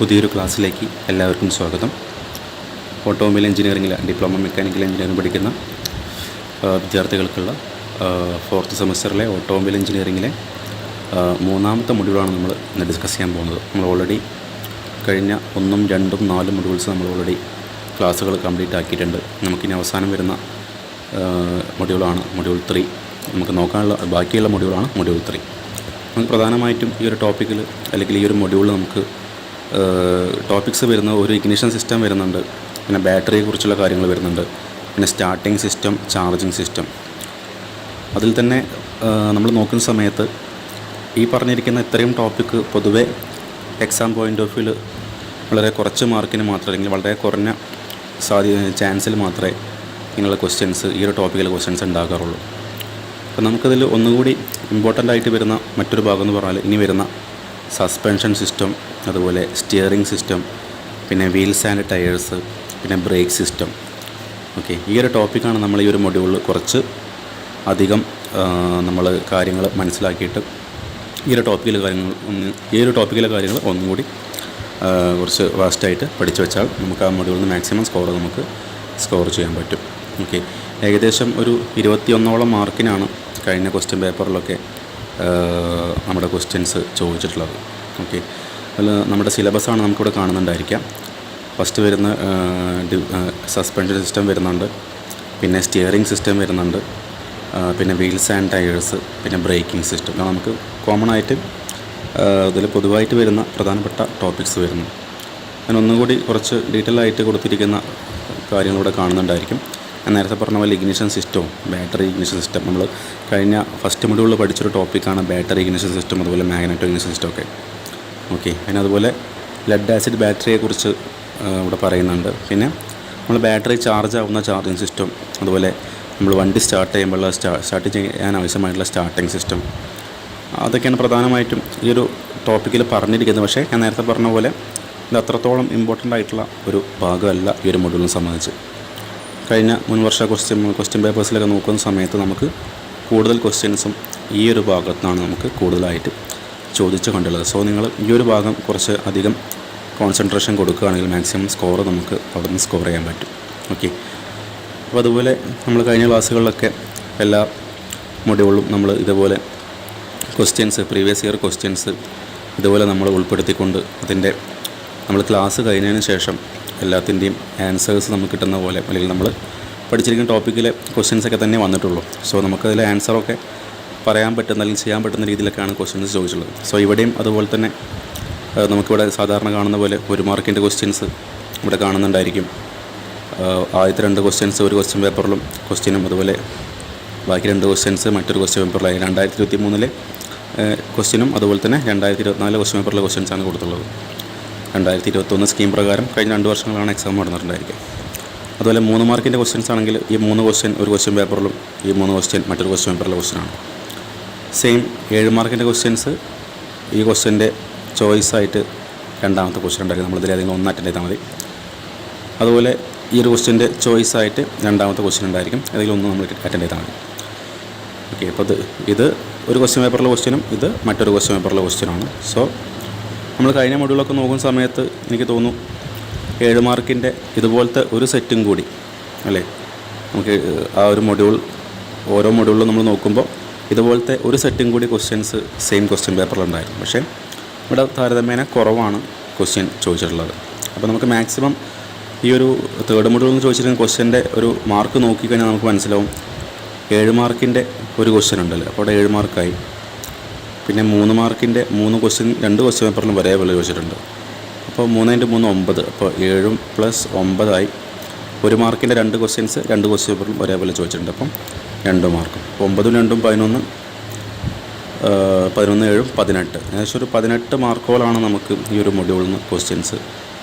പുതിയൊരു ക്ലാസ്സിലേക്ക് എല്ലാവർക്കും സ്വാഗതം. ഓട്ടോമൊബൈൽ എഞ്ചിനീയറിംഗിൽ ഡിപ്ലോമ മെക്കാനിക്കൽ എഞ്ചിനീയറിംഗ് പഠിക്കുന്ന വിദ്യാർത്ഥികൾക്കുള്ള 4th സെമസ്റ്ററിലെ ഓട്ടോമൊബൈൽ എഞ്ചിനീയറിംഗിലെ മൂന്നാമത്തെ മൊഡ്യൂളാണ് നമ്മൾ ഇന്ന് ഡിസ്കസ് ചെയ്യാൻ പോകുന്നത്. നമ്മൾ ഓൾറെഡി കഴിഞ്ഞ 1, 2, 4 മൊഡ്യൂൾസ് നമ്മൾ ഓൾറെഡി ക്ലാസ്സുകൾ കംപ്ലീറ്റ് ആക്കിയിട്ടുണ്ട്. നമുക്കിനി അവസാനം വരുന്ന മൊഡ്യൂളാണ് മൊഡ്യൂൾ 3. നമുക്ക് നോക്കാനുള്ള ബാക്കിയുള്ള മൊഡ്യൂളാണ് മൊഡ്യൂൾ 3. നമുക്ക് പ്രധാനമായിട്ടും ഈ ഒരു ടോപ്പിക്കിൽ അല്ലെങ്കിൽ ഈ ഒരു മൊഡ്യൂളിൽ നമുക്ക് ടോപ്പിക്സ് വരുന്ന ഒരു ഇഗ്നിഷൻ സിസ്റ്റം വരുന്നുണ്ട്, പിന്നെ ബാറ്ററിയെക്കുറിച്ചുള്ള കാര്യങ്ങൾ വരുന്നുണ്ട്, പിന്നെ സ്റ്റാർട്ടിങ് സിസ്റ്റം, ചാർജിങ് സിസ്റ്റം. അതിൽ തന്നെ നമ്മൾ നോക്കുന്ന സമയത്ത് ഈ പറഞ്ഞിരിക്കുന്ന ഇത്രയും ടോപ്പിക്ക് പൊതുവെ എക്സാം പോയിൻ്റ് ഓഫ് വ്യൂവിൽ വളരെ കുറച്ച് മാർക്കിന് മാത്രം അല്ലെങ്കിൽ വളരെ കുറഞ്ഞ ചാൻസിൽ മാത്രമേ ഇങ്ങനെയുള്ള ക്വസ്റ്റ്യൻസ് ഈ ഒരു ടോപ്പിക്കിൽ ക്വസ്റ്റ്യൻസ് ഉണ്ടാകാറുള്ളൂ. അപ്പോൾ നമുക്കതിൽ ഒന്നുകൂടി ഇമ്പോർട്ടൻ്റ് ആയിട്ട് വരുന്ന മറ്റൊരു ഭാഗം എന്ന് പറഞ്ഞാൽ ഇനി വരുന്ന സസ്പെൻഷൻ സിസ്റ്റം, അതുപോലെ സ്റ്റിയറിംഗ് സിസ്റ്റം, പിന്നെ വീൽസ് ആൻഡ് ടയേഴ്സ്, പിന്നെ ബ്രേക്ക് സിസ്റ്റം. ഓക്കെ, ഈ ഒരു ടോപ്പിക്കാണ് നമ്മൾ ഈ ഒരു മൊഡ്യൂളിൽ കുറച്ച് അധികം നമ്മൾ കാര്യങ്ങൾ മനസ്സിലാക്കിയിട്ട് ഈ ഒരു ടോപ്പിക്കിലെ കാര്യങ്ങൾ ഒന്നുകൂടി കുറച്ച് വാസ്റ്റായിട്ട് പഠിച്ചു വെച്ചാൽ നമുക്ക് ആ മൊഡ്യൂളിൽ നിന്ന് മാക്സിമം സ്കോർ ചെയ്യാൻ പറ്റും. ഓക്കെ, ഏകദേശം ഒരു 21ഓളം മാർക്കിനാണ് കഴിഞ്ഞ ക്വസ്റ്റ്യൻ പേപ്പറിലൊക്കെ നമ്മുടെ ക്വസ്റ്റ്യൻസ് ചോദിച്ചിട്ടുള്ളത്. ഓക്കെ, അതിൽ നമ്മുടെ സിലബസാണ് നമുക്കിവിടെ കാണുന്നുണ്ടായിരിക്കാം. ഫസ്റ്റ് വരുന്ന സസ്പെൻഷൻ സിസ്റ്റം വരുന്നുണ്ട്, പിന്നെ സ്റ്റിയറിംഗ് സിസ്റ്റം വരുന്നുണ്ട്, പിന്നെ വീൽസ് ആൻഡ് ടയേഴ്സ്, പിന്നെ ബ്രേക്കിംഗ് സിസ്റ്റം. നമുക്ക് കോമൺ ആയിട്ട് ഇതിൽ പൊതുവായിട്ട് വരുന്ന പ്രധാനപ്പെട്ട ടോപ്പിക്സ് വരുന്നു. അതിനൊന്നുകൂടി കുറച്ച് ഡീറ്റെയിൽ ആയിട്ട് കൊടുത്തിരിക്കുന്ന കാര്യങ്ങളിവിടെ കാണുന്നുണ്ടായിരിക്കും. ഞാൻ നേരത്തെ പറഞ്ഞ പോലെ ഇഗ്നിഷൻ സിസ്റ്റവും ബാറ്ററി ഇഗ്നിഷൻ സിസ്റ്റം നമ്മൾ കഴിഞ്ഞ ഫസ്റ്റ് മൊഡ്യൂളിൽ പഠിച്ചൊരു ടോപ്പിക്കാണ് ബാറ്ററി ഇഗ്നിഷൻ സിസ്റ്റം, അതുപോലെ മാഗ്നറ്റോ ഇഗ്നിഷൻ സിസ്റ്റം ഒക്കെ. ഓക്കെ, പിന്നെ അതുപോലെ ലെഡ് ആസിഡ് ബാറ്ററിയെക്കുറിച്ച് ഇവിടെ പറയുന്നുണ്ട്. പിന്നെ നമ്മൾ ബാറ്ററി ചാർജ് ആവുന്ന ചാർജിങ് സിസ്റ്റം, അതുപോലെ നമ്മൾ വണ്ടി സ്റ്റാർട്ട് ചെയ്യുമ്പോഴുള്ള സ്റ്റാർട്ട് ചെയ്യാൻ ആവശ്യമായിട്ടുള്ള സ്റ്റാർട്ടിങ് സിസ്റ്റം, അതൊക്കെയാണ് പ്രധാനമായിട്ടും ഈ ഒരു ടോപ്പിക്കിൽ പറഞ്ഞിരിക്കുന്നത്. പക്ഷേ ഞാൻ നേരത്തെ പറഞ്ഞ പോലെ ഇത് അത്രത്തോളം ഇമ്പോർട്ടൻ്റ് ആയിട്ടുള്ള ഒരു ഭാഗമല്ല ഈ ഒരു മൊഡ്യൂളിനെ സംബന്ധിച്ച്. കഴിഞ്ഞ മുൻവർഷ ക്വസ്റ്റ്യൻ പേപ്പേഴ്സിലൊക്കെ നോക്കുന്ന സമയത്ത് നമുക്ക് കൂടുതൽ ക്വസ്റ്റ്യൻസും ഈ ഒരു ഭാഗത്താണ് നമുക്ക് കൂടുതലായിട്ട് ചോദിച്ചു കണ്ടുള്ളത്. സോ നിങ്ങൾ ഈ ഒരു ഭാഗം കുറച്ച് അധികം കോൺസെൻട്രേഷൻ കൊടുക്കുകയാണെങ്കിൽ മാക്സിമം സ്കോർ നമുക്ക് അവിടെ നിന്ന് സ്കോർ ചെയ്യാൻ പറ്റും. ഓക്കെ, അപ്പോൾ അതുപോലെ നമ്മൾ കഴിഞ്ഞ ക്ലാസ്സുകളിലൊക്കെ എല്ലാ മൊഡ്യൂളിലും നമ്മൾ ഇതുപോലെ പ്രീവിയസ് ഇയർ ക്വസ്റ്റ്യൻസ് ഇതുപോലെ നമ്മൾ ഉൾപ്പെടുത്തിക്കൊണ്ട് അതിൻ്റെ നമ്മൾ ക്ലാസ് കഴിഞ്ഞതിന് ശേഷം എല്ലാത്തിൻ്റെയും ആൻസേഴ്സ് നമുക്ക് കിട്ടുന്ന പോലെ, അല്ലെങ്കിൽ നമ്മൾ പഠിച്ചിരിക്കുന്ന ടോപ്പിക്കിലെ ക്വസ്റ്റ്യൻസൊക്കെ തന്നെ വന്നിട്ടുള്ളൂ. സോ നമുക്കതിലെ ആൻസറൊക്കെ പറയാൻ പറ്റുന്ന അല്ലെങ്കിൽ ചെയ്യാൻ പറ്റുന്ന രീതിയിലൊക്കെയാണ് ക്വസ്റ്റ്യൻസ് ചോദിച്ചിട്ടുള്ളത്. സോ ഇവിടെയും അതുപോലെ തന്നെ നമുക്കിവിടെ സാധാരണ കാണുന്ന പോലെ 1 മാർക്കിൻ്റെ ക്വസ്റ്റ്യൻസ് ഇവിടെ കാണുന്നുണ്ടായിരിക്കും. ആദ്യത്തെ 2 ക്വസ്റ്റ്യൻസ് ഒരു ക്വസ്റ്റ്യൻ പേപ്പറിലും ക്വസ്റ്റ്യനും, അതുപോലെ ബാക്കി 2 ക്വസ്റ്റ്യൻസ് മറ്റൊരു ക്വസ്റ്റ്യൻ പേപ്പറിലായി 2023 ക്വസ്റ്റ്യനും, അതുപോലെ തന്നെ 2024 ക്വസ്റ്റ്യൻ പേപ്പറിലെ ക്വസ്റ്റ്യൻസാണ് കൊടുത്തുള്ളത്. 2021 സ്കീം പ്രകാരം കഴിഞ്ഞ 2 വർഷങ്ങളാണ് എക്സാം നടന്നിട്ടുണ്ടായിരിക്കുക. അതുപോലെ 3 മാർക്കിൻ്റെ ക്വസ്റ്റ്യൻസ് ആണെങ്കിൽ ഈ 3 ക്വസ്റ്റ്യൻ ഒരു ക്വസ്റ്റ്യൻ പേപ്പറിലും, ഈ 3 ക്വസ്റ്റ്യൻ മറ്റൊരു ക്വസ്റ്റ്യൻ പേപ്പറിലെ ക്വസ്റ്റ്യനാണ്. സെയിം 7 മാർക്കിൻ്റെ ക്വസ്റ്റ്യൻസ് ഈ ക്വസ്റ്റ്യൻ്റെ ചോയ്സായിട്ട് രണ്ടാമത്തെ ക്വസ്റ്റ്യൻ ഉണ്ടായിരിക്കും. നമ്മളിതിൽ ഏതെങ്കിലും 1 അറ്റൻഡ് ചെയ്താൽ മതി. അതുപോലെ ഈ ഒരു ക്വസ്റ്റ്യൻ്റെ ചോയ്സായിട്ട് രണ്ടാമത്തെ ക്വസ്റ്റ്യൻ ഉണ്ടായിരിക്കും, ഏതെങ്കിലും 1 നമ്മൾ അറ്റൻഡ് ചെയ്താൽ മതി. ഓക്കെ, അപ്പോൾ ഇത് ഒരു ക്വസ്റ്റ്യൻ പേപ്പറിലെ ക്വസ്റ്റ്യനും ഇത് മറ്റൊരു ക്വസ്റ്റ്യൻ പേപ്പറിലെ ക്വസ്റ്റ്യനാണ്. സോ നമ്മൾ കഴിഞ്ഞ മൊഡ്യൂളൊക്കെ നോക്കുന്ന സമയത്ത് എനിക്ക് തോന്നുന്നു 7 മാർക്കിൻ്റെ ഇതുപോലത്തെ ഒരു സെറ്റും കൂടി അല്ലേ, നമുക്ക് ആ ഒരു ഓരോ മൊഡ്യൂളിലും നമ്മൾ നോക്കുമ്പോൾ ഇതുപോലത്തെ ഒരു സെറ്റും കൂടി ക്വസ്റ്റ്യൻസ് സെയിം ക്വസ്റ്റ്യൻ പേപ്പറിലുണ്ടായിരുന്നു. പക്ഷേ ഇവിടെ താരതമ്യേന കുറവാണ് ക്വസ്റ്റ്യൻ ചോദിച്ചിട്ടുള്ളത്. അപ്പോൾ നമുക്ക് മാക്സിമം ഈ ഒരു 3rd മൊഡ്യൂളിൽ നിന്ന് ചോദിച്ചിരിക്കുന്ന ക്വസ്റ്റ്യൻ്റെ ഒരു മാർക്ക് നോക്കിക്കഴിഞ്ഞാൽ നമുക്ക് മനസ്സിലാവും 7 മാർക്കിൻ്റെ ഒരു ക്വസ്റ്റ്യൻ ഉണ്ടല്ലോ, അപ്പോൾ അവിടെ 7 മാർക്കായി. പിന്നെ 3 മാർക്കിൻ്റെ 3 ക്വസ്റ്റ്യൻ 2 ക്വസ്റ്റ്യൻ പേപ്പറിലും ഒരേപോലെ ചോദിച്ചിട്ടുണ്ട്. അപ്പോൾ 3 × 3 9, അപ്പോൾ 7 + 9 ആയി. 1 മാർക്കിൻ്റെ 2 ക്വസ്റ്റ്യൻസ് 2 ക്വസ്റ്റ്യൻ പേപ്പറിലും ഒരേപോലെ ചോദിച്ചിട്ടുണ്ട്. അപ്പം 2 മാർക്കും. അപ്പോൾ 9 × 2 11, 11 7 18, ഏകദേശം ഒരു 18 മാർക്കോളാണ് നമുക്ക് ഈ ഒരു മൊഡ്യൂളിൽ നിന്ന് ക്വസ്റ്റ്യൻസ്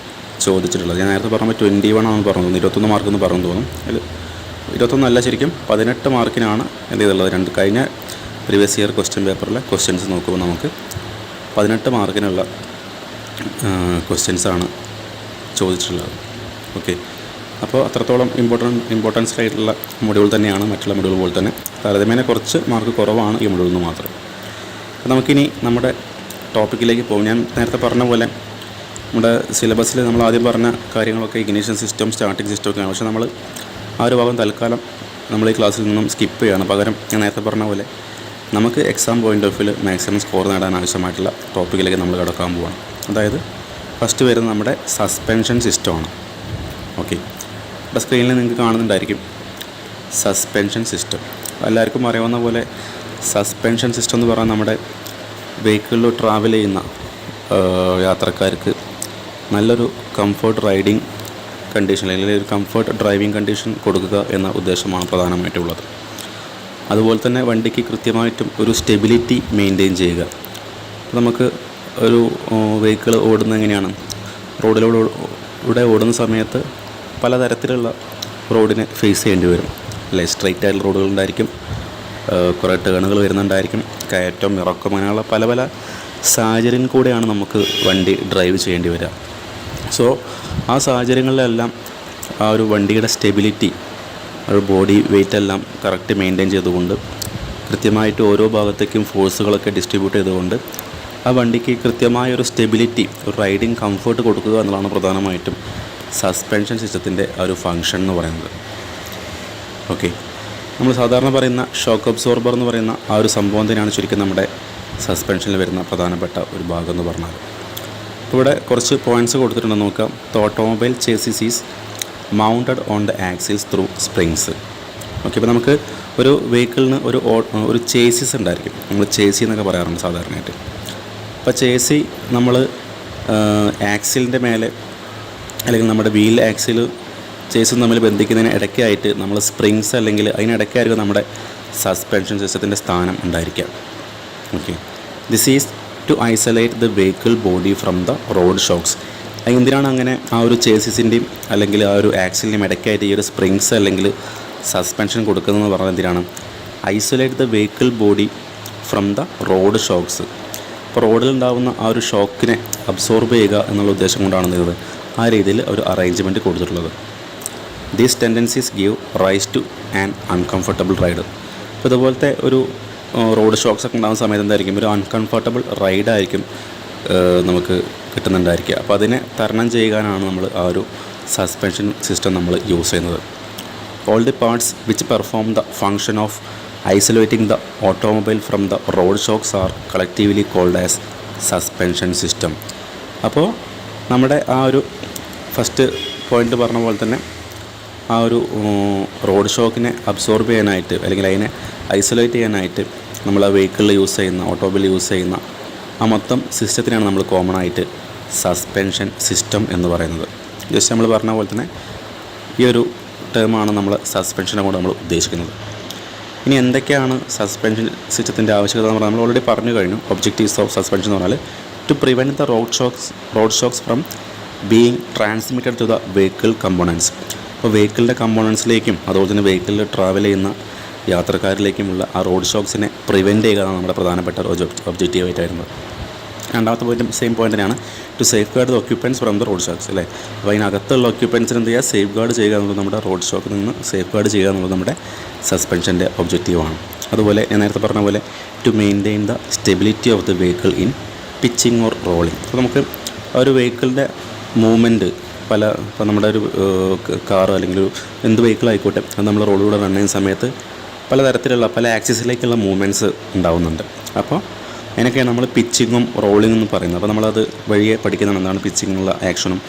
ചോദിച്ചിട്ടുള്ളത്. ഞാൻ നേരത്തെ പറഞ്ഞപ്പോൾ 21 ആണെന്ന് പറഞ്ഞു തോന്നുന്നു, 21 മാർക്കെന്ന് പറഞ്ഞു തോന്നും. അതിൽ 21 അല്ല, ശരിക്കും 18 മാർക്കിനാണ് എന്ത് ചെയ്തുള്ളത്. കഴിഞ്ഞ പ്രീവിയസ് ഇയർ ക്വസ്റ്റ്യൻ പേപ്പറിലെ ക്വസ്റ്റ്യൻസ് നോക്കുമ്പോൾ നമുക്ക് 18 മാർക്കിനുള്ള ക്വസ്റ്റ്യൻസാണ് ചോദിച്ചിട്ടുള്ളത്. ഓക്കെ, അപ്പോൾ അത്രത്തോളം ഇമ്പോർട്ടൻസ് ആയിട്ടുള്ള മൊഡ്യൂൾ തന്നെയാണ് മറ്റുള്ള മൊഡ്യൂൾ പോലെ തന്നെ. താരതമ്യേന കുറച്ച് മാർക്ക് കുറവാണ് ഈ മൊഡ്യൂളിൽ നിന്ന് മാത്രം. അപ്പോൾ നമുക്കിനി നമ്മുടെ ടോപ്പിക്കിലേക്ക് പോകും. ഞാൻ നേരത്തെ പറഞ്ഞ പോലെ നമ്മുടെ സിലബസിൽ നമ്മൾ ആദ്യം പറഞ്ഞ കാര്യങ്ങളൊക്കെ ഇഗ്നിഷൻ സിസ്റ്റം, സ്റ്റാർട്ടിംഗ് സിസ്റ്റം ഒക്കെയാണ്. പക്ഷേ നമ്മൾ ആ ഒരു ഭാഗം തൽക്കാലം നമ്മൾ ഈ ക്ലാസ്സിൽ നിന്നും സ്കിപ്പ് ചെയ്യുകയാണ്. പകരം ഞാൻ നേരത്തെ പറഞ്ഞ പോലെ നമുക്ക് എക്സാം പോയിൻ്റ് ഓഫ് വ്യൂവിൽ മാക്സിമം സ്കോർ നേടാൻ ആവശ്യമായിട്ടുള്ള ടോപ്പിക്കിലേക്ക് നമ്മൾ കടക്കാൻ പോവുകയാണ്. അതായത് ഫസ്റ്റ് വരുന്നത് നമ്മുടെ സസ്പെൻഷൻ സിസ്റ്റമാണ്. ഓക്കെ, ഇവിടെ സ്ക്രീനിൽ നിങ്ങൾക്ക് കാണുന്നുണ്ടായിരിക്കും സസ്പെൻഷൻ സിസ്റ്റം. എല്ലാവർക്കും അറിയാവുന്ന പോലെ സസ്പെൻഷൻ സിസ്റ്റം എന്ന് പറഞ്ഞാൽ നമ്മുടെ വെഹിക്കിളിൽ ട്രാവൽ ചെയ്യുന്ന യാത്രക്കാർക്ക് നല്ലൊരു കംഫർട്ട് റൈഡിങ് കണ്ടീഷൻ അല്ലെങ്കിൽ ഒരു കംഫർട്ട് ഡ്രൈവിംഗ് കണ്ടീഷൻ കൊടുക്കുക എന്ന ഉദ്ദേശമാണ് പ്രധാനമായിട്ടുള്ളത്. അതുപോലെ തന്നെ വണ്ടിക്ക് കൃത്യമായിട്ടും ഒരു സ്റ്റെബിലിറ്റി മെയിൻറ്റെയിൻ ചെയ്യുക. നമുക്ക് ഒരു വെഹിക്കിൾ ഓടുന്നത് എങ്ങനെയാണ്, റോഡിലൂടെ ഓടുന്ന സമയത്ത് പലതരത്തിലുള്ള റോഡിനെ ഫേസ് ചെയ്യേണ്ടി വരും അല്ലേ. സ്ട്രെയിറ്റ് ആയിട്ടുള്ള റോഡുകളുണ്ടായിരിക്കും, കുറേ ടേണുകൾ വരുന്നുണ്ടായിരിക്കും, കയറ്റം, ഇറക്കം, അങ്ങനെയുള്ള പല പല സാഹചര്യം കൂടെയാണ് നമുക്ക് വണ്ടി ഡ്രൈവ് ചെയ്യേണ്ടി വരിക. സോ ആ സാഹചര്യങ്ങളിലെല്ലാം ആ ഒരു വണ്ടിയുടെ സ്റ്റെബിലിറ്റി, ഒരു ബോഡി വെയിറ്റ് എല്ലാം കറക്റ്റ് മെയിൻറ്റെയിൻ ചെയ്തുകൊണ്ട് കൃത്യമായിട്ട് ഓരോ ഭാഗത്തേക്കും ഫോഴ്സുകളൊക്കെ ഡിസ്ട്രിബ്യൂട്ട് ചെയ്തുകൊണ്ട് ആ വണ്ടിക്ക് കൃത്യമായൊരു സ്റ്റെബിലിറ്റി, ഒരു റൈഡിങ് കംഫർട്ട് കൊടുക്കുക എന്നുള്ളതാണ് പ്രധാനമായിട്ടും സസ്പെൻഷൻ സിസ്റ്റത്തിൻ്റെ ആ ഒരു ഫങ്ഷൻ എന്ന് പറയുന്നത്. ഓക്കെ, നമ്മൾ സാധാരണ പറയുന്ന ഷോക്ക് അബ്സോർബർ എന്ന് പറയുന്ന ആ ഒരു സംഭവം തന്നെയാണ് ശരിക്കും നമ്മുടെ സസ്പെൻഷനിൽ വരുന്ന പ്രധാനപ്പെട്ട ഒരു ഭാഗം എന്ന് പറഞ്ഞാൽ. ഇപ്പോൾ ഇവിടെ കുറച്ച് പോയിൻറ്റ്സ് കൊടുത്തിട്ടുണ്ടെന്ന് നോക്കാം. The automobile chassis is mounted on the axles through springs. Okay, ഇപ്പോൾ നമുക്ക് ഒരു വെഹിക്കിളിന് ഒരു ചേസിസ് ഉണ്ടായിരിക്കും. നമ്മൾ ചേസി എന്നൊക്കെ പറയാറുണ്ട് സാധാരണയായിട്ട്. അപ്പോൾ ചേസി നമ്മൾ ആക്സിലിൻ്റെ മേലെ അല്ലെങ്കിൽ നമ്മുടെ വീൽ ആക്സിൽ ചേസും തമ്മിൽ ബന്ധിക്കുന്നതിന് ഇടയ്ക്കായിട്ട് നമ്മൾ സ്പ്രിങ്സ് അല്ലെങ്കിൽ അതിനിടയ്ക്കായിരിക്കും നമ്മുടെ സസ്പെൻഷൻ സിസ്റ്റത്തിൻ്റെ സ്ഥാനം ഉണ്ടായിരിക്കുക. Okay, this is to isolate the vehicle body from the road shocks. എന്തിനാണ് അങ്ങനെ ആ ഒരു ചേസിൻ്റെയും അല്ലെങ്കിൽ ആ ഒരു ആക്സിലിൻ്റെയും ഇടയ്ക്കായിട്ട് ഈ ഒരു സ്പ്രിങ്സ് അല്ലെങ്കിൽ സസ്പെൻഷൻ കൊടുക്കുന്നതെന്ന് പറഞ്ഞാൽ എന്തിനാണ്? Isolate the vehicle body from the road shocks. അപ്പോൾ റോഡിലുണ്ടാകുന്ന ആ ഒരു ഷോക്കിനെ അബ്സോർബ് ചെയ്യുക എന്നുള്ള ഉദ്ദേശം കൊണ്ടാണ് ഇത് ആ രീതിയിൽ ഒരു അറേഞ്ച്മെൻറ്റ് കൊടുത്തിട്ടുള്ളത്. These tendencies give rise to an uncomfortable ride. അപ്പോൾ ഇതുപോലത്തെ ഒരു റോഡ് ഷോക്സ് ഒക്കെ ഉണ്ടാകുന്ന സമയത്ത് എന്തായിരിക്കും, ഒരു അൺകംഫർട്ടബിൾ റൈഡായിരിക്കും നമുക്ക് കിട്ടുന്നുണ്ടായിരിക്കുക. അപ്പോൾ അതിനെ തരണം ചെയ്യാനാണ് നമ്മൾ ആ ഒരു സസ്പെൻഷൻ സിസ്റ്റം നമ്മൾ യൂസ് ചെയ്യുന്നത്. All the parts which perform the function of isolating the automobile from the road shocks are collectively called as suspension system. അപ്പോൾ നമ്മുടെ ആ ഒരു ഫസ്റ്റ് പോയിൻ്റ് പറഞ്ഞ പോലെ തന്നെ ആ ഒരു റോഡ് ഷോക്കിനെ അബ്സോർബ് ചെയ്യാനായിട്ട് അല്ലെങ്കിൽ അതിനെ ഐസൊലേറ്റ് ചെയ്യാനായിട്ട് നമ്മൾ ആ വെഹിക്കിളിൽ യൂസ് ചെയ്യുന്ന, ഓട്ടോമൊബൈൽ യൂസ് ചെയ്യുന്ന ആ മൊത്തം സിസ്റ്റത്തിനാണ് നമ്മൾ കോമൺ ആയിട്ട് സസ്പെൻഷൻ സിസ്റ്റം എന്ന് പറയുന്നത്. ജസ്റ്റ് നമ്മൾ പറഞ്ഞ പോലെ തന്നെ ഈ ഒരു ടേമാണ് നമ്മൾ സസ്പെൻഷനെ കൊണ്ട് നമ്മൾ ഉദ്ദേശിക്കുന്നത്. ഇനി എന്തൊക്കെയാണ് സസ്പെൻഷൻ സിസ്റ്റത്തിൻ്റെ ആവശ്യകത എന്ന് പറഞ്ഞാൽ നമ്മൾ ഓൾറെഡി പറഞ്ഞു കഴിഞ്ഞു. ഒബ്ജക്റ്റീവ്സ് ഓഫ് സസ്പെൻഷൻ എന്ന് പറഞ്ഞാൽ to prevent the road shocks from being transmitted to the vehicle components. അപ്പോൾ വെഹിക്കിളിൻ്റെ കമ്പോണൻസിലേക്കും അതുപോലെ തന്നെ വെഹിക്കിളിൽ ട്രാവൽ ചെയ്യുന്ന യാത്രക്കാരിലേക്കുമുള്ള ആ റോഡ് ഷോക്സിനെ പ്രിവെൻറ്റ് ചെയ്യുക എന്നാണ് നമ്മുടെ പ്രധാനപ്പെട്ട ഒരു ഒബ്ജക്റ്റീവായിട്ടായിരുന്നത്. രണ്ടാമത്തെ പോയിൻറ്റും സെയിം പോയിൻ്റ് തന്നെയാണ്, to safeguard the occupants from the road shocks അല്ലേ. അപ്പോൾ അതിനകത്തുള്ള ഒക്യുപ്പൻസിന് എന്ത് ചെയ്യുക, സേഫ് ഗാർഡ് ചെയ്യുക എന്നുള്ളത് നമ്മുടെ റോഡ് ഷോക്കിൽ നിന്ന് സേഫ് ഗാർഡ് ചെയ്യുക എന്നുള്ളത് നമ്മുടെ സസ്പെൻഷൻ്റെ ഒബ്ജക്റ്റീവാണ്. അതുപോലെ ഞാൻ നേരത്തെ പറഞ്ഞ പോലെ to maintain the stability of the vehicle in pitching or rolling. അപ്പോൾ നമുക്ക് ആ ഒരു വെഹിക്കിളിൻ്റെ മൂവ്മെൻറ്റ് ഇപ്പോൾ നമ്മുടെ ഒരു കാറ് അല്ലെങ്കിൽ ഒരു എന്ത് വെഹിക്കിളായിക്കോട്ടെ അത് നമ്മൾ റോഡിലൂടെ റൺ ചെയ്യുന്ന സമയത്ത് പലതരത്തിലുള്ള പല ആക്സിസിലേക്കുള്ള മൂവ്മെൻറ്റ്സ് ഉണ്ടാവുന്നുണ്ട്. അപ്പോൾ അതിനൊക്കെയാണ് നമ്മൾ പിച്ചിങ്ങും റോളിംഗ് എന്ന് പറയുന്നത്. അപ്പോൾ നമ്മളത് വഴിയെ പഠിക്കുന്നതാണ് എന്താണ് പിച്ചിങ്ങുള്ള ആക്ഷനും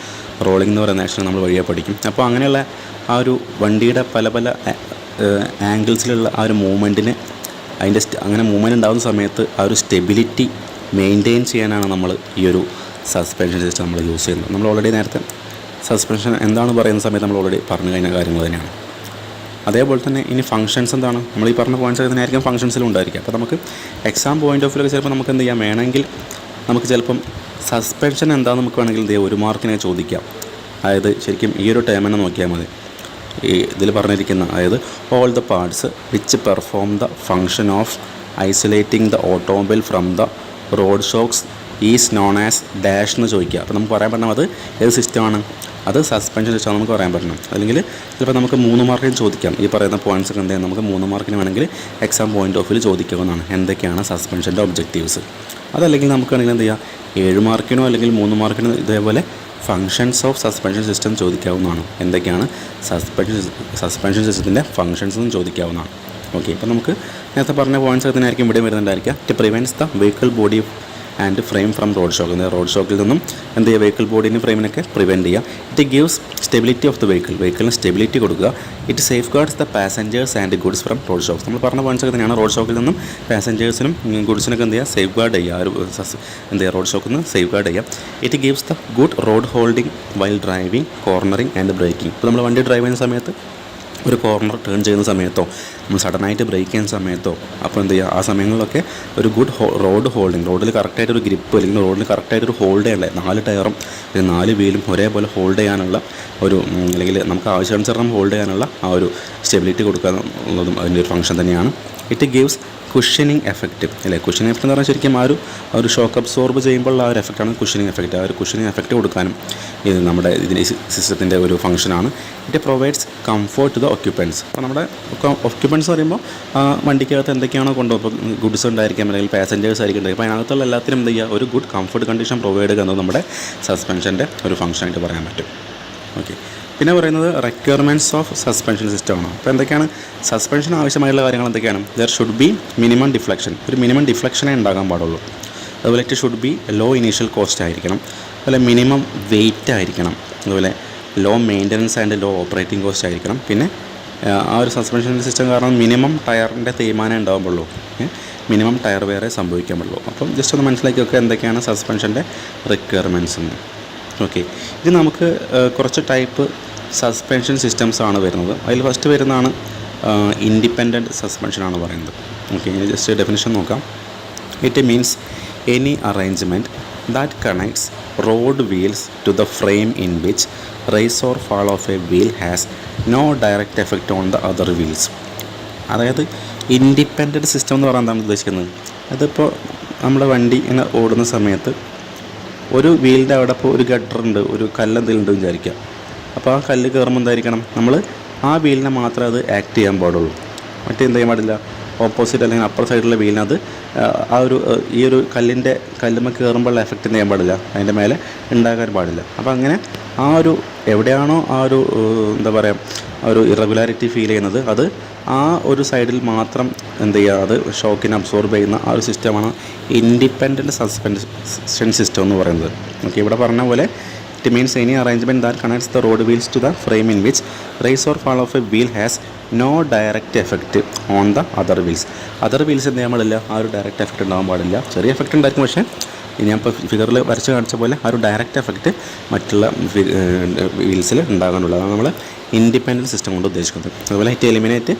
റോളിംഗ് എന്ന് പറയുന്ന ആക്ഷനും നമ്മൾ വഴിയെ പഠിക്കും. അപ്പോൾ അങ്ങനെയുള്ള ആ ഒരു വണ്ടിയുടെ പല പല ആംഗിൾസിലുള്ള ആ ഒരു മൂവ്മെൻറ്റിന് അങ്ങനെ മൂവ്മെൻറ്റ് ഉണ്ടാകുന്ന സമയത്ത് ആ ഒരു സ്റ്റെബിലിറ്റി മെയിൻറ്റെയിൻ ചെയ്യാനാണ് നമ്മൾ ഈ ഒരു സസ്പെൻഷൻ സിസ്റ്റം നമ്മൾ യൂസ് ചെയ്യുന്നത്. നമ്മൾ ഓൾറെഡി നേരത്തെ സസ്പെൻഷൻ എന്താണ് പറയുന്ന സമയത്ത് നമ്മൾ ഓൾറെഡി പറഞ്ഞു കഴിഞ്ഞ കാര്യങ്ങൾ തന്നെയാണ്. അതേപോലെ തന്നെ ഇനി ഫങ്ഷൻസ് എന്താണ്, നമ്മൾ ഈ പറഞ്ഞ പോയിൻറ്റ്സ് തന്നെയായിരിക്കും ഫങ്ഷൻസിലും ഉണ്ടായിരിക്കുക. അപ്പോൾ നമുക്ക് എക്സാം പോയിൻ്റ് ഓഫ് വ്യൂ ചിലപ്പോൾ നമുക്ക് എന്ത് ചെയ്യാം, വേണമെങ്കിൽ നമുക്ക് ചിലപ്പം സസ്പെൻഷൻ എന്താണെന്ന് നമുക്ക് വേണമെങ്കിൽ എന്ത് ചെയ്യാം, 1 മാർക്കിനെ ചോദിക്കാം. അതായത് ശരിക്കും ഈ ഒരു ടേം തന്നെ നോക്കിയാൽ മതി. ഈ ഇതിൽ പറഞ്ഞിരിക്കുന്ന അതായത് all the parts which perform the function of isolating the automobile from the road shocks is known as dash എന്ന് ചോദിക്കുക. അപ്പോൾ നമുക്ക് പറയാൻ പറ്റണം അത് ഏത് സിസ്റ്റമാണ്, അത് സസ്പെൻഷൻ സിസ്റ്റം നമുക്ക് പറയാൻ പറ്റണം. അല്ലെങ്കിൽ ചിലപ്പോൾ നമുക്ക് 3 മാർക്കിന് ചോദിക്കാം. ഈ പറയുന്ന പോയിൻറ്റ്സ് ഒക്കെ എന്തെങ്കിലും നമുക്ക് 3 മാർക്കിന് വേണമെങ്കിൽ എക്സാം പോയിൻ്റ് ഓഫ് വ്യൂ ചോദിക്കാവുന്നതാണ്. എന്തൊക്കെയാണ് സസ്പെൻഷൻ്റെ ഒബ്ജക്റ്റീവ്സ്. അതല്ലെങ്കിൽ നമുക്കാണെങ്കിൽ എന്ത് ചെയ്യാം, 7 മാർക്കിനോ അല്ലെങ്കിൽ 3 മാർക്കിനോ ഇതേപോലെ ഫങ്ഷൻസ് ഓഫ് സസ്പെൻഷൻ സിസ്റ്റം ചോദിക്കാവുന്നതാണ്. എന്തൊക്കെയാണ് സസ്പെൻഷൻ സിസ്റ്റത്തിൻ്റെ ഫങ്ഷൻസ് എന്നും ചോദിക്കാവുന്നതാണ്. ഓക്കെ, ഇപ്പോൾ നമുക്ക് നേരത്തെ പറഞ്ഞ പോയിൻറ്റ്സ് ഒക്കെ തന്നെയായിരിക്കും ഇവിടെ വരുന്നുണ്ടായിരിക്കുക. It prevents the vehicle body and frame from road shock. Road ഷോക്കിൽ നിന്നും എന്ത് ചെയ്യുക, വെഹിക്കിൾ ബോഡീനെ ഫ്രെയിമിനൊക്കെ പ്രിവെൻറ്റ് ചെയ്യുക. It gives stability of the വെഹിക്കിളിന് സ്റ്റെബിലിറ്റി കൊടുക്കുക. It safeguards the passengers and goods from road shocks. നമ്മൾ പറഞ്ഞ പോയിൻറ്റ്സ് ഒക്കെ തന്നെയാണ്. റോഡ് ഷോക്കിൽ നിന്നും പാസഞ്ചേഴ്സിനും ഗുഡ്സിനൊക്കെ എന്ത് ചെയ്യുക, സേഫ് ഗാർഡ് ചെയ്യുക. എന്ത് ചെയ്യുക, റോഡ് ഷോക്കിൽ നിന്ന് സേഫ് ഗാർഡ് ചെയ്യുക. It gives the good road holding while driving, cornering and braking. ഇപ്പോൾ നമ്മൾ വണ്ടി ഡ്രൈവ് ചെയ്യുന്ന സമയത്ത് ഒരു കോർണർ ടേൺ ചെയ്യുന്ന സമയത്തോ നമ്മൾ സഡനായിട്ട് ബ്രേക്ക് ചെയ്യുന്ന സമയത്തോ അപ്പോൾ എന്ത് ചെയ്യുക, ആ സമയങ്ങളിലൊക്കെ ഒരു ഗുഡ് റോഡ് ഹോൾഡിങ്, റോഡിൽ കറക്റ്റായിട്ടൊരു ഗ്രിപ്പ് അല്ലെങ്കിൽ റോഡിൽ കറക്റ്റായിട്ടൊരു ഹോൾഡ് ചെയ്യാനുള്ള 4 ടയറും 4 വീലും ഒരേപോലെ ഹോൾഡ് ചെയ്യാനുള്ള ഒരു, അല്ലെങ്കിൽ നമുക്ക് ആവശ്യാനുസരണം ഹോൾഡ് ചെയ്യാനുള്ള ആ ഒരു സ്റ്റെബിലിറ്റി കൊടുക്കുക എന്നുള്ളതും അതിൻ്റെ ഒരു ഫംഗ്ഷൻ തന്നെയാണ്. ഇറ്റ് ഗീവ്സ് കുഷനിങ് എഫക്റ്റ് അല്ലേ. കുഷനിങ് എഫക്റ്റ് എന്ന് പറഞ്ഞാൽ ശരിക്കും ആ ഒരു ഷോക്ക് അബ്സോർബ് ചെയ്യുമ്പോൾ ആ ഒരു എഫക്റ്റാണ് കുഷനിങ് എഫക്റ്റ്. ആ ഒരു കുഷനിങ് എഫക്റ്റ് കൊടുക്കാനും ഇത് നമ്മുടെ ഇതിൻ്റെ സിസ്റ്റത്തിൻ്റെ ഒരു ഫംഗ്ഷനാണ്. It provides comfort to the occupants. അപ്പോൾ നമ്മുടെ ഒക്യുപ്പൻസ് പറയുമ്പോൾ വണ്ടിക്കകത്ത് എന്തൊക്കെയാണോ കൊണ്ടുപോകും, ഇപ്പോൾ ഗുഡ്സ് ഉണ്ടായിരിക്കാം അല്ലെങ്കിൽ പാസഞ്ചേഴ്സ് ആയിരിക്കും, അപ്പോൾ അതിനകത്തുള്ള എല്ലാത്തിനും എന്ത് ചെയ്യുക, ഒരു ഗുഡ് കംഫർട്ട് കണ്ടീഷൻ പ്രൊവൈഡ് ചെയ്യുക എന്നത് നമ്മുടെ സസ്പെൻഷൻ്റെ ഒരു ഫംഗ്ഷനായിട്ട് പറയാൻ പറ്റും. ഓക്കെ, പിന്നെ പറയുന്നത് റിക്വയർമെൻറ്റ്സ് ഓഫ് സസ്പെൻഷൻ സിസ്റ്റമാണ്. അപ്പോൾ എന്തൊക്കെയാണ് സസ്പെൻഷൻ ആവശ്യമായുള്ള കാര്യങ്ങൾ എന്തൊക്കെയാണ്? There should be minimum deflection, ഒരു മിനിമം ഡിഫ്ലക്ഷനേ ഉണ്ടാകാൻ പാടുള്ളൂ. അതുപോലെ it should be low initial cost ആയിരിക്കണം. അതുപോലെ മിനിമം വെയിറ്റ് ആയിരിക്കണം. അതുപോലെ low maintenance and low operating cost ആയിരിക്കണം. പിന്നെ ആ ഒരു സസ്പെൻഷൻ സിസ്റ്റം കാരണം മിനിമം ടയറിൻ്റെ തേയ്മാനം ഉണ്ടാകുമ്പോഴൂ, മിനിമം ടയർ വേറെ സംഭവിക്കാൻ പാടുള്ളൂ. അപ്പം ജസ്റ്റ് ഒന്ന് മനസ്സിലാക്കി വെക്കുക എന്തൊക്കെയാണ് സസ്പെൻഷൻ്റെ റിക്വയർമെൻറ്റ്സ് എന്ന്. ഓക്കെ, ഇത് നമുക്ക് കുറച്ച് ടൈപ്പ് സസ്പെൻഷൻ സിസ്റ്റംസ് ആണ് വരുന്നത്. അതിൽ ഫസ്റ്റ് വരുന്നതാണ് ഇൻഡിപെൻഡൻറ്റ് സസ്പെൻഷനാണ് പറയുന്നത്. ഓക്കെ, ഇനി ജസ്റ്റ് ഡെഫിനിഷൻ നോക്കാം. It means any arrangement that connects road wheels to the frame in which rise or fall of a wheel has no direct effect on the other wheels. അതായത് independent system എന്ന് പറയാൻ എന്താണ് ഉദ്ദേശിക്കുന്നത്? അതിപ്പോൾ നമ്മുടെ വണ്ടി ഇങ്ങനെ ഓടുന്ന സമയത്ത് ഒരു വീലിൻ്റെ അവിടെ ഇപ്പോൾ ഒരു ഗട്ടറുണ്ട്, ഒരു കല്ലെന്തെങ്കിലും ഉണ്ട് വിചാരിക്കുക. അപ്പോൾ ആ കല്ല് കയറുമ്പോൾ എന്തായിരിക്കണം, നമ്മൾ ആ വീലിനെ മാത്രമേ അത് ആക്ട് ചെയ്യാൻ പാടുള്ളൂ. മറ്റേ എന്ത് ചെയ്യാൻ പാടില്ല, ഓപ്പോസിറ്റ് അല്ലെങ്കിൽ അപ്പർ സൈഡിലുള്ള വീലിനത് ആ ഒരു ഈ ഒരു കല്ലുമ്മ കയറുമ്പോഴുള്ള എഫക്റ്റ് ചെയ്യാൻ പാടില്ല, അതിൻ്റെ മേലെ ഉണ്ടാകാൻ പാടില്ല. അപ്പോൾ അങ്ങനെ ആ ഒരു എവിടെയാണോ ആ ഒരു എന്താ പറയുക, ആ ഒരു ഇറഗുലാരിറ്റി ഫീൽ ചെയ്യുന്നത്, അത് ആ ഒരു സൈഡിൽ മാത്രം എന്ത് ചെയ്യുക, അത് ഷോക്കിനെ അബ്സോർബ് ചെയ്യുന്ന ആ ഒരു സിസ്റ്റമാണ് ഇൻഡിപെൻഡൻറ്റ് സസ്പെൻഷൻ സിസ്റ്റം എന്ന് പറയുന്നത്. ഓക്കെ, ഇവിടെ പറഞ്ഞ പോലെ it means any arrangement that connects the road wheels to the frame in which rise or fall of a wheel has no direct effect on the other wheels. Other wheels എന്ത് ചെയ്യാൻ പാടില്ല, ആ ഒരു direct effect ഉണ്ടാകാൻ പാടില്ല. ചെറിയ effect ഉണ്ടായിരിക്കും, പക്ഷേ ഞാൻ ഇപ്പോൾ ഫിഗറിൽ വരച്ച് കാണിച്ച പോലെ ആ ഒരു ഡയറക്റ്റ് എഫക്റ്റ് മറ്റുള്ള വീൽസിൽ ഉണ്ടാകാനുള്ളത്. അതാണ് നമ്മൾ ഇൻഡിപെൻഡൻറ്റ് സിസ്റ്റം കൊണ്ട് ഉദ്ദേശിക്കുന്നത്. അതുപോലെ ഇറ്റ് എലിമിനേറ്റ്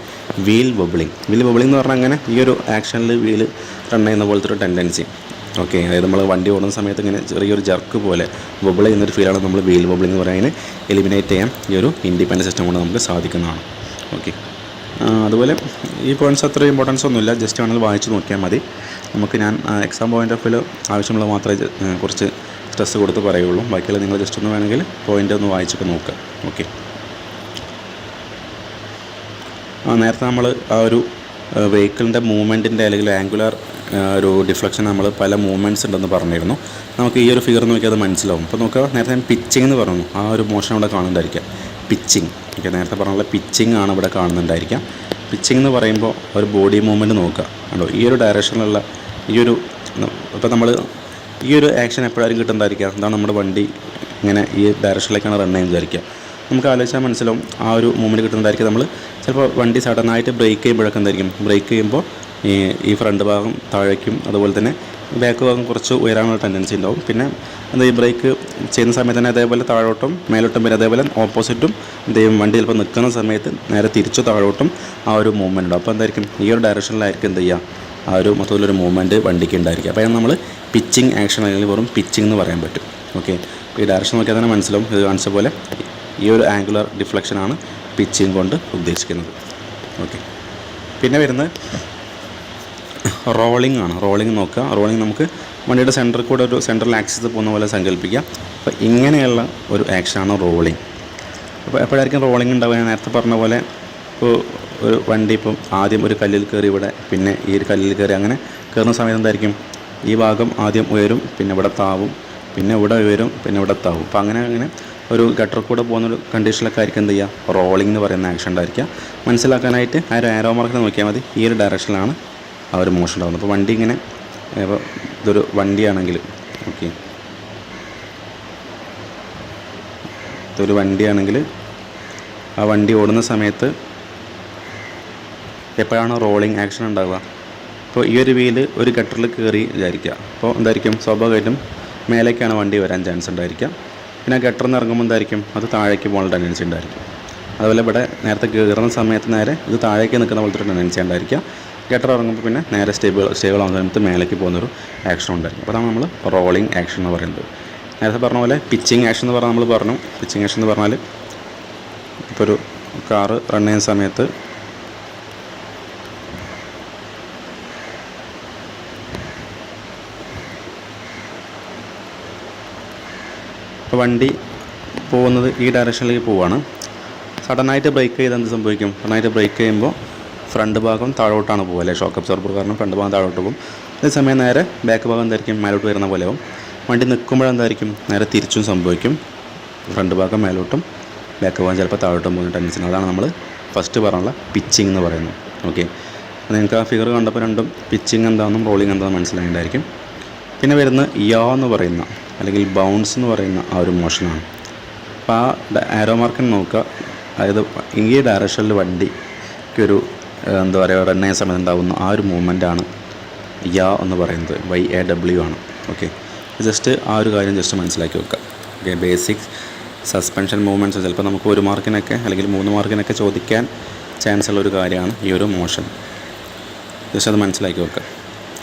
വീൽ വൊബിളിങ്. വീൽ വൊബിളിംഗ് എന്ന് പറഞ്ഞാൽ അങ്ങനെ ഈ ഒരു ആക്ഷനിൽ വീൽ റൺ ചെയ്യുന്ന പോലത്തെ ഒരു ടെൻഡൻസി. ഓക്കെ, അതായത് നമ്മൾ വണ്ടി ഓടുന്ന സമയത്ത് ഇങ്ങനെ ചെറിയൊരു ജർക്ക് പോലെ വൊബിൾ ചെയ്യുന്നൊരു ഫീലാണ് നമ്മൾ വീൽ വൊബിളിംഗ് എന്ന് പറയുന്നത്. എലിമിനേറ്റ് ചെയ്യാൻ ഈ ഒരു ഇൻഡിപെൻഡൻറ്റ് സിസ്റ്റം കൊണ്ട് നമുക്ക് സാധിക്കുന്നതാണ്. ഓക്കെ, അതുപോലെ ഈ പോയിൻറ്റ്സ് അത്ര ഇമ്പോർട്ടൻസ് ഒന്നുമില്ല, ജസ്റ്റ് വേണമെങ്കിൽ വായിച്ച് നോക്കിയാൽ മതി. നമുക്ക് ഞാൻ എക്സാം പോയിൻ്റ് ഓഫ് വ്യൂ ആവശ്യമുള്ള മാത്രമേ കുറച്ച് സ്ട്രെസ് കൊടുത്ത് പറയുള്ളൂ. ബാക്കിയുള്ള നിങ്ങൾ ജസ്റ്റ് ഒന്ന് വേണമെങ്കിൽ പോയിൻ്റ് ഒന്ന് വായിച്ചൊക്കെ നോക്കുക. ഓക്കെ, നേരത്തെ നമ്മൾ ആ ഒരു വെഹിക്കിളിൻ്റെ മൂവ്മെൻറ്റിൻ്റെ അല്ലെങ്കിൽ ആംഗുലാർ ഒരു ഡിഫ്ലക്ഷൻ നമ്മൾ പല മൂവ്മെൻറ്റ്സ് ഉണ്ടെന്ന് പറഞ്ഞിരുന്നു. നമുക്ക് ഈ ഒരു ഫിഗർ നോക്കിയാൽ അത് മനസ്സിലാവും. അപ്പോൾ നോക്കുക, നേരത്തെ ഞാൻ പിച്ചിങ് എന്ന് പറഞ്ഞു, ആ ഒരു മോഷൻ ഇവിടെ കാണുന്നുണ്ടായിരിക്കാം, പിച്ചിങ്. ഓക്കെ, നേരത്തെ പറഞ്ഞുള്ള പിച്ചിങ് ആണ് ഇവിടെ കാണുന്നുണ്ടായിരിക്കാം. പിച്ചിങ് എന്ന് പറയുമ്പോൾ ഒരു ബോഡി മൂവ്മെൻറ്റ് നോക്കുക കണ്ടോ, ഈ ഒരു ഡയറക്ഷനിലുള്ള ഈ ഒരു, ഇപ്പോൾ നമ്മൾ ഈ ഒരു ആക്ഷൻ എപ്പോഴാരും കിട്ടുന്നതായിരിക്കുക, എന്താണ് നമ്മുടെ വണ്ടി ഇങ്ങനെ ഈ ഡയറക്ഷനിലേക്കാണ് റൺ ചെയ്യുന്നത് വിചാരിക്കുക. നമുക്ക് ആലോചിച്ചാൽ മനസ്സിലാവും ആ ഒരു മൂവ്മെൻറ്റ് കിട്ടുന്നതായിരിക്കും. നമ്മൾ ചിലപ്പോൾ വണ്ടി സഡനായിട്ട് ബ്രേക്ക് ചെയ്യുമ്പോഴൊക്കെ എന്തായിരിക്കും, ബ്രേക്ക് ചെയ്യുമ്പോൾ ഈ ഫ്രണ്ട് ഭാഗം താഴേക്കും അതുപോലെ തന്നെ ബാക്ക് ഭാഗം കുറച്ച് ഉയരാനുള്ള ടെൻഡൻസി ഉണ്ടാവും. പിന്നെ എന്താ ഈ ബ്രേക്ക് ചെയ്യുന്ന സമയത്ത് തന്നെ അതേപോലെ താഴോട്ടും മേലോട്ടും, പിന്നെ അതേപോലെ ഓപ്പോസിറ്റും എന്ത് ചെയ്യും, വണ്ടി ചിലപ്പോൾ നിൽക്കുന്ന സമയത്ത് നേരെ തിരിച്ചു താഴോട്ടും ആ ഒരു മൂവ്മെൻറ്റ് ഉണ്ടാവും. അപ്പോൾ എന്തായിരിക്കും, ഈ ഒരു ഡയറക്ഷനിലായിരിക്കും എന്ത് ചെയ്യുക, ആ ഒരു മൊത്തത്തിലൊരു മൂവ്മെൻറ്റ് വണ്ടിക്ക് ഉണ്ടായിരിക്കും. അപ്പോൾ നമ്മൾ പിച്ചിങ് ആക്ഷൻ അല്ലെങ്കിൽ വെറും പിച്ചിങ് എന്ന് പറയാൻ പറ്റും. ഓക്കെ, ഈ ഡയറക്ഷൻ നോക്കിയാൽ തന്നെ മനസ്സിലാവും. ഇത് കാണിച്ച പോലെ ഈ ഒരു ആംഗുലർ ഡിഫ്ലക്ഷനാണ് പിച്ചിങ് കൊണ്ട് ഉദ്ദേശിക്കുന്നത്. ഓക്കെ, പിന്നെ വരുന്നത് റോളിംഗ് ആണ്. റോളിംഗ് നോക്കുക, റോളിംഗ് നമുക്ക് വണ്ടിയുടെ സെൻറ്ററിൽ കൂടെ ഒരു സെൻട്രൽ ആക്സിസ് പോകുന്ന പോലെ സങ്കല്പിക്കുക. അപ്പോൾ ഇങ്ങനെയുള്ള ഒരു ആക്ഷനാണ് റോളിംഗ്. അപ്പോൾ എപ്പോഴായിരിക്കും റോളിംഗ് ഉണ്ടാവുക? ഞാൻ നേരത്തെ പറഞ്ഞ പോലെ ഇപ്പോൾ ഒരു വണ്ടി ഇപ്പം ആദ്യം ഒരു കല്ലിൽ കയറി ഇവിടെ, പിന്നെ ഈ ഒരു കല്ലിൽ കയറി അങ്ങനെ കയറുന്ന സമയത്ത് എന്തായിരിക്കും, ഈ ഭാഗം ആദ്യം ഉയരും, പിന്നെ ഇവിടെ താവും, പിന്നെ ഇവിടെ ഉയരും, പിന്നെ ഇവിടെ താവും. അപ്പോൾ അങ്ങനെ ഒരു ഗട്ടർ കൂടെ പോകുന്നൊരു കണ്ടീഷനിലൊക്കെ ആയിരിക്കും എന്ത് ചെയ്യുക, റോളിംഗ് എന്ന് പറയുന്ന ആക്ഷൻ ഉണ്ടായിരിക്കുക. മനസ്സിലാക്കാനായിട്ട് ആ ഒരു ആരോ മാർക്കിൽ നോക്കിയാൽ മതി. ഈ ഒരു ഡയറക്ഷനിലാണ് ആ ഒരു മോഷൻ ഉണ്ടാകുന്നത്. അപ്പോൾ വണ്ടി ഇങ്ങനെ, ഇപ്പോൾ ഇതൊരു വണ്ടിയാണെങ്കിൽ, ഓക്കെ, ഇതൊരു വണ്ടിയാണെങ്കിൽ ആ വണ്ടി ഓടുന്ന സമയത്ത് എപ്പോഴാണ് റോളിംഗ് ആക്ഷൻ ഉണ്ടാവുക? അപ്പോൾ ഈ ഒരു വീല് ഒരു ഗട്ടറിൽ കയറി വിചാരിക്കുക. അപ്പോൾ എന്തായിരിക്കും, സ്വാഭാവികമായിട്ടും മേലേക്കാണ് വണ്ടി വരാൻ ചാൻസ് ഉണ്ടായിരിക്കുക. പിന്നെ ഗട്ടറിൽ നിന്ന് ഇറങ്ങുമ്പോൾ എന്തായിരിക്കും, അത് താഴേക്ക് പോകാനുള്ള ടെൻഡൻസി ഉണ്ടായിരിക്കും. അതുപോലെ ഇവിടെ നേരത്തെ കയറുന്ന സമയത്ത് നേരെ ഇത് താഴേക്ക് നിൽക്കുന്ന പോലത്തെ ഒരു ടെൻഡൻസി ഉണ്ടായിരിക്കുക. ഗട്ടർ ഇറങ്ങുമ്പോൾ പിന്നെ നേരെ സ്റ്റേബിൾ ആകുന്ന സമയത്ത് മേലേക്ക് പോകുന്നൊരു ആക്ഷൻ ഉണ്ടായിരിക്കും. അപ്പോൾ അതാണ് നമ്മൾ റോളിംഗ് ആക്ഷൻ എന്ന് പറയുന്നത്. നേരത്തെ പറഞ്ഞ പോലെ പിച്ചിങ് ആക്ഷൻ എന്ന് പറഞ്ഞാൽ നമ്മൾ പറഞ്ഞു. പിച്ചിങ് ആക്ഷൻ എന്ന് പറഞ്ഞാൽ ഇപ്പോൾ ഒരു കാറ് റൺ ചെയ്യുന്ന സമയത്ത് ഇപ്പോൾ വണ്ടി പോകുന്നത് ഈ ഡയറക്ഷനിലേക്ക് പോവുകയാണ്. സഡനായിട്ട് ബ്രേക്ക് ചെയ്താൽ എന്ത് സംഭവിക്കും? സഡനായിട്ട് ബ്രേക്ക് ചെയ്യുമ്പോൾ ഫ്രണ്ട് ഭാഗം താഴോട്ടാണ് പോകുക, അല്ലേ? ഷോക്ക് അബ്സോർബർ കാരണം ഫ്രണ്ട് ഭാഗം താഴോട്ട് പോകും. അതേസമയം നേരെ ബാക്ക് ഭാഗം എന്തായിരിക്കും, മേലോട്ട് വരുന്ന പോലെ ആവും. വണ്ടി നിൽക്കുമ്പോഴെന്തായിരിക്കും, നേരെ തിരിച്ചും സംഭവിക്കും. ഫ്രണ്ട് ഭാഗം മേലോട്ടും ബാക്ക് ഭാഗം ചിലപ്പോൾ താഴോട്ടും പോകുന്ന ടെൻഡൻസി. അതാണ് നമ്മൾ ഫസ്റ്റ് പറഞ്ഞുള്ള പിച്ചിങ് എന്ന് പറയുന്നത്. ഓക്കെ, നിങ്ങൾക്ക് ആ ഫിഗർ കണ്ടപ്പോൾ രണ്ടും പിച്ചിങ് എന്താണെന്നും റോളിംഗ് എന്താണെന്നും മനസ്സിലായിട്ടുണ്ടായിരിക്കും. പിന്നെ വരുന്ന യാ എന്ന് പറയുന്ന അല്ലെങ്കിൽ ബൗൺസ് എന്ന് പറയുന്ന ആ ഒരു മോഷനാണ്. അപ്പോൾ ആ ആരോ മാർക്കിന് നോക്കുക. അതായത് ഈ ഡയറക്ഷനിൽ വണ്ടിക്കൊരു എന്താ പറയുക, റൺ ചെയ്യുന്ന സമയത്ത് ഉണ്ടാകുന്ന ആ ഒരു മൂവ്മെൻറ്റാണ് യാ എന്ന് പറയുന്നത്. YAW ആണ്. ഓക്കെ, ജസ്റ്റ് ആ ഒരു കാര്യം ജസ്റ്റ് മനസ്സിലാക്കി വെക്കുക. ഓക്കെ, ബേസിക് സസ്പെൻഷൻ മൂവ്മെൻറ്റ്സ് ചിലപ്പോൾ നമുക്ക് 1 മാർക്കിനൊക്കെ അല്ലെങ്കിൽ 3 മാർക്കിനൊക്കെ ചോദിക്കാൻ ചാൻസ് ഉള്ള ഒരു കാര്യമാണ് ഈ ഒരു മോഷൻ. ജസ്റ്റ് അത് മനസ്സിലാക്കി വെക്കുക.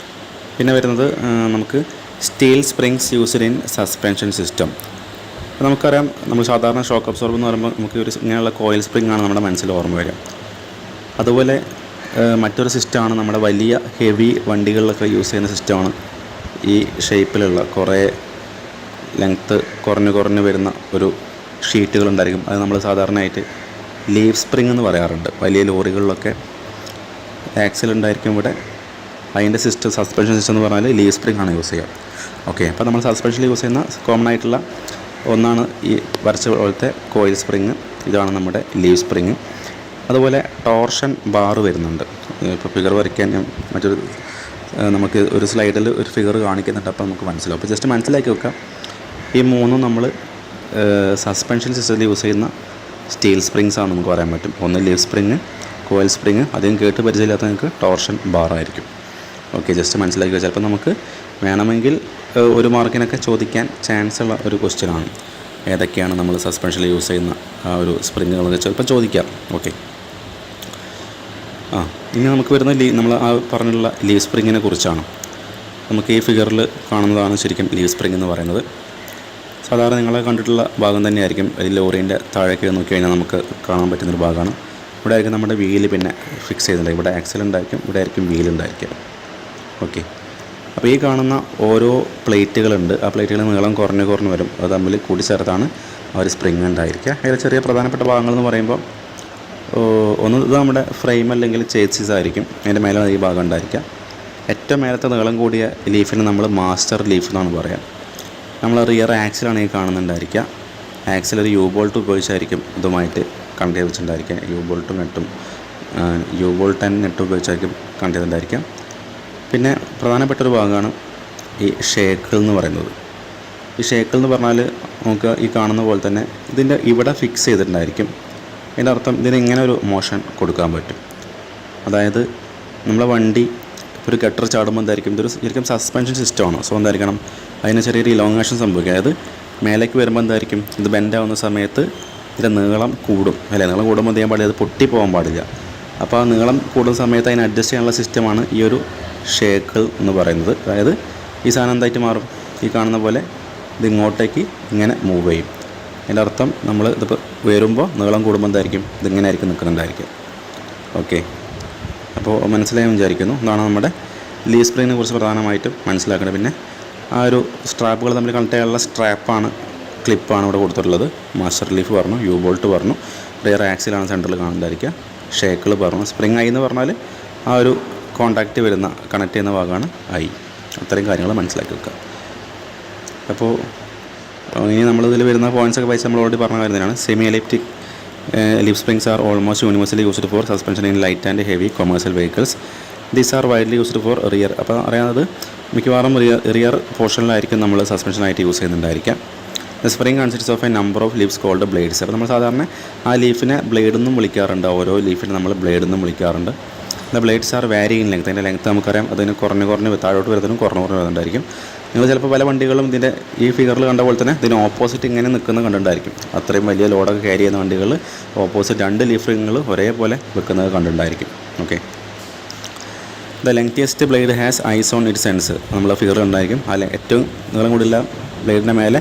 പിന്നെ വരുന്നത് നമുക്ക് steel springs used in suspension system. അപ്പോൾ നമുക്കറിയാം, നമ്മൾ സാധാരണ ഷോക്ക് അബ്സോർബർ എന്ന് പറയുമ്പോൾ നമുക്ക് ഒരു ഇങ്ങനെയുള്ള കോയിൽ സ്പ്രിംഗ് ആണ് നമ്മുടെ മനസ്സിൽ ഓർമ്മ വരിക. അതുപോലെ മറ്റൊരു സിസ്റ്റമാണ് നമ്മുടെ വലിയ ഹെവി വണ്ടികളിലൊക്കെ യൂസ് ചെയ്യുന്ന സിസ്റ്റമാണ് ഈ ഷേപ്പിലുള്ള കുറേ ലെങ്ത്ത് കുറഞ്ഞു വരുന്ന ഒരു ഷീറ്റുകളുണ്ടായിരിക്കും. അത് നമ്മൾ സാധാരണയായിട്ട് ലീവ് സ്പ്രിംഗ് എന്ന് പറയാറുണ്ട്. വലിയ ലോറികളിലൊക്കെ ആക്സിൽ ഉണ്ടായിരിക്കും ഇവിടെ. അതിൻ്റെ സിസ്റ്റം, സസ്പെൻഷൻ സിസ്റ്റം എന്ന് പറഞ്ഞാൽ ലീവ് സ്പ്രിംഗ് ആണ് യൂസ് ചെയ്യുക. ഓക്കെ, അപ്പോൾ നമ്മൾ സസ്പെൻഷനിൽ യൂസ് ചെയ്യുന്ന കോമൺ ആയിട്ടുള്ള ഒന്നാണ് ഈ വരച്ച പോലത്തെ കോയിൽ സ്പ്രിങ്. ഇതാണ് നമ്മുടെ ലീവ് സ്പ്രിങ്. അതുപോലെ ടോർഷൻ ബാർ വരുന്നുണ്ട്. ഇപ്പോൾ ഫിഗർ വരയ്ക്കാൻ ഞാൻ നമുക്ക് ഒരു സ്ലൈഡിൽ ഒരു ഫിഗർ കാണിക്കുന്നുണ്ട്, അപ്പോൾ നമുക്ക് മനസ്സിലാവും. അപ്പോൾ ജസ്റ്റ് മനസ്സിലാക്കി വെക്കാം. ഈ മൂന്നും നമ്മൾ സസ്പെൻഷൻ സിസ്റ്റത്തിൽ യൂസ് ചെയ്യുന്ന സ്റ്റീൽ സ്പ്രിങ്സ് ആണ് നമുക്ക് പറയാൻ പറ്റും. ഒന്ന് ലീവ് സ്പ്രിങ്, കോയിൽ സ്പ്രിങ്, അധികം കേട്ട് പരിചയമില്ലാത്ത നിങ്ങൾക്ക് ടോർഷൻ ബാർ ആയിരിക്കും. ഓക്കെ, ജസ്റ്റ് മനസ്സിലാക്കി വെച്ചാൽ ചിലപ്പോൾ നമുക്ക് വേണമെങ്കിൽ 1 മാർക്കിനൊക്കെ ചോദിക്കാൻ ചാൻസ് ഉള്ള ഒരു ക്വസ്റ്റ്യനാണ്. ഏതൊക്കെയാണ് നമ്മൾ സസ്പെൻഷനിൽ യൂസ് ചെയ്യുന്ന ആ ഒരു സ്പ്രിങ്ങുകളൊക്കെ ചിലപ്പോൾ ചോദിക്കാം. ഓക്കെ, ഇനി നമുക്ക് വരുന്ന നമ്മൾ ആ പറഞ്ഞുള്ള ലീവ് സ്പ്രിങ്ങിനെ കുറിച്ചാണ്. നമുക്ക് ഈ ഫിഗറിൽ കാണുന്നതാണ് ശരിക്കും ലീവ് സ്പ്രിങ് എന്ന് പറയുന്നത്. സാധാരണ നിങ്ങളെ കണ്ടിട്ടുള്ള ഭാഗം തന്നെയായിരിക്കും. ഈ ലോറീൻ്റെ താഴേക്ക് നോക്കി കഴിഞ്ഞാൽ നമുക്ക് കാണാൻ പറ്റുന്നൊരു ഭാഗമാണ്. ഇവിടെ ആയിരിക്കും നമ്മുടെ വീല് പിന്നെ ഫിക്സ് ചെയ്തിട്ടുണ്ട്. ഇവിടെ ആക്സൽ ഉണ്ടായിരിക്കും, ഇവിടെ ആയിരിക്കും വീലുണ്ടായിരിക്കും. ഓക്കെ, അപ്പോൾ ഈ കാണുന്ന ഓരോ പ്ലേറ്റുകളുണ്ട്. ആ പ്ലേറ്റുകൾ നീളം കുറഞ്ഞു വരും. അത് തമ്മിൽ കൂടിച്ചേർത്താണ് ആ ഒരു സ്പ്രിങ് ഉണ്ടായിരിക്കുക. അതിൽ ചെറിയ പ്രധാനപ്പെട്ട ഭാഗങ്ങളെന്ന് പറയുമ്പോൾ ഒന്ന് ഇത് നമ്മുടെ ഫ്രെയിം അല്ലെങ്കിൽ ചേസിസ് ആയിരിക്കും. അതിൻ്റെ മേലെ ഈ ഭാഗം ഉണ്ടായിരിക്കുക. ഏറ്റവും മേലത്തെ നീളം കൂടിയ ലീഫിന് നമ്മൾ മാസ്റ്റർ ലീഫ് എന്നാണ് പറയുക. നമ്മൾ റിയർ ആക്സിലാണ് ഈ കാണുന്നുണ്ടായിരിക്കുക. ആക്സിൽ ഒരു U-ബോൾട്ട് ഉപയോഗിച്ചായിരിക്കും ഇതുമായിട്ട് കണക്ട് ചെയ്ത് വെച്ചിട്ടുണ്ടായിരിക്കുക. U-ബോൾട്ടും നെട്ടും U-ബോൾട്ട് ആൻഡ് നെട്ടും ഉപയോഗിച്ചായിരിക്കും കണക്ട് ചെയ്തിട്ടുണ്ടായിരിക്കുക. പിന്നെ പ്രധാനപ്പെട്ടൊരു ഭാഗമാണ് ഈ ഷേക്കിൾ എന്ന് പറയുന്നത്. ഈ ഷേക്കിൾ എന്ന് പറഞ്ഞാൽ നമുക്ക് ഈ കാണുന്ന പോലെ തന്നെ ഇതിൻ്റെ ഇവിടെ ഫിക്സ് ചെയ്തിട്ടുണ്ടായിരിക്കും. അതിൻ്റെ അർത്ഥം ഇതിന് ഇങ്ങനെ ഒരു മോഷൻ കൊടുക്കാൻ പറ്റും. അതായത് നമ്മളെ വണ്ടി ഒരു ഗട്ടർ ചാടുമ്പോൾ എന്തായിരിക്കും, ഇതൊരു ശരിക്കും സസ്പെൻഷൻ സിസ്റ്റമാണ്. സോ എന്തായിരിക്കണം, അതിന് ചെറിയൊരു ഇലോങ്ങേഷൻ സംഭവിക്കുക. അതായത് മേലേക്ക് വരുമ്പോൾ എന്തായിരിക്കും, ഇത് ബെൻഡാവുന്ന സമയത്ത് ഇതിൻ്റെ നീളം കൂടും, അല്ലേ? നീളം കൂടുമ്പോൾ ചെയ്യാൻ പാടില്ല, അത് പൊട്ടിപ്പോകാൻ പാടില്ല. അപ്പോൾ ആ നീളം കൂടുന്ന സമയത്ത് അതിന് അഡ്ജസ്റ്റ് ചെയ്യാനുള്ള സിസ്റ്റമാണ് ഈ ഒരു ഷേക്കിൾ എന്ന് പറയുന്നത്. അതായത് ഈ സാധനം എന്തായിട്ട് മാറും, ഈ കാണുന്ന പോലെ ഇത് ഇങ്ങോട്ടേക്ക് ഇങ്ങനെ മൂവ് ചെയ്യും. അതിൻ്റെ അർത്ഥം നമ്മൾ ഇതിപ്പോൾ ഉയരുമ്പോൾ നീളം കൂടുമ്പോൾ എന്തായിരിക്കും, ഇതിങ്ങനെ ആയിരിക്കും നിൽക്കുന്നുണ്ടായിരിക്കും. ഓക്കെ, അപ്പോൾ മനസ്സിലായെന്ന് വിചാരിക്കുന്നു. ഇതാണ് നമ്മുടെ ലീവ് സ്പ്രിങ്ങിനെ കുറിച്ച് പ്രധാനമായിട്ടും മനസ്സിലാക്കേണ്ടത്. പിന്നെ ആ ഒരു സ്ട്രാപ്പുകൾ തമ്മിൽ കണക്ട് ചെയ്യാനുള്ള സ്ട്രാപ്പാണ്, ക്ലിപ്പാണ് ഇവിടെ കൊടുത്തിട്ടുള്ളത്. മാസ്റ്റർ ലീഫ് പറഞ്ഞു, U-ബോൾട്ട് പറഞ്ഞു, റിയർ ആക്സിലാണ് സെൻറ്ററിൽ കാണുന്നതായിരിക്കുക. ഷേക്കിൾ പറഞ്ഞു. സ്പ്രിങ് ഐ എന്ന് പറഞ്ഞാൽ ആ ഒരു കോണ്ടാക്റ്റ് വരുന്ന കണക്ട് ചെയ്യുന്ന ഭാഗമാണ് ഐ. അത്രയും കാര്യങ്ങൾ മനസ്സിലാക്കി വെക്കുക. അപ്പോൾ ഇനി നമ്മളിതിൽ വരുന്ന പോയിൻറ്റ്സൊക്കെ വായിച്ച് നമ്മൾ ഓൾറെഡി പറഞ്ഞ കാര്യം തന്നെയാണ്. Semi elliptic leaf springs are almost universally used for suspension in light and heavy commercial vehicles. These are widely used for rear. അപ്പോൾ അറിയാവുന്നത് മിക്കവാറും റിയർ പോർഷനിലായിരിക്കും നമ്മൾ സസ്പെൻഷനായിട്ട് യൂസ് ചെയ്യുന്നുണ്ടായിരിക്കാം. The spring consists of a number of leaves called blades. അപ്പോൾ നമ്മൾ സാധാരണ ആ ലീഫിനെ ബ്ലേഡ് എന്നും വിളിക്കാറുണ്ട്. ഓരോ ലീഫിനെ നമ്മൾ ബ്ലേഡ് എന്നും വിളിക്കാറുണ്ട്. ദ ബ്ലേഡ്സ് ആർ വാരി ഇൻ ലെങ്ത്. അതിൻ്റെ ലെങ്ത്ത് നമുക്കറിയാം, അതിന് കുറഞ്ഞ് താഴോട്ട് വരുന്നതിനും കുറഞ്ഞ് വരുന്നുണ്ടായിരിക്കും. നിങ്ങൾ ചിലപ്പോൾ പല വണ്ടികളും ഇതിൻ്റെ ഈ ഫിഗറിൽ കണ്ട പോലെ തന്നെ ഇതിന് ഓപ്പോസിറ്റ് ഇങ്ങനെ നിൽക്കുന്നത് കണ്ടിട്ടുണ്ടായിരിക്കും. അത്രയും വലിയ ലോഡൊക്കെ ക്യാരി ചെയ്യുന്ന വണ്ടികൾ ഓപ്പോസിറ്റ് 2 ലീഫ് റിങ്ങുകൾ ഒരേപോലെ വെക്കുന്നത് കണ്ടിട്ടുണ്ടായിരിക്കും. Okay. The lengthiest blade has eyes on its ends. നമ്മൾ ഫിഗർ ഉണ്ടായിരിക്കും. അല്ല, ഏറ്റവും നീളം കൂടിയുള്ള ബ്ലേഡിൻ്റെ മേലെ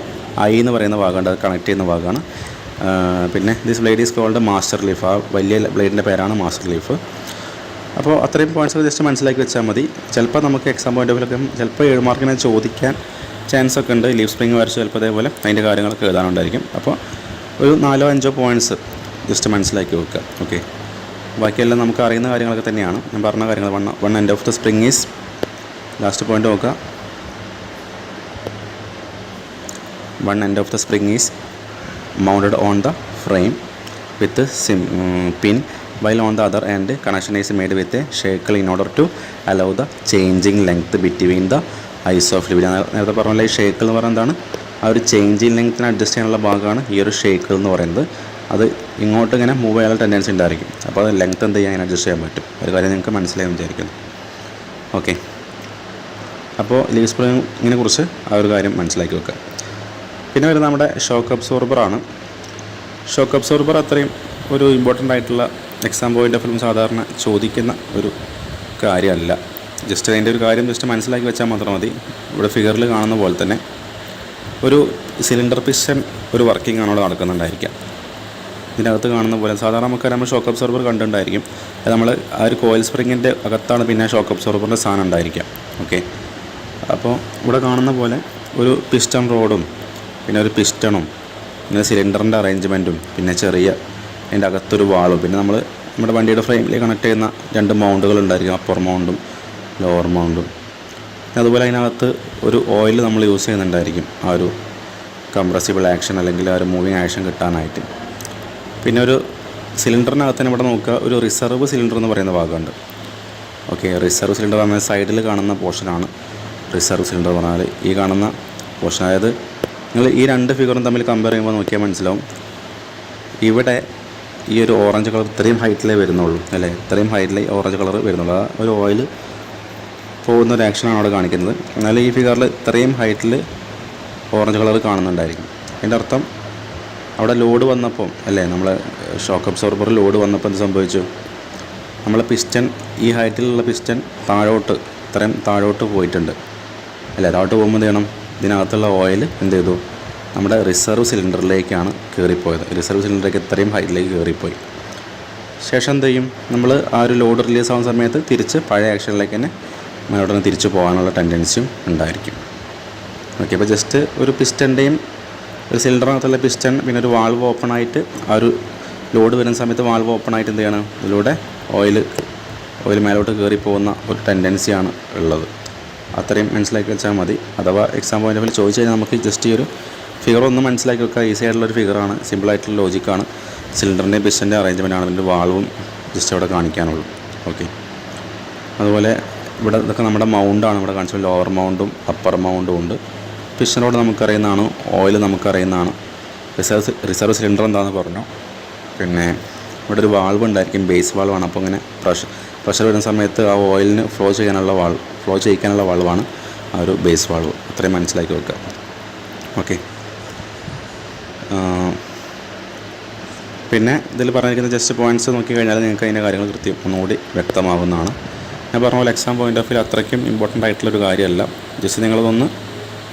ഐ എന്ന് പറയുന്ന ഭാഗമുണ്ട്, അത് കണക്ട് ചെയ്യുന്ന ഭാഗമാണ്. പിന്നെ this blade is called master leaf. ആ വലിയ ബ്ലേഡിൻ്റെ പേരാണ് മാസ്റ്റർ ലീഫ്. അപ്പോൾ അത്രയും പോയിൻറ്റ്സ് ജസ്റ്റ് മനസ്സിലാക്കി വെച്ചാൽ മതി. ചിലപ്പോൾ നമുക്ക് എക്സാം പോയിൻ്റ് ഓഫ് വ്യൂവിലൊക്കെ ചിലപ്പോൾ 7 മാർക്കിനെ ചോദിക്കാൻ ചാൻസ് ഒക്കെ ഉണ്ട്. ലീഫ് സ്പ്രിങ് വരച്ച് ചിലപ്പോൾ അതേപോലെ അതിൻ്റെ കാര്യങ്ങളൊക്കെ എഴുതാനുണ്ടായിരിക്കും. അപ്പോൾ ഒരു 4-5 പോയിൻറ്റ്സ് ജസ്റ്റ് മനസ്സിലാക്കി വെക്കുക. ഓക്കെ. ബാക്കിയെല്ലാം നമുക്ക് അറിയുന്ന കാര്യങ്ങളൊക്കെ തന്നെയാണ് ഞാൻ പറഞ്ഞ കാര്യങ്ങൾ. One end of the spring is, last point നോക്കുക. One end of the spring is mounted on the frame with a pin, while on the other end connection is made with a shackle in order to allow the changing length between the eyes of leaf. നേരത്തെ പറഞ്ഞ ഈ ഷേക്കിൾ എന്ന് പറയുന്നത് എന്താണ്? ആ ഒരു changing ലെങ്ത്തിന് adjust ചെയ്യാനുള്ള ഭാഗമാണ് ഈ ഒരു ഷേക്കിൾ എന്ന് പറയുന്നത്. അത് ഇങ്ങോട്ട് ഇങ്ങനെ മൂവ് ചെയ്യാനുള്ള ടെൻഡൻസി ഉണ്ടായിരിക്കും. അപ്പോൾ അത് ലെങ്ത്ത് എന്ത് ചെയ്യാൻ അഡ്ജസ്റ്റ് ചെയ്യാൻ പറ്റും. ഒരു കാര്യം നിങ്ങൾക്ക് മനസ്സിലായി വിചാരിക്കുന്നു. ഓക്കെ. അപ്പോൾ ലീഫ് സ്പ്രിങ്ങിനെ കുറിച്ച് ആ ഒരു കാര്യം മനസ്സിലാക്കി വെക്കുക. പിന്നെ വരുന്നത് നമ്മുടെ ഷോക്ക് അബ്സോർബറാണ്. ഷോക്ക് അബ്സോർബർ അത്രയും ഒരു ഇമ്പോർട്ടൻ്റ് ആയിട്ടുള്ള എക്സാം പോയിൻ്റ് ഓഫ് വ്യൂ സാധാരണ ചോദിക്കുന്ന ഒരു കാര്യമല്ല. ജസ്റ്റ് അതിൻ്റെ ഒരു കാര്യം ജസ്റ്റ് മനസ്സിലാക്കി വെച്ചാൽ മാത്രം മതി. ഇവിടെ ഫിഗറിൽ കാണുന്ന പോലെ തന്നെ ഒരു സിലിണ്ടർ പിസ്റ്റൺ ഒരു വർക്കിംഗ് ആണ് അവിടെ നടക്കുന്നുണ്ടായിരിക്കാം. ഇതിനകത്ത് കാണുന്ന പോലെ സാധാരണ നമുക്ക് നമ്മൾ ഷോക്ക് അബ്സോർബർ കണ്ടിട്ടുണ്ടായിരിക്കും. അത് നമ്മൾ ആ ഒരു കോയിൽ സ്പ്രിങ്ങിൻ്റെ അകത്താണ് പിന്നെ ഷോക്ക് അബ്സോർബറിൻ്റെ സാധനം ഉണ്ടായിരിക്കാം. ഓക്കെ. അപ്പോൾ ഇവിടെ കാണുന്ന പോലെ ഒരു പിസ്റ്റൺ റോഡും പിന്നെ ഒരു പിസ്റ്റണും പിന്നെ സിലിണ്ടറിൻ്റെ അറേഞ്ച്മെൻറ്റും പിന്നെ ചെറിയ അതിൻ്റെ അകത്തൊരു വാളും പിന്നെ നമ്മുടെ വണ്ടിയുടെ ഫ്രെയിമിലേക്ക് കണക്ട് ചെയ്യുന്ന 2 മൗണ്ടുകൾ ഉണ്ടായിരിക്കും, അപ്പർ മൗണ്ടും ലോവർ മൗണ്ടും. അതുപോലെ അതിനകത്ത് ഒരു ഓയിൽ നമ്മൾ യൂസ് ചെയ്യുന്നുണ്ടായിരിക്കും ആ ഒരു കംപ്രസിബിൾ ആക്ഷൻ അല്ലെങ്കിൽ ആ ഒരു മൂവിങ് ആക്ഷൻ കിട്ടാനായിട്ട്. പിന്നെ ഒരു സിലിണ്ടറിനകത്ത് തന്നെ ഇവിടെ നോക്കുക, ഒരു റിസർവ് സിലിണ്ടർ എന്ന് പറയുന്ന ഭാഗമുണ്ട്. ഓക്കെ. റിസർവ് സിലിണ്ടർ പറഞ്ഞാൽ സൈഡിൽ കാണുന്ന പോർഷനാണ് റിസർവ് സിലിണ്ടർ പറഞ്ഞാൽ. ഈ കാണുന്ന പോർഷൻ, അതായത് നിങ്ങൾ ഈ 2 ഫിഗറും തമ്മിൽ കമ്പയർ ചെയ്യുമ്പോൾ നോക്കിയാൽ മനസ്സിലാവും. ഇവിടെ ഈ ഒരു ഓറഞ്ച് കളർ ഇത്രയും ഹൈറ്റിലേ വരുന്നുള്ളൂ അല്ലേ, ഇത്രയും ഹൈറ്റിൽ ഓറഞ്ച് കളർ വരുന്നുള്ളൂ. ആ ഒരു ഓയിൽ പോകുന്ന ഒരു ആക്ഷനാണ് അവിടെ കാണിക്കുന്നത്. എന്നാൽ ഈ ഫിഗറിൽ ഇത്രയും ഹൈറ്റിൽ ഓറഞ്ച് കളർ കാണുന്നുണ്ടായിരിക്കും. അതിൻ്റെ അർത്ഥം അവിടെ ലോഡ് വന്നപ്പം അല്ലേ, നമ്മളെ ഷോക്ക് അബ്സോർബർ ലോഡ് വന്നപ്പോൾ എന്ത് സംഭവിച്ചു? നമ്മളെ പിസ്റ്റൺ ഈ ഹൈറ്റിലുള്ള പിസ്റ്റൺ ഇത്രയും താഴോട്ട് പോയിട്ടുണ്ട് അല്ലേ. താഴോട്ട് പോകുമ്പോൾ എന്ത് ചെയ്യണം? ഇതിനകത്തുള്ള ഓയിൽ എന്ത് ചെയ്തു? നമ്മുടെ റിസർവ് സിലിണ്ടറിലേക്കാണ് കയറിപ്പോയത്. റിസർവ് സിലിണ്ടറിലേക്ക് ഇത്രയും ഹൈറ്റിലേക്ക് കയറിപ്പോയി. ശേഷം എന്ത് ചെയ്യും? നമ്മൾ ആ ഒരു ലോഡ് റിലീസ് ആവുന്ന സമയത്ത് തിരിച്ച് പഴയ ആക്ഷനിലേക്ക് തന്നെ മേലോട്ട് തന്നെ തിരിച്ചു പോകാനുള്ള ടെൻഡൻസിയും ഉണ്ടായിരിക്കും. ഓക്കെ. അപ്പോൾ ജസ്റ്റ് ഒരു പിസ്റ്റൻ്റെയും ഒരു സിലിണ്ടറിനകത്തുള്ള പിസ്റ്റൺ പിന്നെ ഒരു വാൾവ് ഓപ്പൺ ആയിട്ട് ആ ഒരു ലോഡ് വരുന്ന സമയത്ത് വാൾവ് ഓപ്പൺ ആയിട്ട് എന്ത് ചെയ്യണം? ഇതിലൂടെ ഓയിൽ മേലോട്ട് കയറി പോകുന്ന ഒരു ടെൻഡൻസിയാണ് ഉള്ളത്. അത്രയും മനസ്സിലാക്കി വെച്ചാൽ മതി. അഥവാ എക്സാം പോയിൻ്റ് ഓഫ് വ്യൂ ചോദിച്ചു കഴിഞ്ഞാൽ നമുക്ക് ജസ്റ്റ് ഈ ഒരു ഫിഗർ ഒന്ന് മനസ്സിലാക്കി വെക്കുക. ഈസി ആയിട്ടുള്ളൊരു ഫിഗറാണ്, സിമ്പിളായിട്ടുള്ള ലോജിക്കാണ്. സിലിണ്ടറിൻ്റെയും പിസ്റ്റൻ്റെ അറേഞ്ച്മെൻ്റ് ആണ്, പിന്നെ വാൾവും ജസ്റ്റ് അവിടെ കാണിക്കാനുള്ളൂ. ഓക്കെ. അതുപോലെ ഇതൊക്കെ നമ്മുടെ മൗണ്ടാണ് ഇവിടെ കാണിച്ചത്. ലോവർ മൗണ്ടും അപ്പർ മൗണ്ടും ഉണ്ട്. പിസ്റ്റൺ റോഡ് നമുക്കറിയുന്നതാണ്, ഓയിൽ നമുക്കറിയുന്നതാണ്. റിസർവ് സിലിണ്ടർ എന്താണെന്ന് പറഞ്ഞു. പിന്നെ ഇവിടെ ഒരു വാൾവ് ഉണ്ടായിരിക്കും, ബേസ് വാൾവാണ്. അപ്പോൾ ഇങ്ങനെ പ്രഷർ വരുന്ന സമയത്ത് ആ ഓയിലിന് ഫ്ലോ ചെയ്യിക്കാനുള്ള വാൾവാണ് ആ ഒരു ബേസ് വാൾവ്. അത്രയും മനസ്സിലാക്കി വെക്കുക. ഓക്കെ. പിന്നെ ഇതിൽ പറഞ്ഞിരിക്കുന്ന ജസ്റ്റ് പോയിൻറ്റ്സ് നോക്കിക്കഴിഞ്ഞാൽ നിങ്ങൾക്ക് അതിൻ്റെ കാര്യങ്ങൾ കൃത്യം ഒന്നുകൂടി വ്യക്തമാകുന്നതാണ്. ഞാൻ പറഞ്ഞ പോലെ എക്സാം പോയിൻ്റ് ഓഫ് വ്യൂ അത്രയ്ക്കും ഇമ്പോർട്ടൻ്റ് ആയിട്ടുള്ളൊരു കാര്യമല്ല. ജസ്റ്റ് നിങ്ങളതൊന്ന്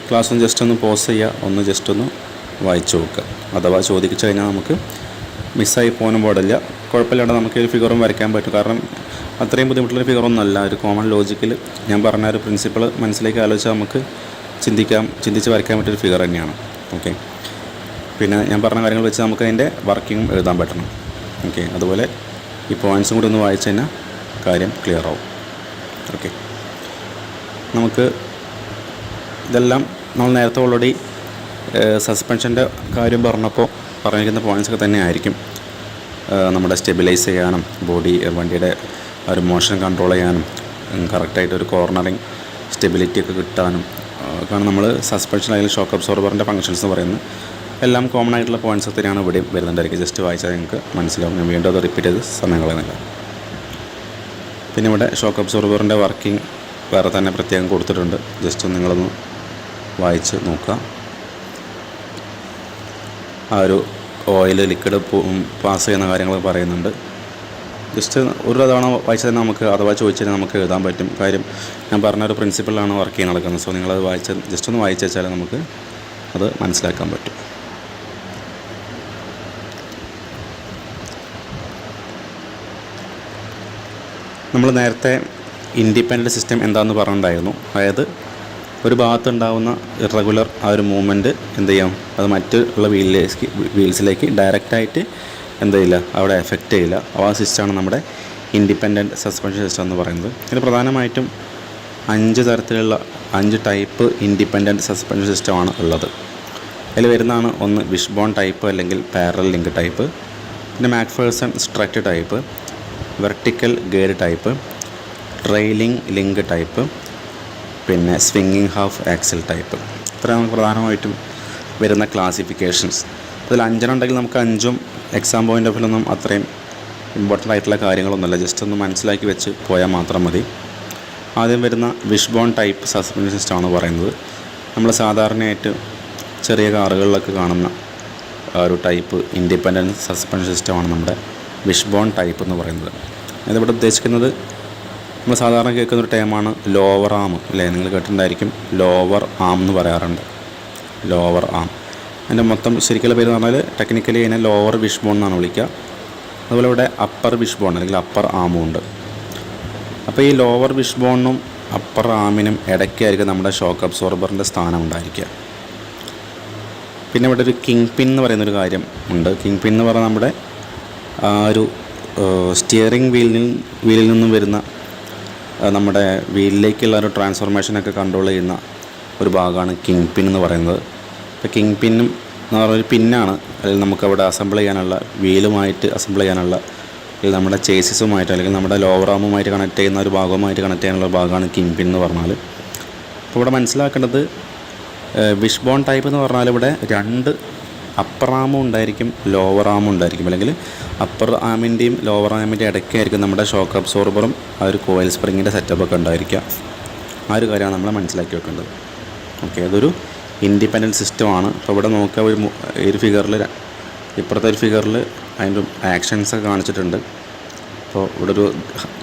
ക്ലാസ് ഒന്ന് ജസ്റ്റ് ഒന്ന് പോസ് ചെയ്യുക, ജസ്റ്റ് ഒന്ന് വായിച്ചു നോക്കുക. അഥവാ ചോദിച്ചു കഴിഞ്ഞാൽ നമുക്ക് മിസ്സായി പോകാനും പാടില്ല. കുഴപ്പമില്ലാണ്ട് നമുക്ക് ഒരു ഫിഗറും വരയ്ക്കാൻ പറ്റും. കാരണം അത്രയും ബുദ്ധിമുട്ടുള്ളൊരു ഫിഗറൊന്നുമല്ല. ഒരു കോമൺ ലോജിക്കിൽ ഞാൻ പറഞ്ഞ ഒരു പ്രിൻസിപ്പിൾ മനസ്സിലേക്ക് ആലോചിച്ചാൽ നമുക്ക് ചിന്തിച്ച് വരയ്ക്കാൻ പറ്റിയൊരു ഫിഗർ തന്നെയാണ്. ഓക്കെ. പിന്നെ ഞാൻ പറഞ്ഞ കാര്യങ്ങൾ വെച്ച് നമുക്ക് അതിൻ്റെ വർക്കിങ്ങും എഴുതാൻ പറ്റണം. ഓക്കെ. അതുപോലെ ഈ പോയിൻറ്റ്സും കൂടി ഒന്ന് വായിച്ചു കഴിഞ്ഞാൽ കാര്യം ക്ലിയർ ആവും. ഓക്കെ. നമുക്ക് ഇതെല്ലാം നമ്മൾ നേരത്തെ ഓൾറെഡി സസ്പെൻഷൻ്റെ കാര്യം പറഞ്ഞിരിക്കുന്ന പോയിൻറ്റ്സൊക്കെ തന്നെ ആയിരിക്കും. നമ്മുടെ സ്റ്റെബിലൈസ് ചെയ്യാനും വണ്ടിയുടെ ഒരു മോഷൻ കൺട്രോൾ ചെയ്യാനും കറക്റ്റായിട്ടൊരു കോർണറിങ് സ്റ്റെബിലിറ്റി ഒക്കെ കിട്ടാനും കാരണം നമ്മൾ സസ്പെൻഷൻ അല്ലെങ്കിൽ ഷോക്ക് അബ്സോർബറിൻ്റെ ഫങ്ഷൻസ് എന്ന് പറയുന്നത് എല്ലാം കോമൺ ആയിട്ടുള്ള പോയിൻറ്റ്സ് തന്നെയാണ് ഇവിടെ വരുന്നുണ്ടായിരിക്കും. ജസ്റ്റ് വായിച്ചാൽ നിങ്ങൾക്ക് മനസ്സിലാവും. ഞാൻ വീണ്ടും അത് റിപ്പീറ്റ് ചെയ്ത് സമയം കളയുന്നില്ല. പിന്നെ ഇവിടെ ഷോക്ക് അബ്സോർബറിൻ്റെ വർക്കിംഗ് വേറെ തന്നെ പ്രത്യേകം കൊടുത്തിട്ടുണ്ട്. ജസ്റ്റ് നിങ്ങളൊന്ന് വായിച്ച് നോക്കുക. ആ ഒരു ഓയിൽ ലിക്വിഡ് പാസ് ചെയ്യുന്ന കാര്യങ്ങൾ പറയുന്നുണ്ട്. ജസ്റ്റ് ഒരു തവണ വായിച്ചാൽ നമുക്ക് അഥവാ ചോദിച്ചാൽ നമുക്ക് എഴുതാൻ പറ്റും. കാര്യം ഞാൻ പറഞ്ഞൊരു പ്രിൻസിപ്പിളാണ് വർക്ക് ചെയ്യാൻ നടക്കുന്നത്. സോ നിങ്ങളത് ജസ്റ്റ് ഒന്ന് വായിച്ചു വെച്ചാൽ നമുക്ക് അത് മനസ്സിലാക്കാൻ പറ്റും. നമ്മൾ നേരത്തെ ഇൻഡിപെൻഡൻറ്റ് സിസ്റ്റം എന്താണെന്ന് പറഞ്ഞിട്ടുണ്ടായിരുന്നു. അതായത് ഒരു ഭാഗത്തുണ്ടാകുന്ന ഇറഗുലർ ആ ഒരു മൂവ്മെൻറ്റ് എന്ത് ചെയ്യാം, അത് മറ്റുള്ള വീൽസിലേക്ക് ഡയറക്റ്റായിട്ട് എന്ത് ചെയ്യില്ല, അവിടെ എഫക്റ്റ് ചെയ്യില്ല. ആ സിസ്റ്റമാണ് നമ്മുടെ ഇൻഡിപെൻഡൻറ്റ് സസ്പെൻഷൻ സിസ്റ്റം എന്ന് പറയുന്നത്. ഇതിൽ പ്രധാനമായിട്ടും 5 ടൈപ്പ് ഇൻഡിപെൻഡൻറ്റ് സസ്പെൻഷൻ സിസ്റ്റമാണ് ഉള്ളത്. അതിൽ വരുന്നതാണ് ഒന്ന് വിഷ്ബോൺ ടൈപ്പ് അല്ലെങ്കിൽ പാരലൽ ലിങ്ക് ടൈപ്പ്, പിന്നെ McPherson strut type, vertical guide type, trailing link type, പിന്നെ സ്വിങ്ങിങ് ഹാഫ് ആക്സിൽ ടൈപ്പ്. ഇത്രയാണ് പ്രധാനമായിട്ടും വരുന്ന ക്ലാസിഫിക്കേഷൻസ്. അതിൽ 5 ഉണ്ടെങ്കിൽ നമുക്ക് 5ഉം എക്സാം പോയിൻ്റ് ഓഫ് വ്യൂ അത്രയും ഇമ്പോർട്ടൻ്റ് ആയിട്ടുള്ള കാര്യങ്ങളൊന്നുമില്ല. ജസ്റ്റ് ഒന്ന് മനസ്സിലാക്കി വെച്ച് പോയാൽ മാത്രം മതി. ആദ്യം വരുന്ന വിഷ്ബോൺ ടൈപ്പ് സസ്പെൻഷൻ സിസ്റ്റമാണ് പറയുന്നത്. നമ്മൾ സാധാരണയായിട്ട് ചെറിയ കാറുകളിലൊക്കെ കാണുന്ന ഒരു ടൈപ്പ് ഇൻഡിപെൻഡൻറ്റ് സസ്പെൻഷൻ സിസ്റ്റമാണ് നമ്മുടെ വിഷ്ബോൺ ടൈപ്പ് എന്ന് പറയുന്നത്. ഇതിവിടെ ഉദ്ദേശിക്കുന്നത് നമ്മൾ സാധാരണ കേൾക്കുന്നൊരു ടൈമാണ് ലോവർ ആം അല്ലേ, നിങ്ങൾ കേട്ടിട്ടുണ്ടായിരിക്കും. ലോവർ ആം എന്ന് പറയാറുണ്ട്. ലോവർ ആം അതിൻ്റെ മൊത്തം ശരിക്കുള്ള പേര് എന്ന് പറഞ്ഞാൽ ടെക്നിക്കലി അതിനെ ലോവർ വിഷ്ബോൺ എന്നാണ് വിളിക്കുക. അതുപോലെ ഇവിടെ അപ്പർ വിഷ്ബോൺ അല്ലെങ്കിൽ അപ്പർ ആമും ഉണ്ട്. അപ്പോൾ ഈ ലോവർ വിഷ്ബോണിനും അപ്പർ ആമിനും ഇടയ്ക്കായിരിക്കും നമ്മുടെ ഷോക്ക് അബ്സോർബറിൻ്റെ സ്ഥാനം ഉണ്ടായിരിക്കുക. പിന്നെ ഇവിടെ ഒരു കിങ് പിൻ എന്ന് പറയുന്നൊരു കാര്യം ഉണ്ട്. കിങ് പിൻ എന്ന് പറഞ്ഞാൽ നമ്മുടെ ആ ഒരു സ്റ്റിയറിംഗ് വീലിൽ നിന്നും വരുന്ന നമ്മുടെ വീലിലേക്കുള്ള ഒരു ട്രാൻസ്ഫോർമേഷനൊക്കെ കൺട്രോൾ ചെയ്യുന്ന ഒരു ഭാഗമാണ് കിങ് പിൻ എന്ന് പറയുന്നത്. ഇപ്പോൾ കിങ് പിന്നും എന്ന് പറഞ്ഞൊരു പിന്നാണ്. അല്ലെങ്കിൽ നമുക്കവിടെ അസംബിൾ ചെയ്യാനുള്ള വീലുമായിട്ട് അസംബിൾ ചെയ്യാനുള്ള അല്ലെങ്കിൽ നമ്മുടെ ചേസിസുമായിട്ട് അല്ലെങ്കിൽ നമ്മുടെ ലോവർ ആമുമായിട്ട് കണക്ട് ചെയ്യുന്ന ഒരു ഭാഗവുമായിട്ട് കണക്ട് ചെയ്യാനുള്ള ഭാഗമാണ് കിങ് പിൻ എന്ന് പറഞ്ഞാൽ. അപ്പോൾ ഇവിടെ മനസ്സിലാക്കേണ്ടത് വിഷ്ബോൺ ടൈപ്പ് എന്ന് പറഞ്ഞാൽ ഇവിടെ 2 അപ്പർ ആമും ഉണ്ടായിരിക്കും, ലോവർ ആമും ഉണ്ടായിരിക്കും. അല്ലെങ്കിൽ അപ്പർ ആമിൻ്റെയും ലോവർ ആമിൻ്റെയും ഇടയ്ക്കായിരിക്കും നമ്മുടെ ഷോക്ക് അബ്സോർബറും ആ ഒരു കോയിൽ സ്പ്രിങ്ങിൻ്റെ സെറ്റപ്പൊക്കെ ഉണ്ടായിരിക്കുക. ആ ഒരു കാര്യമാണ് നമ്മൾ മനസ്സിലാക്കി വെക്കേണ്ടത്. ഓക്കെ, അതൊരു ഇൻഡിപെൻഡൻറ്റ് സിസ്റ്റമാണ്. അപ്പോൾ ഇവിടെ നോക്കുക, ഒരു ഫിഗറിൽ ഇപ്പുറത്തെ ഒരു ഫിഗറിൽ അതിൻ്റെ ആക്ഷൻസൊക്കെ കാണിച്ചിട്ടുണ്ട്. അപ്പോൾ ഇവിടെ ഒരു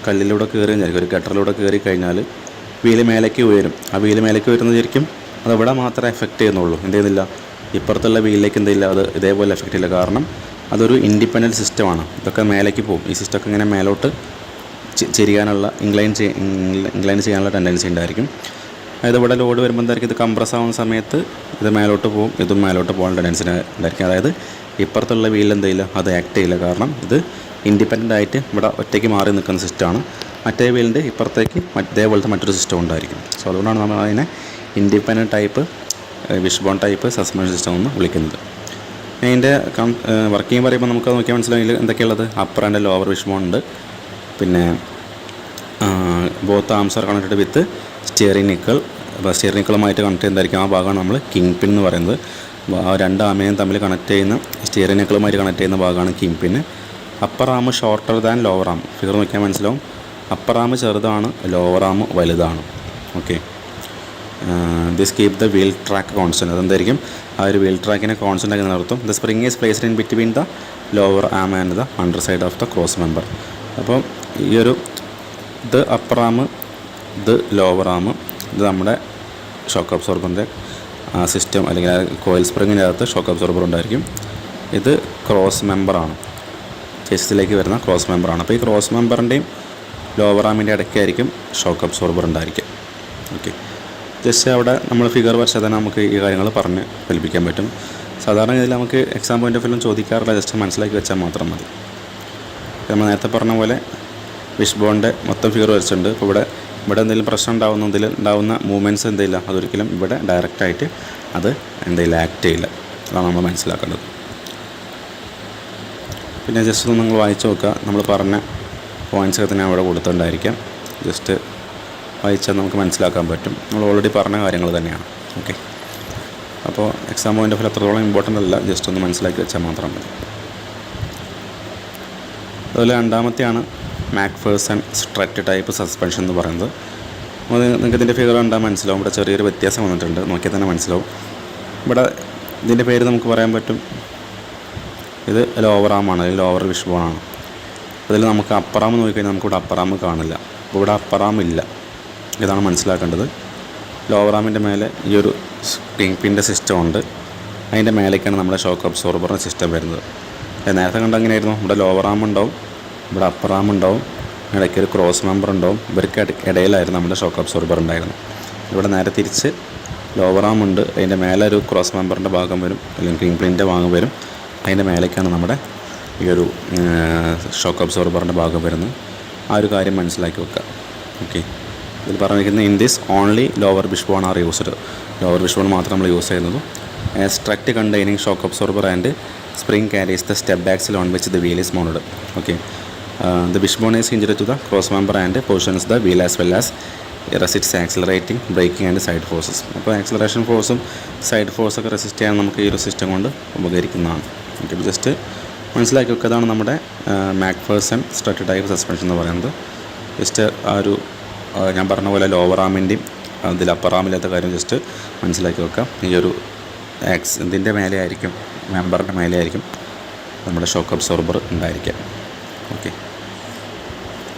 കല്ലിലൂടെ കയറി വിചാരിക്കും, ഒരു ഗട്ടറിലൂടെ കയറി കഴിഞ്ഞാൽ വീല് മേലേക്ക് ഉയരും. ആ വീല് മേലേക്ക് ഉയരുന്നത് ശരിക്കും അത് ഇവിടെ മാത്രമേ എഫക്റ്റ് ചെയ്യുന്നുള്ളൂ. എന്ത് ചെയ്യുന്നില്ല, ഇപ്പുറത്തുള്ള വീലിലേക്ക് എന്തില്ല, അത് ഇതേപോലെ എഫക്റ്റ് ചെയ്യില്ല. കാരണം അതൊരു ഇൻഡിപെൻഡൻറ്റ് സിസ്റ്റമാണ്. ഇതൊക്കെ മേലേക്ക് പോകും. ഈ സിസ്റ്റമൊക്കെ ഇങ്ങനെ മേലോട്ട് ചെരിയാനുള്ള ഇൻക്ലൈൻ ചെയ്യാനുള്ള ടെൻഡൻസി ഉണ്ടായിരിക്കും. അതായത് ഇവിടെ ലോഡ് വരുമ്പോൾ എന്തായിരിക്കും, ഇത് കംപ്രസ് ആവുന്ന സമയത്ത് ഇത് മേലോട്ട് പോകും, ഇതും മേലോട്ട് പോകാൻ ടെൻഡൻസി ഉണ്ടായിരിക്കും. അതായത് ഇപ്പുറത്തുള്ള വീലിൽ എന്തില്ല, അത് ആക്ട് ചെയ്യില്ല. കാരണം ഇത് ഇൻഡിപെൻഡൻ്റ് ആയിട്ട് ഇവിടെ ഒറ്റയ്ക്ക് മാറി നിൽക്കുന്ന സിസ്റ്റമാണ്. മറ്റേ വീലിൻ്റെ ഇപ്പുറത്തേക്ക് ഇതേപോലത്തെ മറ്റൊരു സിസ്റ്റം ഉണ്ടായിരിക്കും. സോ അതുകൊണ്ടാണ് നമ്മൾ അതിനെ independent type wishbone type suspension system എന്ന് വിളിക്കുന്നത്. അതിൻ്റെ വർക്കിംഗ് പറയുമ്പോൾ നമുക്ക് നോക്കിയാൽ മനസ്സിലായെങ്കിൽ എന്തൊക്കെയുള്ളത്, അപ്പർ ആൻഡ് ലോവർ വിഷ്ബോൺ ഉണ്ട്. പിന്നെ both arms are connected with steering നിക്കളുമായിട്ട് കണക്ട് ചെയ്യുന്നതായിരിക്കും. ആ ഭാഗമാണ് നമ്മൾ കിങ് പിൻ എന്ന് പറയുന്നത്. ആ 2 ആമിനെയും തമ്മിൽ കണക്ട് ചെയ്യുന്ന സ്റ്റിയറിംഗ് നിക്കളുമായിട്ട് കണക്ട് ചെയ്യുന്ന ഭാഗമാണ് king pin. Upper arm shorter than lower arm. Figure നോക്കിയാൽ മനസ്സിലാവും. അപ്പർ ആം ചെറുതാണ്, ലോവർ ആം വലുതാണ്. Okay, this keep the wheel track constant. അതെന്തായിരിക്കും, ആ ഒരു വീൽ ട്രാക്കിനെ കോൺസ്റ്റൻ്റ് ആക്കി നിർത്തും. The spring is placed in between the lower arm and the underside of the cross member. അപ്പോൾ ഈ ഒരു ഇത് അപ്പർ ആം, ഇത് ലോവർ ആം, ഇത് നമ്മുടെ ഷോക്ക് അബ്സോർബറിൻ്റെ സിസ്റ്റം അല്ലെങ്കിൽ കോയിൽ സ്പ്രിങ്ങിൻ്റെ അകത്ത് ഷോക്ക് അബ്സോർബർ ഉണ്ടായിരിക്കും. ഇത് ക്രോസ് മെമ്പറാണ്, ചേസിലേക്ക് വരുന്ന ക്രോസ് മെമ്പറാണ്. അപ്പോൾ ഈ ക്രോസ് മെമ്പറിൻ്റെയും ലോവർ ആമിൻ്റെ ഇടയ്ക്കായിരിക്കും ഷോക്ക് അബ്സോർബർ ഉണ്ടായിരിക്കും. ഓക്കെ, ജസ്റ്റ് അവിടെ നമ്മൾ ഫിഗർ വരച്ചാൽ തന്നെ നമുക്ക് ഈ കാര്യങ്ങൾ പറഞ്ഞ് ഫലിപ്പിക്കാൻ പറ്റും. സാധാരണ ഇതിൽ നമുക്ക് എക്സാം പോയിൻ്റ് ഓഫ് വ്യൂ ചോദിക്കാറില്ല, ജസ്റ്റ് മനസ്സിലാക്കി വെച്ചാൽ മാത്രം മതി. നമ്മൾ നേരത്തെ പറഞ്ഞ പോലെ വിഷ്ബോണിൻ്റെ മൊത്തം ഫിഗർ വരച്ചിട്ടുണ്ട്. അപ്പോൾ ഇവിടെ ഇവിടെ എന്തെങ്കിലും പ്രശ്നം ഉണ്ടാവുന്ന മൂവ്മെൻറ്റ്സ് എന്തെയില്ല, അതൊരിക്കലും ഇവിടെ ഡയറക്റ്റായിട്ട് അത് എന്തെങ്കിലും ആക്ട് ചെയ്യില്ല. അതാണ് നമ്മൾ മനസ്സിലാക്കേണ്ടത്. പിന്നെ ജസ്റ്റ് ഒന്ന് നിങ്ങൾ വായിച്ച് നോക്കുക. നമ്മൾ പറഞ്ഞ പോയിൻറ്റ്സൊക്കെ ഞാൻ ഇവിടെ കൊടുത്തിട്ടുണ്ടായിരിക്കാം. ജസ്റ്റ് വായിച്ചാൽ നമുക്ക് മനസ്സിലാക്കാൻ പറ്റും. നമ്മൾ ഓൾറെഡി പറഞ്ഞ കാര്യങ്ങൾ തന്നെയാണ്. ഓക്കെ, അപ്പോൾ എക്സാം പോയിൻ്റ് ഓഫ് വ്യൂ അത്രത്തോളം ഇമ്പോർട്ടൻ്റ് അല്ല, ജസ്റ്റ് ഒന്ന് മനസ്സിലാക്കി വെച്ചാൽ മാത്രം മതി. അതുപോലെ രണ്ടാമത്തെയാണ് മാക്ഫേഴ്സൺ സ്ട്രറ്റ് ടൈപ്പ് സസ്പെൻഷൻ എന്ന് പറയുന്നത്. അപ്പോൾ നിങ്ങൾക്ക് ഇതിൻ്റെ ഫിഗർ കണ്ടാൽ മനസ്സിലാവും. ഇവിടെ ചെറിയൊരു വ്യത്യാസം വന്നിട്ടുണ്ട്, നോക്കിയാൽ തന്നെ മനസ്സിലാവും. ഇവിടെ ഇതിൻ്റെ പേര് നമുക്ക് പറയാൻ പറ്റും, ഇത് ലോവർ ആമാണ്, അല്ലെങ്കിൽ ലോവർ വിഷ് ബോണാണ്. അതിൽ നമുക്ക് അപ്പറാം നോക്കിക്കഴിഞ്ഞാൽ നമുക്കിവിടെ അപ്പറാം കാണില്ല. അപ്പോൾ ഇവിടെ അപ്പറാം ഇല്ല, ഇതാണ് മനസ്സിലാക്കേണ്ടത്. ലോവർ ആമിൻ്റെ മേലെ ഈ ഒരു കിങ് പിൻ്റെ സിസ്റ്റം ഉണ്ട്. അതിൻ്റെ മേലേക്കാണ് നമ്മുടെ ഷോക്ക് അബ്സോർബറിൻ്റെ സിസ്റ്റം വരുന്നത്. നേരത്തെ കണ്ട അങ്ങനെയായിരുന്നു, ഇവിടെ ലോവർ ആം ഉണ്ടാവും, ഇവിടെ അപ്പർ ആം ഉണ്ടാവും, ഇടയ്ക്ക് ഒരു ക്രോസ് മെമ്പർ ഉണ്ടാവും. ഇവർക്ക് ഇടയിലായിരുന്നു നമ്മുടെ ഷോക്ക് അബ്സോർബർ ഉണ്ടായിരുന്നു. ഇവിടെ നേരെ തിരിച്ച് ലോവർ ആം ഉണ്ട്, അതിൻ്റെ മേലെ ഒരു ക്രോസ് മെമ്പറിൻ്റെ ഭാഗം വരും, അല്ലെങ്കിൽ കിങ് പിൻ്റെ ഭാഗം വരും. അതിൻ്റെ മേലേക്കാണ് നമ്മുടെ ഈ ഒരു ഷോക്ക് അബ്സോർബറിൻ്റെ ഭാഗം വരുന്നത്. ആ ഒരു കാര്യം മനസ്സിലാക്കി വെക്കുക. ഓക്കെ, ഇതിൽ പറഞ്ഞിരിക്കുന്നത് in this only lower wishbone are used. Lower wishbone മാത്രം നമ്മൾ യൂസ് ചെയ്യുന്നത്. Strut containing shock absorber and spring carries the step axle on which the wheel is mounted. Okay, the wishbone is hinged to the cross member and positions the wheel as well as resists accelerating, braking and side forces. അപ്പോൾ acceleration ഫോഴ്സും side ഫോഴ്സൊക്കെ resist ചെയ്യാൻ നമുക്ക് ഈ ഒരു system കൊണ്ട് ഉപകരിക്കുന്നതാണ്. Okay, just മനസ്സിലാക്കി വെക്കുക. അതാണ് നമ്മുടെ മാക്ഫേഴ്സൺ സ്ട്രറ്റ് ടൈപ്പ് സസ്പെൻഷൻ എന്ന് പറയുന്നത്. ജസ്റ്റ് ആ ഒരു ഞാൻ പറഞ്ഞ പോലെ ലോവർ ആമിൻ്റെയും അതിൽ അപ്പർ ആമില്ലാത്ത കാര്യം ജസ്റ്റ് മനസ്സിലാക്കി വെക്കാം. ഈ ഒരു ഇതിൻ്റെ മേലെ ആയിരിക്കും, മെമ്പറിൻ്റെ മേലെ ആയിരിക്കും നമ്മുടെ ഷോക്ക് അബ്സോർബർ ഉണ്ടായിരിക്കുക. ഓക്കെ,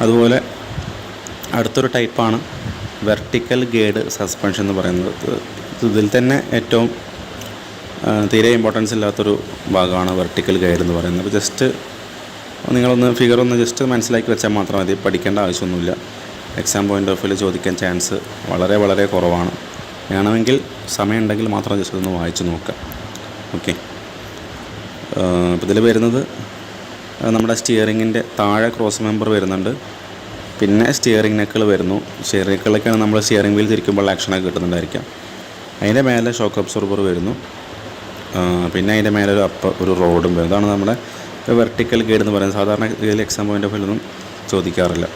അതുപോലെ അടുത്തൊരു ടൈപ്പാണ് വെർട്ടിക്കൽ ഗൈഡ് സസ്പെൻഷൻ എന്ന് പറയുന്നത്. ഇതിൽ തന്നെ ഏറ്റവും തീരെ ഇമ്പോർട്ടൻസ് ഇല്ലാത്തൊരു ഭാഗമാണ് വെർട്ടിക്കൽ ഗൈഡ് എന്ന് പറയുന്നത്. അപ്പോൾ ജസ്റ്റ് നിങ്ങളൊന്ന് ഫിഗർ ഒന്ന് ജസ്റ്റ് മനസ്സിലാക്കി വെച്ചാൽ മാത്രം മതി, പഠിക്കേണ്ട ആവശ്യമൊന്നുമില്ല. എക്സാം പോയിൻ്റ് ഓഫ് വ്യൂ ചോദിക്കാൻ ചാൻസ് വളരെ വളരെ കുറവാണ്. വേണമെങ്കിൽ സമയമുണ്ടെങ്കിൽ മാത്രം ജസ്റ്റ് ഒന്ന് വായിച്ച് നോക്കാം. ഓക്കെ, അപ്പോൾ ഇതിൽ വരുന്നത് നമ്മുടെ സ്റ്റിയറിങ്ങിൻ്റെ താഴെ ക്രോസ് മെമ്പർ വരുന്നുണ്ട്, പിന്നെ സ്റ്റിയറിംഗ് നെക്കിൾ വരുന്നു. സ്റ്റിയറിംഗ് നെക്കിളൊക്കെയാണ് നമ്മൾ സ്റ്റിയറിംഗ് വീൽ തിരിക്കുമ്പോൾ ആക്ഷനൊക്കെ കിട്ടുന്നുണ്ടായിരിക്കാം. അതിൻ്റെ മേലെ ഷോക്ക് അബ്സോർബർ വരുന്നു, പിന്നെ അതിൻ്റെ മേലെ ഒരു റോഡും വരും. ഇതാണ് നമ്മുടെ വെർട്ടിക്കൽ ഗൈഡ് എന്ന് പറയുന്നത്. സാധാരണ ഇതിൽ എക്സാം പോയിൻ്റ് ഓഫ് വ്യൂ ചോദിക്കാറില്ല.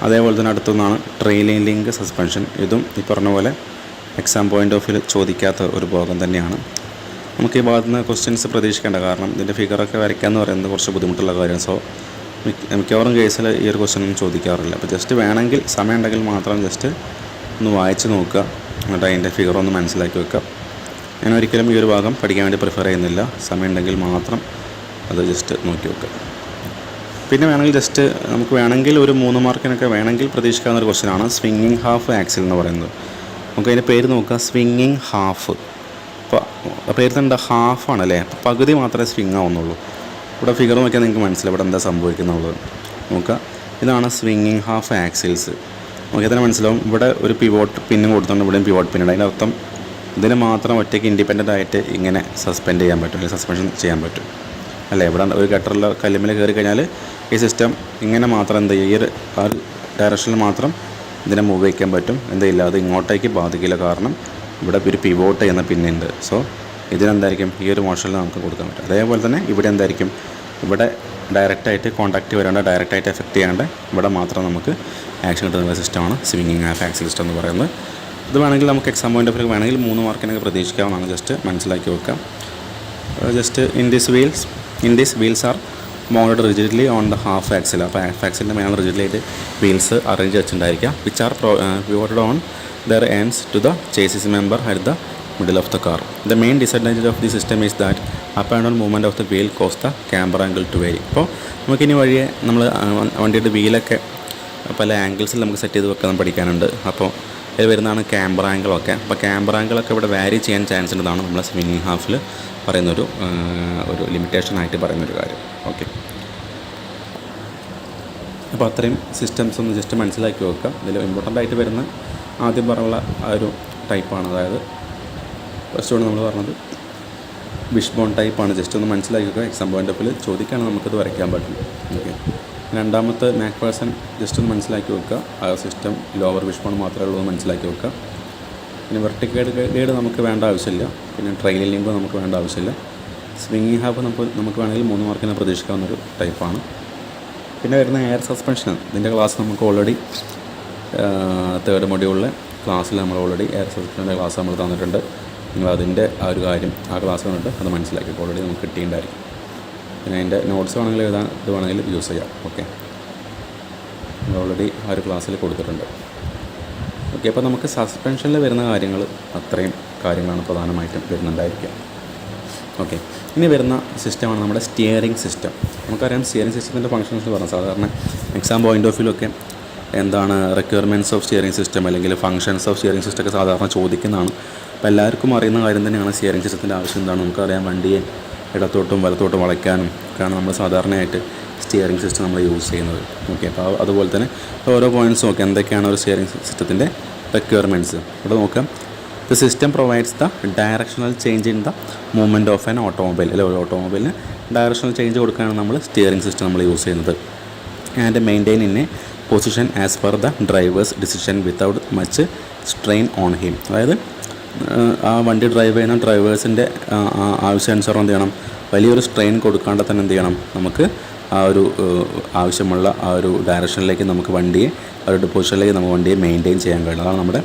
അതേപോലെ തന്നെ അടുത്തൊന്നാണ് ട്രെയിലിംഗ് ലിങ്ക് സസ്പെൻഷൻ. ഇതും ഈ പറഞ്ഞ പോലെ എക്സാം പോയിൻ്റ് ഓഫ് വ്യൂ ചോദിക്കാത്ത ഒരു ഭാഗം തന്നെയാണ്. നമുക്ക് ഈ ഭാഗത്ത് നിന്ന് ക്വസ്റ്റ്യൻസ് പ്രതീക്ഷിക്കേണ്ട, കാരണം ഇതിൻ്റെ ഫിഗറൊക്കെ വരയ്ക്കാമെന്ന് പറയുന്നത് കുറച്ച് ബുദ്ധിമുട്ടുള്ള കാര്യം. സോ മിക്കവാറും കേസിൽ ഈ ഒരു ക്വസ്റ്റ്യൻ ഒന്നും ചോദിക്കാറില്ല. അപ്പോൾ ജസ്റ്റ് വേണമെങ്കിൽ സമയം ഉണ്ടെങ്കിൽ മാത്രം ജസ്റ്റ് ഒന്ന് വായിച്ച് നോക്കുക, എന്നിട്ട് അതിൻ്റെ ഫിഗറൊന്ന് മനസ്സിലാക്കി വെക്കുക. ഞാൻ ഒരിക്കലും ഈ ഒരു ഭാഗം പഠിക്കാൻ വേണ്ടി പ്രിഫർ ചെയ്യുന്നില്ല. സമയം ഉണ്ടെങ്കിൽ മാത്രം അത് ജസ്റ്റ് നോക്കി വെക്കുക. പിന്നെ വേണമെങ്കിൽ ജസ്റ്റ് നമുക്ക് വേണമെങ്കിൽ ഒരു 3 മാർക്കിനൊക്കെ വേണമെങ്കിൽ പ്രതീക്ഷിക്കാവുന്ന ഒരു ക്വസ്റ്റ്യനാണ് സ്വിങ്ങിങ് ഹാഫ് ആക്സിൽ എന്ന് പറയുന്നത്. നമുക്ക് അതിൻ്റെ പേര് നോക്കുക, സ്വിങ്ങിങ് ഹാഫ്. അപ്പോൾ പേര് തന്നെ ഹാഫാണല്ലേ, അപ്പോൾ പകുതി മാത്രമേ സ്വിങ് ആവുന്നുള്ളൂ. ഇവിടെ ഫിഗർ നോക്കിയാൽ നിങ്ങൾക്ക് മനസ്സിലാവും ഇവിടെ എന്താ സംഭവിക്കുന്നുള്ളത്. നോക്കുക, ഇതാണ് സ്വിങ്ങിങ് ഹാഫ് ആക്സിൽസ്. നോക്കിയാൽ തന്നെ മനസ്സിലാവും. ഇവിടെ ഒരു പിവോട്ട് പിന്നും കൊടുത്തുകൊണ്ട് ഇവിടെയും പിവോട്ട് പിന്നുണ്ട്. അതിൻ്റെ അർത്ഥം ഇതിന് മാത്രം ഒറ്റയ്ക്ക് ഇൻഡിപെൻഡൻ്റ് ആയിട്ട് ഇങ്ങനെ സസ്പെൻഡ് ചെയ്യാൻ പറ്റും, അല്ലെങ്കിൽ സസ്പെൻഷൻ ചെയ്യാൻ പറ്റും അല്ലേ. ഇവിടെ ഒരു ഗട്ടറിലോ കല്ലുമ്മൽ കയറി കഴിഞ്ഞാൽ ഈ സിസ്റ്റം ഇങ്ങനെ മാത്രം എന്ത് ചെയ്യും, ഈ ഒരു ഡയറക്ഷനിൽ മാത്രം ഇതിനെ മൂവ് വയ്ക്കാൻ പറ്റും. എന്തില്ല, അത് ഇങ്ങോട്ടേക്ക് ബാധിക്കില്ല, കാരണം ഇവിടെ ഒരു പിവോട്ട് ചെയ്യുന്ന പിന്നുണ്ട്. സോ ഇതിനെന്തായിരിക്കും ഈ ഒരു മോഷനിൽ നമുക്ക് കൊടുക്കാൻ പറ്റും. അതേപോലെ തന്നെ ഇവിടെ എന്തായിരിക്കും, ഇവിടെ ഡയറക്റ്റായിട്ട് കോൺടാക്റ്റ് വരാണ്ട് ഡയറക്റ്റായിട്ട് എഫക്റ്റ് ചെയ്യാണ്ട് ഇവിടെ മാത്രം നമുക്ക് ആക്ഷൻ കിട്ടുന്ന സിസ്റ്റമാണ് സ്വിങ്ങിങ് ഹാഫ് ആക്സിൽ സിസ്റ്റം എന്ന് പറയുന്നത്. ഇത് വേണമെങ്കിൽ നമുക്ക് എക്സാം പോയിൻ്റ് ഓഫ് വ്യൂ വേണമെങ്കിൽ 3 മാർക്കിനൊക്കെ പ്രതീക്ഷിക്കാവുന്നതാണ്. ജസ്റ്റ് മനസ്സിലാക്കി വെക്കാം. Just in these wheels are mounted rigidly on the half axle. അപ്പോൾ ഹാഫ് ആക്സിലിൻ്റെ മേലെ റിജിഡ്ലിയായിട്ട് വീൽസ് അറേഞ്ച് വെച്ചിട്ടുണ്ടായിരിക്കാം. Which are pivoted on their ends to the chassis member at the middle of the car. The main disadvantage of the system is that up and down movement of the wheel cause the camber angle to vary. അപ്പോൾ നമുക്കിനി വഴിയെ നമ്മൾ വണ്ടിയുടെ വീലൊക്കെ പല ആംഗിൾസിൽ നമുക്ക് set ചെയ്ത് വെക്കാൻ പഠിക്കാനുണ്ട്. അപ്പോൾ ഇത് വരുന്നതാണ് ക്യാമ്പർ ആംഗിളൊക്കെ. അപ്പോൾ ക്യാമ്പർ ആംഗിളൊക്കെ ഇവിടെ വാരി ചെയ്യാൻ ചാൻസ് ഉണ്ടെന്നാണ് നമ്മൾ സ്വിങ്ങിങ് ഹാഫിൽ പറയുന്നൊരു ലിമിറ്റേഷനായിട്ട് പറയുന്നൊരു കാര്യം. ഓക്കെ, അപ്പോൾ അത്രയും സിസ്റ്റംസ് ഒന്ന് ജസ്റ്റ് മനസ്സിലാക്കി വെക്കുക. ഇതിൽ ഇമ്പോർട്ടൻ്റ് ആയിട്ട് വരുന്ന ആദ്യം പറഞ്ഞുള്ള ആ ഒരു ടൈപ്പാണ്. അതായത് ഫസ്റ്റ് നമ്മൾ പറഞ്ഞത് വിഷ് ബോൺ ടൈപ്പാണ്. ജസ്റ്റ് ഒന്ന് മനസ്സിലാക്കി വെക്കുക. എക്സാം പോയിൻ്റ് ഓഫ് വ്യൂ ചോദിക്കുകയാണെങ്കിൽ നമുക്കത് വരയ്ക്കാൻ പറ്റും. ഓക്കെ, രണ്ടാമത്തെ മാക്ഫേഴ്സൺ ജസ്റ്റ് ഒന്ന് മനസ്സിലാക്കി വെക്കുക. ആ സിസ്റ്റം ലോവർ വിഷ്ബോൺ മാത്രമേ ഉള്ളൂ എന്ന് മനസ്സിലാക്കി വെക്കുക. പിന്നെ വെർട്ടിക്കൽ ഗൈഡ് നമുക്ക് വേണ്ട ആവശ്യമില്ല. പിന്നെ ട്രെയിലിംഗ് ലിംബ് നമുക്ക് വേണ്ട ആവശ്യമില്ല. സ്വിങ്ങിങ് ഹാബ് നമുക്ക് വേണമെങ്കിൽ 3 മാർക്കിന് പ്രതീക്ഷിക്കാവുന്നൊരു ടൈപ്പാണ്. പിന്നെ വരുന്ന എയർ സസ്പെൻഷൻ, ഇതിൻ്റെ ക്ലാസ് നമുക്ക് ഓൾറെഡി തേർഡ് മൊഡ്യൂളിലെ ക്ലാസ്സിൽ നമ്മൾ ഓൾറെഡി എയർ സസ്പെൻഷൻ്റെ ക്ലാസ് നമ്മൾ തന്നിട്ടുണ്ട്. നിങ്ങൾ അതിൻ്റെ ആ ഒരു കാര്യം ആ ക്ലാസ് കണ്ടിട്ട് അത് മനസ്സിലാക്കി ഓൾറെഡി നമുക്ക് കിട്ടിയിട്ടുണ്ടായിരിക്കും. പിന്നെ അതിൻ്റെ നോട്ട്സ് വേണമെങ്കിൽ എഴുതാൻ ഇത് വേണമെങ്കിൽ യൂസ് ചെയ്യാം. ഓക്കെ, നമ്മൾ ഓൾറെഡി ആ ഒരു ക്ലാസ്സിൽ കൊടുത്തിട്ടുണ്ട്. ഓക്കെ, അപ്പോൾ നമുക്ക് സസ്പെൻഷനിൽ വരുന്ന കാര്യങ്ങൾ അത്രയും കാര്യങ്ങളാണ് പ്രധാനമായിട്ടും വരുന്നുണ്ടായിരിക്കുക. ഓക്കെ, ഇനി വരുന്ന സിസ്റ്റമാണ് നമ്മുടെ സ്റ്റിയറിംഗ് സിസ്റ്റം. നമുക്കറിയാം സ്റ്റിയറിംഗ് സിസ്റ്റത്തിൻ്റെ ഫങ്ഷൻസ് പറഞ്ഞാൽ സാധാരണ എക്സാം പോയിൻ്റ് ഓഫ് വ്യൂലൊക്കെ എന്താണ് റിക്വയർമെൻറ്റ്സ് ഓഫ് സ്റ്റിയറിംഗ് സിസ്റ്റം അല്ലെങ്കിൽ ഫങ്ഷൻസ് ഓഫ് സ്റ്റിയറിംഗ് സിസ്റ്റം ഒക്കെ സാധാരണ ചോദിക്കുന്നതാണ്. അപ്പോൾ എല്ലാവർക്കും അറിയുന്ന കാര്യം തന്നെയാണ് സ്റ്റിയറിംഗ് സിസ്റ്റത്തിൻ്റെ ആവശ്യം എന്താണ്. നമുക്കറിയാം വണ്ടിയെ ഇടത്തോട്ടും വലത്തോട്ടും വളയ്ക്കാനും ഒക്കെയാണ് നമ്മൾ സാധാരണയായിട്ട് സ്റ്റിയറിംഗ് സിസ്റ്റം നമ്മൾ യൂസ് ചെയ്യുന്നത്. ഓക്കെ, അപ്പോൾ അതുപോലെ തന്നെ ഓരോ പോയിൻറ്റ്സ് നോക്കാം എന്തൊക്കെയാണ് ഒരു സ്റ്റിയറിംഗ് സിസ്റ്റത്തിൻ്റെ റിക്വയർമെൻറ്റ്സ്. ഇവിടെ നോക്കാം. The system provides the directional change in the movement of an automobile. അല്ലെ, ഒരു ഓട്ടോമൊബൈലിന് ഡയറക്ഷണൽ ചേഞ്ച് കൊടുക്കാനാണ് നമ്മൾ സ്റ്റിയറിംഗ് സിസ്റ്റം നമ്മൾ യൂസ് ചെയ്യുന്നത്. And maintain in A position as per the drivers decision without much strain on him. അതായത് ആ വണ്ടി drive ചെയ്യുന്ന ഡ്രൈവേഴ്സിൻ്റെ ആവശ്യാനുസരണം എന്ത് ചെയ്യണം, വലിയൊരു സ്ട്രെയിൻ കൊടുക്കാണ്ട് തന്നെ എന്ത് ചെയ്യണം, നമുക്ക് ആ ഒരു ആവശ്യമുള്ള ആ ഒരു ഡയറക്ഷനിലേക്ക് നമുക്ക് വണ്ടിയെ ആ ഒരു പൊസിഷനിലേക്ക് നമുക്ക് വണ്ടിയെ മെയിൻറ്റെയിൻ ചെയ്യാൻ കഴിയും. അതാണ് നമ്മുടെ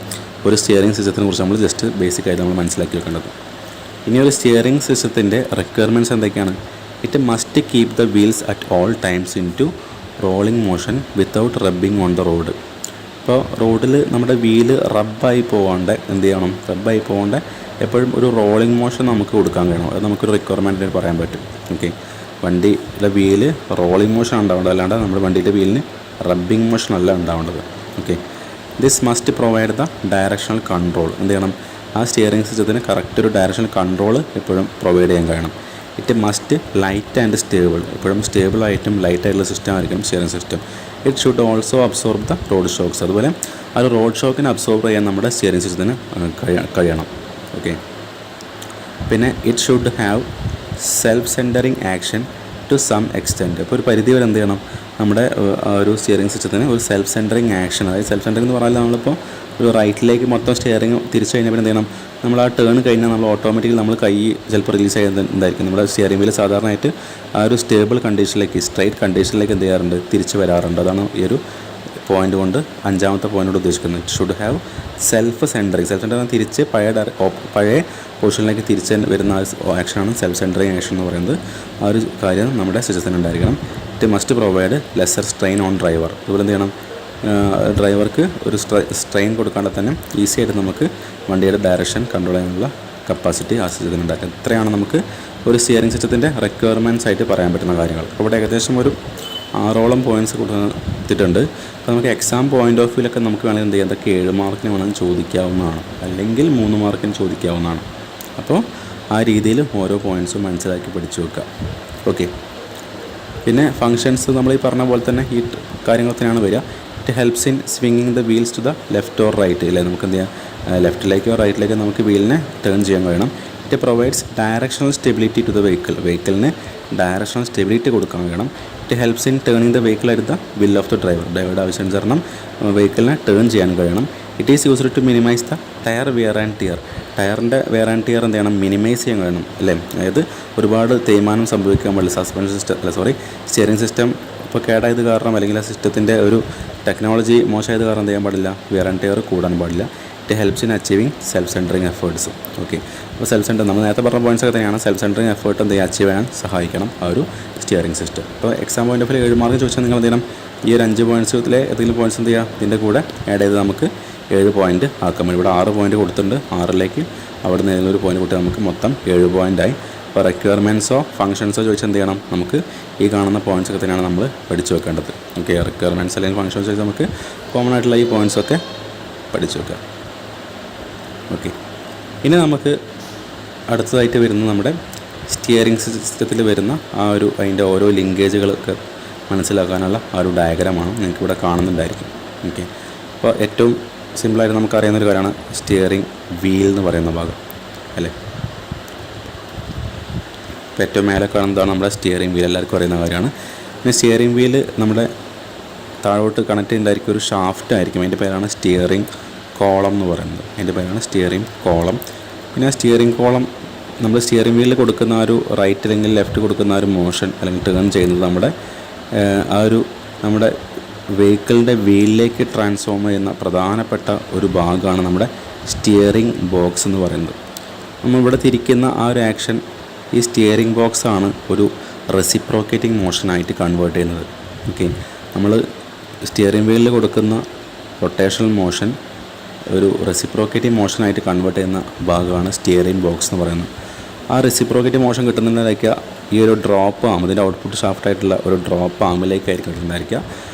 ഒരു സ്റ്റിയറിംഗ് സിസ്റ്റത്തിനെ കുറിച്ച് നമ്മൾ ജസ്റ്റ് ബേസിക്കായിട്ട് നമ്മൾ മനസ്സിലാക്കി വെക്കേണ്ടത്. ഇനി ഒരു സ്റ്റിയറിംഗ് സിസ്റ്റത്തിൻ്റെ റിക്വയർമെൻറ്റ്സ് എന്തൊക്കെയാണ്? It must keep the wheels at all times into rolling motion without rubbing on the road. ഇപ്പോൾ റോഡിൽ നമ്മുടെ വീല് റബ്ബായി പോകാണ്ട് എന്ത് ചെയ്യണം, റബ്ബായി പോകാണ്ട് എപ്പോഴും ഒരു റോളിംഗ് മോഷൻ നമുക്ക് കൊടുക്കാൻ കഴിയണം. അത് നമുക്കൊരു റിക്വയർമെൻറ്റ് പറയാൻ പറ്റും. ഓക്കെ, വണ്ടിയുടെ വീല് റോളിംഗ് മോഷൻ ഉണ്ടാവേണ്ടത്, അല്ലാണ്ട് നമ്മുടെ വണ്ടിയുടെ വീലിന് റബ്ബിങ് മോഷൻ അല്ല ഉണ്ടാവേണ്ടത്. Okay, this must provide the directional control. എന്ത് ചെയ്യണം, ആ സ്റ്റിയറിംഗ് സിസ്റ്റത്തിന് കറക്റ്റ് ഒരു ഡയറക്ഷണൽ കൺട്രോൾ എപ്പോഴും പ്രൊവൈഡ് ചെയ്യാൻ കഴിയണം. It must light and stable. എപ്പോഴും സ്റ്റേബിളായിട്ടും ലൈറ്റായിട്ടുള്ള സിസ്റ്റം ആയിരിക്കും steering system. It should also absorb the road shocks. അതുപോലെ ആ ഒരു റോഡ് ഷോക്കിനെ അബ്സോർബ് ചെയ്യാൻ നമ്മുടെ സ്റ്റിയറിംഗ് സിസ്റ്റത്തിന് കഴിയണം. ഓക്കെ, പിന്നെ it should have self centring action to some extent. ഇപ്പോൾ ഒരു പരിധി വരെ എന്ത് ചെയ്യണം, നമ്മുടെ ഒരു സ്റ്റിയറിംഗ് സിസ്റ്റത്തിന് ഒരു സെൽഫ് സെൻറ്ററിങ് ആക്ഷൻ. അതായത് സെൽഫ് സെൻറ്ററിംഗ് എന്ന് പറഞ്ഞാൽ നമ്മളിപ്പോൾ ഒരു റൈറ്റിലേക്ക് മൊത്തം സ്റ്റിയറിംഗ് തിരിച്ചു കഴിഞ്ഞാൽ എന്ത് ചെയ്യണം, നമ്മൾ ആ ടേൺ കഴിഞ്ഞാൽ നമ്മൾ ഓട്ടോമാറ്റിക്കലി നമ്മൾ കൈ ചിലപ്പോൾ റിലീസ് ചെയ്യുന്നതായിരിക്കും. നമ്മുടെ സ്റ്റിയറിംഗ് വീൽ സാധാരണയായിട്ട് ആ ഒരു സ്റ്റേബിൾ കണ്ടീഷനിലേക്ക് സ്ട്രൈറ്റ് കണ്ടീഷനിലേക്ക് എന്ത് ചെയ്യാറുണ്ട്, തിരിച്ച് വരാറുണ്ട്. അതാണ് ഈ ഒരു പോയിൻ്റ് കൊണ്ട് 5ാമത്തെ പോയിൻ്റ് കൊണ്ട് ഉദ്ദേശിക്കുന്നത്. It should have self centring. Self centring തിരിച്ച് പഴയ പൊസിഷനിലേക്ക് തിരിച്ച് വരുന്ന ആക്ഷനാണ് സെൽഫ് സെൻറ്ററിങ് ആക്ഷൻ എന്ന് പറയുന്നത്. ആ ഒരു കാര്യം നമ്മുടെ സിസ്റ്റത്തിന് ഉണ്ടായിരിക്കണം. It must provide lesser strain on driver. അതുപോലെ എന്ത് ചെയ്യണം, ഡ്രൈവർക്ക് ഒരു സ്ട്രെയിൻ കൊടുക്കാണ്ട് തന്നെ ഈസി ആയിട്ട് നമുക്ക് വണ്ടിയുടെ ഡയറക്ഷൻ കൺട്രോൾ ചെയ്യാനുള്ള കപ്പാസിറ്റി ആ സിസ്റ്റത്തിന് ഉണ്ടാക്കാം. ഇത്രയാണ് നമുക്ക് ഒരു സ്റ്റിയറിംഗ് സിസ്റ്റത്തിൻ്റെ റിക്വയർമെൻറ്റ്സ് ആയിട്ട് പറയാൻ പറ്റുന്ന കാര്യങ്ങൾ. ഇവിടെ ഏകദേശം ഒരു 6ഓളം പോയിൻറ്റ്സ് കൊടുത്തിട്ടുണ്ട്. അപ്പോൾ നമുക്ക് എക്സാം പോയിൻ്റ് ഓഫ് വ്യൂലൊക്കെ നമുക്ക് വേണമെങ്കിൽ എന്ത് ചെയ്യാം, അതൊക്കെ 7 മാർക്കിന് വേണമെങ്കിൽ ചോദിക്കാവുന്നതാണ്, അല്ലെങ്കിൽ 3 മാർക്കിന് ചോദിക്കാവുന്നതാണ്. അപ്പോൾ ആ രീതിയിൽ ഓരോ പോയിൻറ്റ്സും മനസ്സിലാക്കി പഠിച്ചു വെക്കുക. ഓക്കെ, പിന്നെ ഫങ്ഷൻസ് നമ്മൾ ഈ പറഞ്ഞ പോലെ തന്നെ ഈ കാര്യങ്ങൾ തന്നെയാണ് വരിക. ഇറ്റ് ഹെൽപ്സ് ഇൻ സ്വിങ്ങിങ് the wheels to the left or right. ഇല്ലേ, നമുക്ക് എന്ത് ചെയ്യാം, ലെഫ്റ്റിലേക്കോ റൈറ്റിലേക്കോ നമുക്ക് വീലിനെ ടേൺ ചെയ്യാൻ കഴിയണം. It provides directional stability to the വെഹിക്കിളിന് ഡയറക്ഷണൽ സ്റ്റെബിലിറ്റി കൊടുക്കാൻ കഴിയണം. It helps in turning the vehicle at the will of the ഡ്രൈവറുടെ ആവശ്യാനുസരണം വെഹിക്കിളിനെ ടേൺ ചെയ്യാൻ കഴിയണം. It is used to minimise the tyre wear and tear. ടയറിൻ്റെ വെയർ ആൻഡ് ടിയർ എന്ത് ചെയ്യണം, മിനിമൈസ് ചെയ്യാൻ കഴിയണം. അല്ലേ, അതായത് ഒരുപാട് തേയ്മാനം സംഭവിക്കാൻ പാടില്ല. സസ്പെൻഷൻ സിസ്റ്റം സ്റ്റിയറിംഗ് സിസ്റ്റം ഇപ്പോൾ കേടായത് കാരണം അല്ലെങ്കിൽ ആ സിസ്റ്റത്തിൻ്റെ ഒരു ടെക്നോളജി മോശമായത് കാരണം എന്ത് ചെയ്യാൻ പാടില്ല, വിയർ ആൻഡ് ടിയർ കൂടാൻ പാടില്ല. It helps in achieving self centring efforts. Okay, അപ്പോൾ സെൽഫ് സെൻറ്റർ നമ്മൾ നേരത്തെ പറഞ്ഞ പോയിൻറ്റ്സ് ഒക്കെ തന്നെയാണ്. സെൽഫ് സെൻറ്ററിങ് എഫേർട്ട് എന്ത് ചെയ്യുക, അച്ചീവ് ചെയ്യാൻ സഹായിക്കണം ആ ഒരു സ്റ്റിയറിംഗ് സിസ്റ്റം. അപ്പോൾ എക്സാം പോയിൻ്റ് ഓഫ് 7 മാർക്ക് ചോദിച്ചാൽ നിങ്ങൾ എന്ത് ചെയ്യണം, ഈ ഒരു 5 പോയിൻറ്റ്സിലെ ഏതെങ്കിലും പോയിൻറ്റ്സ് എന്ത് ചെയ്യുക, ഇതിൻ്റെ കൂടെ ആഡ് ചെയ്ത് നമുക്ക് 7 പോയിൻറ്റ് ആക്കാൻ പറ്റും. ഇവിടെ 6 പോയിൻറ്റ് കൊടുത്തിട്ടുണ്ട്. 6ലേക്ക് അവിടെ നിന്ന് ഏതെങ്കിലും ഒരു പോയിൻറ്റ് കൂട്ടി നമുക്ക് മൊത്തം 7 പോയിൻ്റായി. അപ്പോൾ റിക്വയർമെൻറ്റ്സോ ഫങ്ഷൻസോ ചോദിച്ചാൽ എന്ത് ചെയ്യണം, നമുക്ക് ഈ കാണുന്ന പോയിൻറ്റ്സ് ഒക്കെ തന്നെയാണ് നമ്മൾ പഠിച്ചു വെക്കേണ്ടത്. ഓക്കെ, റിക്വയർമെൻറ്റ്സ് അല്ലെങ്കിൽ ഫങ്ഷൻസ് ചോദിച്ചാൽ നമുക്ക് കോമൺ ആയിട്ടുള്ള ഈ പോയിൻറ്റ്സൊക്കെ പഠിച്ചു വെക്കാം. ഓക്കെ, ഇനി നമുക്ക് അടുത്തതായിട്ട് വരുന്ന നമ്മുടെ സ്റ്റിയറിംഗ് സിസ്റ്റത്തിൽ വരുന്ന ആ ഒരു അതിൻ്റെ ഓരോ ലിങ്കേജുകളൊക്കെ മനസ്സിലാക്കാനുള്ള ആ ഒരു ഡയഗ്രമാണ് നിങ്ങൾക്ക് ഇവിടെ കാണുന്നുണ്ടായിരിക്കും. ഓക്കെ, അപ്പോൾ ഏറ്റവും സിമ്പിളായിട്ട് നമുക്കറിയുന്നൊരു കാര്യമാണ് സ്റ്റിയറിംഗ് വീൽ എന്ന് പറയുന്ന ഭാഗം, അല്ലേ. ഇപ്പോൾ ഏറ്റവും മേലെ കാണുന്നതാണ് നമ്മുടെ സ്റ്റിയറിംഗ് വീൽ, എല്ലാവർക്കും അറിയുന്ന കാര്യമാണ്. പിന്നെ സ്റ്റിയറിംഗ് വീല് നമ്മുടെ താഴോട്ട് കണക്ട് ചെയ്യുന്നതായിരിക്കും ഒരു ഷാഫ്റ്റ് ആയിരിക്കും. അതിൻ്റെ പേരാണ് സ്റ്റിയറിംഗ് കോളം എന്ന് പറയുന്നത്. അതിൻ്റെ പേരാണ് സ്റ്റിയറിംഗ് കോളം. പിന്നെ ആ സ്റ്റിയറിംഗ് കോളം നമ്മൾ സ്റ്റിയറിംഗ് വീലിൽ കൊടുക്കുന്ന ആ ഒരു റൈറ്റ് അല്ലെങ്കിൽ ലെഫ്റ്റ് കൊടുക്കുന്ന ആ ഒരു മോഷൻ അല്ലെങ്കിൽ ടേൺ ചെയ്യുന്നത് നമ്മുടെ നമ്മുടെ വെഹിക്കിളിൻ്റെ വീലിലേക്ക് ട്രാൻസ്ഫോം ചെയ്യുന്ന പ്രധാനപ്പെട്ട ഒരു ഭാഗമാണ് നമ്മുടെ സ്റ്റിയറിംഗ് ബോക്സ് എന്ന് പറയുന്നത്. നമ്മളിവിടെ തിരിക്കുന്ന ആ ഒരു ആക്ഷൻ ഈ സ്റ്റിയറിംഗ് ബോക്സാണ് ഒരു റെസിപ്രോക്കേറ്റിംഗ് മോഷനായിട്ട് കൺവേർട്ട് ചെയ്യുന്നത്. ഓക്കെ, നമ്മൾ സ്റ്റിയറിംഗ് വീലിൽ കൊടുക്കുന്ന റൊട്ടേഷണൽ മോഷൻ ഒരു റെസിപ്രോക്കേറ്റിംഗ് മോഷനായിട്ട് കൺവേർട്ട് ചെയ്യുന്ന ഭാഗമാണ് സ്റ്റിയറിംഗ് ബോക്സ് എന്ന് പറയുന്നത്. ആ റെസിപ്രോക്കേറ്റിംഗ് മോഷൻ കിട്ടുന്നതിനായിരിക്കുക ഈ ഒരു ഡ്രോപ്പ് ആം, അതിൻ്റെ ഔട്ട്പുട്ട് ഷാഫ്റ്റായിട്ടുള്ള ഒരു ഡ്രോപ്പ് ആമിലേക്കായിരിക്കും കിട്ടുന്നതായിരിക്കുക.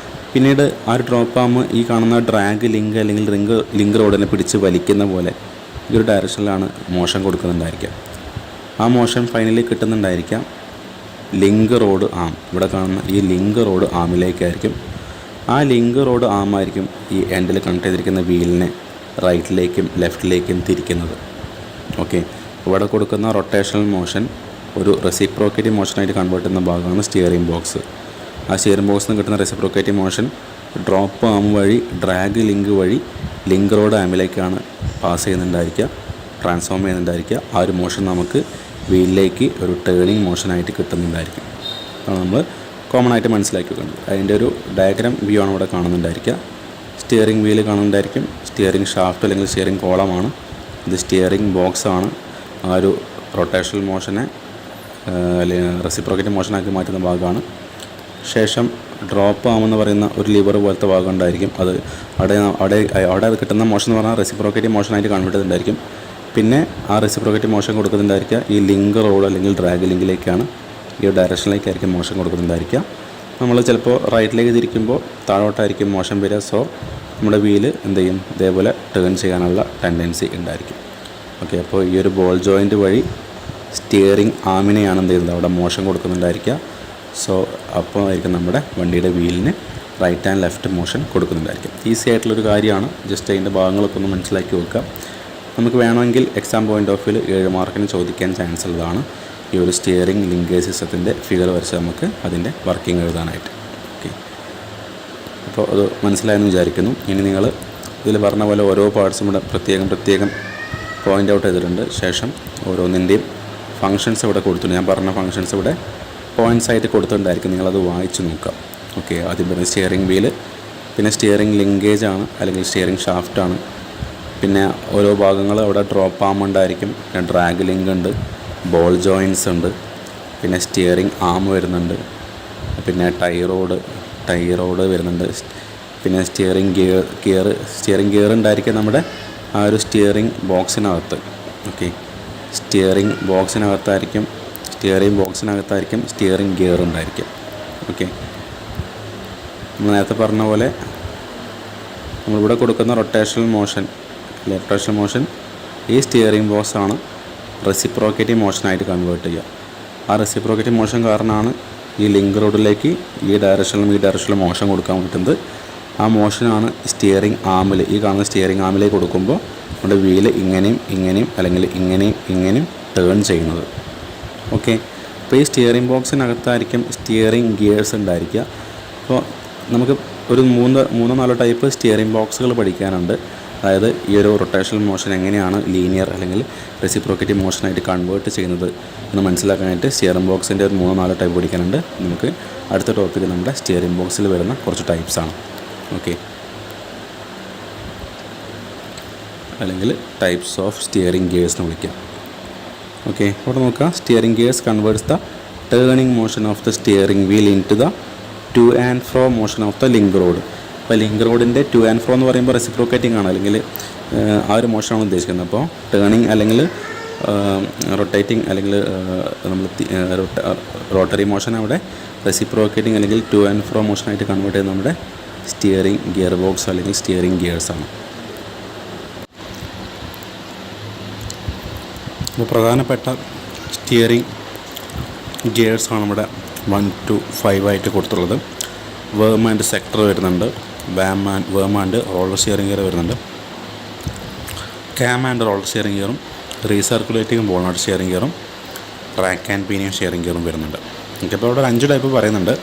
പിന്നീട് ആ ഒരു ഡ്രോപ്പ് ആം ഈ കാണുന്ന ഡ്രാഗ് ലിങ്ക് അല്ലെങ്കിൽ ലിങ്ക് റോഡിനെ പിടിച്ച് വലിക്കുന്ന പോലെ ഈ ഒരു ഡയറക്ഷനിലാണ് മോഷൻ കൊടുക്കുന്നുണ്ടായിരിക്കുക. ആ മോഷൻ ഫൈനലി കിട്ടുന്നുണ്ടായിരിക്കാം ലിങ്ക് റോഡ് ആം. ഇവിടെ കാണുന്ന ഈ ലിങ്ക് റോഡ് ആമിലേക്കായിരിക്കും. ആ ലിങ്ക് റോഡ് ആമായിരിക്കും ഈ എൻഡിൽ കണക്ട് ചെയ്തിരിക്കുന്ന വീലിനെ റൈറ്റിലേക്കും ലെഫ്റ്റിലേക്കും തിരിക്കുന്നത്. ഓക്കെ, ഇവിടെ കൊടുക്കുന്ന റൊട്ടേഷണൽ മോഷൻ ഒരു റെസിപ്രോക്കേറ്റിംഗ് മോഷനായിട്ട് കൺവേർട്ട് ചെയ്യുന്ന ഭാഗമാണ് സ്റ്റിയറിംഗ് ബോക്സ്. ആ സ്റ്റിയറിംഗ് ബോക്സിൽ നിന്ന് കിട്ടുന്ന റെസിപ്രോക്കേറ്റിംഗ് മോഷൻ ഡ്രോപ്പ് ആം വഴി ഡ്രാഗ് ലിങ്ക് വഴി ലിങ്ക് റോഡ് ആമിലേക്കാണ് പാസ് ചെയ്യുന്നുണ്ടായിരിക്കുക, ട്രാൻസ്ഫോം ചെയ്യുന്നുണ്ടായിരിക്കുക. ആ ഒരു മോഷൻ നമുക്ക് വീലിലേക്ക് ഒരു ടേണിംഗ് മോഷനായിട്ട് കിട്ടുന്നുണ്ടായിരിക്കും. അതാണ് നമ്മൾ കോമൺ ആയിട്ട് മനസ്സിലാക്കി വെക്കുന്നത്. അതിൻ്റെ ഒരു ഡയഗ്രാം വ്യൂ ആണ് ഇവിടെ കാണുന്നുണ്ടായിരിക്കുക. സ്റ്റിയറിംഗ് വീല് കാണുന്നുണ്ടായിരിക്കും. സ്റ്റിയറിംഗ് ഷാഫ്റ്റ് അല്ലെങ്കിൽ സ്റ്റിയറിംഗ് കോളമാണ്. ഇത് സ്റ്റിയറിംഗ് ബോക്സാണ്. ആ ഒരു റൊട്ടേഷണൽ മോഷനെ റെസിപ്രോക്കേറ്റിംഗ് മോഷനാക്കി മാറ്റുന്ന ഭാഗമാണ്. ശേഷം ഡ്രോപ്പ് ആമെന്ന് പറയുന്ന ഒരു ലിവർ പോലത്തെ ഭാഗം ഉണ്ടായിരിക്കും. അത് അവിടെ കിട്ടുന്ന മോഷൻ എന്ന് പറഞ്ഞാൽ റെസിപ്രോക്കേറ്റിംഗ് മോഷനായിട്ട് കൺവേർട്ട് ചെയ്തിട്ടുണ്ടായിരിക്കും. പിന്നെ ആ റെസിപ്രോക്കേറ്റിംഗ് മോഷൻ കൊടുക്കുന്നുണ്ടായിരിക്കുക ഈ ലിങ്ക് റോഡ് അല്ലെങ്കിൽ ഡ്രാഗ് ലിങ്കിലേക്കാണ്, ഈ ഡയറക്ഷനിലേക്കായിരിക്കും മോഷൻ കൊടുക്കുന്നുണ്ടായിരിക്കുക. നമ്മൾ ചിലപ്പോൾ റൈറ്റിലേക്ക് തിരിക്കുമ്പോൾ താഴോട്ടായിരിക്കും മോഷൻ വരിക. സോ നമ്മുടെ വീല് എന്ത് ചെയ്യും, ഇതേപോലെ ടേൺ ചെയ്യാനുള്ള ടെൻഡൻസി ഉണ്ടായിരിക്കും. ഓക്കെ, അപ്പോൾ ഈ ഒരു ബോൾ ജോയിൻറ്റ് വഴി സ്റ്റിയറിംഗ് ആമിനെയാണ് എന്ത് ചെയ്യുന്നത് അവിടെ മോഷൻ കൊടുക്കുന്നുണ്ടായിരിക്കുക. സോ അപ്പോൾ ആയിരിക്കും നമ്മുടെ വണ്ടിയുടെ വീലിന് റൈറ്റ് ആൻഡ് ലെഫ്റ്റ് മോഷൻ കൊടുക്കുന്നുണ്ടായിരിക്കും. ഈസി ആയിട്ടുള്ളൊരു കാര്യമാണ്. ജസ്റ്റ് അതിൻ്റെ ഭാഗങ്ങളൊക്കെ ഒന്ന് മനസ്സിലാക്കി വെക്കുക. നമുക്ക് വേണമെങ്കിൽ എക്സാം പോയിൻ്റ് ഓഫ് വ്യൂവിൽ 7 മാർക്കിന് ചോദിക്കാൻ ചാൻസ് ഉള്ളതാണ്. ഈ ഒരു സ്റ്റിയറിംഗ് ലിങ്കേജ് സിസ്റ്റത്തിൻ്റെ ഫിഗർ വരച്ച് നമുക്ക് അതിൻ്റെ വർക്കിംഗ് എഴുതാനായിട്ട്. ഓക്കെ, അപ്പോൾ അത് മനസ്സിലായെന്ന് വിചാരിക്കുന്നു. ഇനി നിങ്ങൾ ഇതിൽ പറഞ്ഞ പോലെ ഓരോ പാർട്സും ഇവിടെ പ്രത്യേകം പോയിൻ്റ് ഔട്ട് ചെയ്തിട്ടുണ്ട്. ശേഷം ഓരോന്നിൻ്റെയും ഫങ്ഷൻസ് ഇവിടെ കൊടുത്തിട്ടുണ്ട്. ഞാൻ പറഞ്ഞ ഫങ്ഷൻസ് ഇവിടെ പോയിൻറ്റ്സ് ആയിട്ട് കൊടുത്തിട്ടുണ്ടായിരിക്കും. നിങ്ങളത് വായിച്ച് നോക്കാം. ഓക്കെ, ആദ്യം പറഞ്ഞ സ്റ്റിയറിംഗ് വീല്, പിന്നെ സ്റ്റിയറിംഗ് ലിങ്കേജ് ആണ് അല്ലെങ്കിൽ സ്റ്റിയറിംഗ് ഷാഫ്റ്റാണ്. പിന്നെ ഓരോ ഭാഗങ്ങൾ അവിടെ ഡ്രോപ്പ് ആം ഉണ്ടായിരിക്കും, പിന്നെ ഡ്രാഗ് ലിങ്ക് ഉണ്ട്, ബോൾ ജോയിൻസ് ഉണ്ട്, പിന്നെ സ്റ്റിയറിംഗ് ആം വരുന്നുണ്ട്, പിന്നെ ടൈ റോഡ് വരുന്നുണ്ട്, പിന്നെ സ്റ്റിയറിംഗ് ഗിയർ ഉണ്ടായിരിക്കും നമ്മുടെ ആ ഒരു സ്റ്റിയറിംഗ് ബോക്സിനകത്ത്. ഓക്കെ, സ്റ്റിയറിംഗ് ബോക്സിനകത്തായിരിക്കും സ്റ്റിയറിംഗ് ഗിയർ ഉണ്ടായിരിക്കും. ഓക്കെ, നമ്മൾ നേരത്തെ പറഞ്ഞ പോലെ നമ്മളിവിടെ കൊടുക്കുന്ന റൊട്ടേഷണൽ മോഷൻ ഈ സ്റ്റിയറിംഗ് ബോക്സാണ് റെസിപ്രോക്കേറ്റിംഗ് മോഷനായിട്ട് കൺവേർട്ട് ചെയ്യുക. ആ റെസിപ്രോക്കേറ്റിംഗ് മോഷൻ കാരണമാണ് ഈ ലിങ്ക് റോഡിലേക്ക് ഈ ഡയറക്ഷനിലും മോഷൻ കൊടുക്കാൻ പറ്റുന്നത്. ആ മോഷനാണ് സ്റ്റിയറിംഗ് ആമിൽ, ഈ കാണുന്ന സ്റ്റിയറിംഗ് ആമിലേക്ക് കൊടുക്കുമ്പോൾ നമ്മുടെ വീല് ഇങ്ങനെയും അല്ലെങ്കിൽ ഇങ്ങനെയും ടേൺ ചെയ്യുന്നത്. ഓക്കെ, അപ്പോൾ ഈ സ്റ്റിയറിംഗ് ബോക്സിനകത്തായിരിക്കും സ്റ്റിയറിംഗ് ഗിയേഴ്സ് ഉണ്ടായിരിക്കുക. അപ്പോൾ നമുക്ക് ഒരു 3-4 ടൈപ്പ് സ്റ്റിയറിംഗ് ബോക്സുകൾ പഠിക്കാനുണ്ട്. അതായത് ഈ ഒരു റൊട്ടേഷണൽ മോഷൻ എങ്ങനെയാണ് ലീനിയർ അല്ലെങ്കിൽ റെസിപ്രോക്കേറ്റിംഗ് മോഷനായിട്ട് കൺവേർട്ട് ചെയ്യുന്നത് എന്ന് മനസ്സിലാക്കാനായിട്ട് സ്റ്റിയറിംഗ് ബോക്സിൻ്റെ ഒരു 3-4 ടൈപ്പ് പഠിക്കാനുണ്ട്. നമുക്ക് അടുത്ത ടോപ്പിക്ക് നമ്മുടെ സ്റ്റിയറിംഗ് ബോക്സിൽ വരുന്ന കുറച്ച് ടൈപ്സാണ്. ഓക്കെ, അല്ലെങ്കിൽ ടൈപ്സ് ഓഫ് സ്റ്റിയറിംഗ് ഗിയേഴ്സ് എന്ന് വിളിക്കാം. ഓക്കെ, ഇവിടെ നോക്കുക. Steering gears converts the turning motion of the steering wheel into the to and fro motion of the link rod. അപ്പോൾ ലിങ്ക് റോഡിൻ്റെ ടു ആൻഡ് ഫ്രോ എന്ന് പറയുമ്പോൾ reciprocating ആണ്, അല്ലെങ്കിൽ ആ ഒരു മോഷനാണ് ഉദ്ദേശിക്കുന്നത്. അപ്പോൾ ടേണിംഗ് അല്ലെങ്കിൽ റൊട്ടേറ്റിംഗ് അല്ലെങ്കിൽ നമ്മൾ റോട്ടറി മോഷൻ അവിടെ റെസിപ്രോക്കേറ്റിംഗ് അല്ലെങ്കിൽ ടു ആൻഡ് ഫ്രോ മോഷനായിട്ട് കൺവേർട്ട് ചെയ്യുന്നത് നമ്മുടെ സ്റ്റിയറിംഗ് ഗിയർ ബോക്സ് അല്ലെങ്കിൽ സ്റ്റിയറിംഗ് ഗിയേഴ്സാണ്. അപ്പോൾ പ്രധാനപ്പെട്ട സ്റ്റിയറിംഗ് ഗിയേഴ്സാണ് നമ്മുടെ 1 to 5 ആയിട്ട് കൊടുത്തുള്ളത്. വേം ആൻഡ് സെക്ടർ വരുന്നുണ്ട്, worm and roller steering gear വരുന്നുണ്ട്, ക്യാം ആൻഡ് റോളർ സ്റ്റിയറിംഗ് ഗിയറും റീസർക്കുലേറ്റിംഗ് ബോൾനട്ട് സ്റ്റിയറിംഗ് ഗിയറും ട്രാക്ക് ആൻഡ് പീനിയൻ സ്റ്റിയറിംഗ് ഗിയറും വരുന്നുണ്ട്. ഓക്കെ, അപ്പോൾ അവിടെ 5 ടൈപ്പ് പറയുന്നുണ്ട്.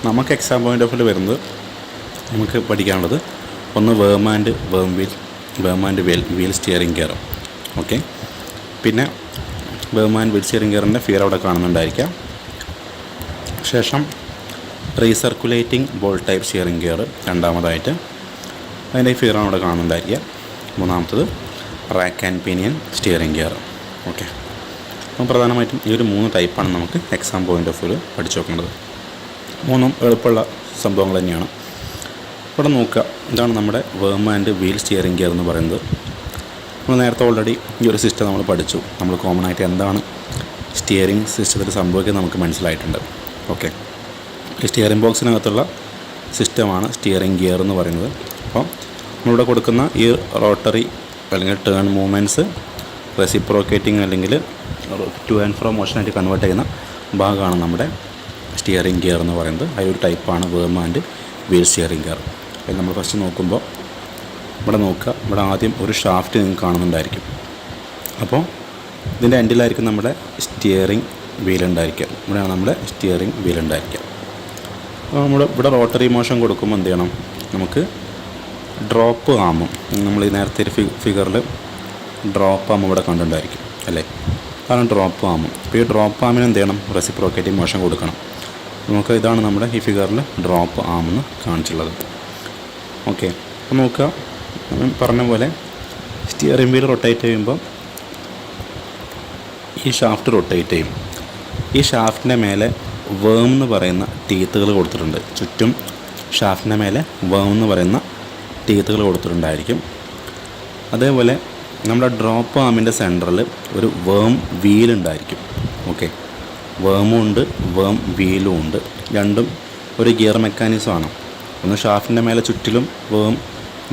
നമുക്ക് എക്സാം പോയിൻ്റ് ഓഫ് വ്യൂ വരുന്നത് നമുക്ക് പഠിക്കാനുള്ളത് ഒന്ന് വേം and wheel steering gear. Okay, പിന്നെ വേം ആൻഡ് വീൽ സ്റ്റിയറിംഗ് ഗിയറിൻ്റെ ഫിയർ അവിടെ കാണുന്നുണ്ടായിരിക്കാം. ശേഷം recirculating ball type steering gear രണ്ടാമതായിട്ട്, അതിൻ്റെ ഫിയറാണ് അവിടെ കാണുന്നുണ്ടായിരിക്കുക. മൂന്നാമത്തത് rack and pinion steering gear. Okay, അപ്പോൾ പ്രധാനമായിട്ടും ഈ ഒരു 3 ടൈപ്പാണ് നമുക്ക് എക്സാം പോയിൻ്റ് ഓഫ് വ്യൂ പഠിച്ചു നോക്കേണ്ടത്. 3 എളുപ്പമുള്ള സംഭവങ്ങൾ തന്നെയാണ്. ഇവിടെ നോക്കുക, ഇതാണ് നമ്മുടെ വേം ആൻഡ് വീൽ സ്റ്റിയറിംഗ് ഗിയർ എന്ന് പറയുന്നത്. നമ്മൾ നേരത്തെ ഓൾറെഡി ഈ ഒരു സിസ്റ്റം നമ്മൾ പഠിച്ചു. നമ്മൾ കോമൺ ആയിട്ട് എന്താണ് സ്റ്റിയറിംഗ് സിസ്റ്റത്തിൽ സംഭവിക്കുന്നത് നമുക്ക് മനസ്സിലായിട്ടുണ്ട്. ഓക്കെ, ഈ സ്റ്റിയറിംഗ് ബോക്സിനകത്തുള്ള സിസ്റ്റമാണ് സ്റ്റിയറിംഗ് ഗിയർ എന്ന് പറയുന്നത്. അപ്പോൾ നമ്മളിവിടെ കൊടുക്കുന്ന ഈ റോട്ടറി അല്ലെങ്കിൽ ടേൺ മൂവ്മെൻറ്റ്സ് റെസിപ്രോക്കേറ്റിംഗ് അല്ലെങ്കിൽ ടു ആൻഡ് ഫ്രോ മോഷനായിട്ട് കൺവേർട്ട് ചെയ്യുന്ന ഭാഗമാണ് നമ്മുടെ സ്റ്റിയറിംഗ് ഗിയർ എന്ന് പറയുന്നത്. അതിലൊരു ടൈപ്പാണ് വേം ആൻഡ് വീൽ സ്റ്റിയറിംഗ് ഗിയർ. അതിൽ നമ്മൾ ഫസ്റ്റ് നോക്കുമ്പോൾ ഇവിടെ നോക്കുക, ഇവിടെ ആദ്യം ഒരു ഷാഫ്റ്റ് നിങ്ങൾക്ക് കാണുന്നുണ്ടായിരിക്കും. അപ്പോൾ ഇതിൻ്റെ എൻഡിലായിരിക്കും നമ്മുടെ സ്റ്റിയറിംഗ് വീൽ ഉണ്ടായിരിക്കുക. ഇവിടെയാണ് നമ്മുടെ സ്റ്റിയറിംഗ് വീൽ ഉണ്ടായിരിക്കുക. അപ്പോൾ നമ്മൾ ഇവിടെ റോട്ടറി മോഷൻ കൊടുക്കുമ്പോൾ എന്ത് ചെയ്യണം, നമുക്ക് ഡ്രോപ്പ് ആമും നമ്മൾ ഈ നേരത്തെ ഒരു ഫിഗറിൽ ഡ്രോപ്പ് ആം ഇവിടെ കണ്ടിട്ടുണ്ടായിരിക്കും അല്ലേ, അതാണ് ഡ്രോപ്പ് ആമും. അപ്പോൾ ഈ ഡ്രോപ്പ് ആമിന് എന്ത് ചെയ്യണം, റെസിപ്രോക്കേറ്റിംഗ് മോഷൻ കൊടുക്കണം. നമുക്ക് ഇതാണ് നമ്മുടെ ഈ ഫിഗറിൽ ഡ്രോപ്പ് ആമെന്ന് കാണിച്ചുള്ളത്. ഓക്കെ, അപ്പോൾ നോക്കുക, പറഞ്ഞ പോലെ സ്റ്റിയറിംഗ് വീൽ റൊട്ടേറ്റ് ചെയ്യുമ്പോൾ ഈ ഷാഫ്റ്റ് റൊട്ടേറ്റ് ചെയ്യും. ഈ ഷാഫ്റ്റിൻ്റെ മേലെ വേം എന്ന് പറയുന്ന ടീത്തുകൾ കൊടുത്തിട്ടുണ്ട്. ചുറ്റും ഷാഫ്റ്റിൻ്റെ മേലെ വേം എന്ന് പറയുന്ന ടീത്തുകൾ കൊടുത്തിട്ടുണ്ടായിരിക്കും. അതേപോലെ നമ്മുടെ ഡ്രോപ്പ് ആമിൻ്റെ സെൻറ്ററിൽ ഒരു വേം വീലുണ്ടായിരിക്കും. ഓക്കെ, വേമും ഉണ്ട് വേം വീലും ഉണ്ട്. രണ്ടും ഒരു ഗിയർ മെക്കാനിസമാണ്. ഒന്ന് ഷാഫ്റ്റിൻ്റെ മേലെ ചുറ്റിലും വേം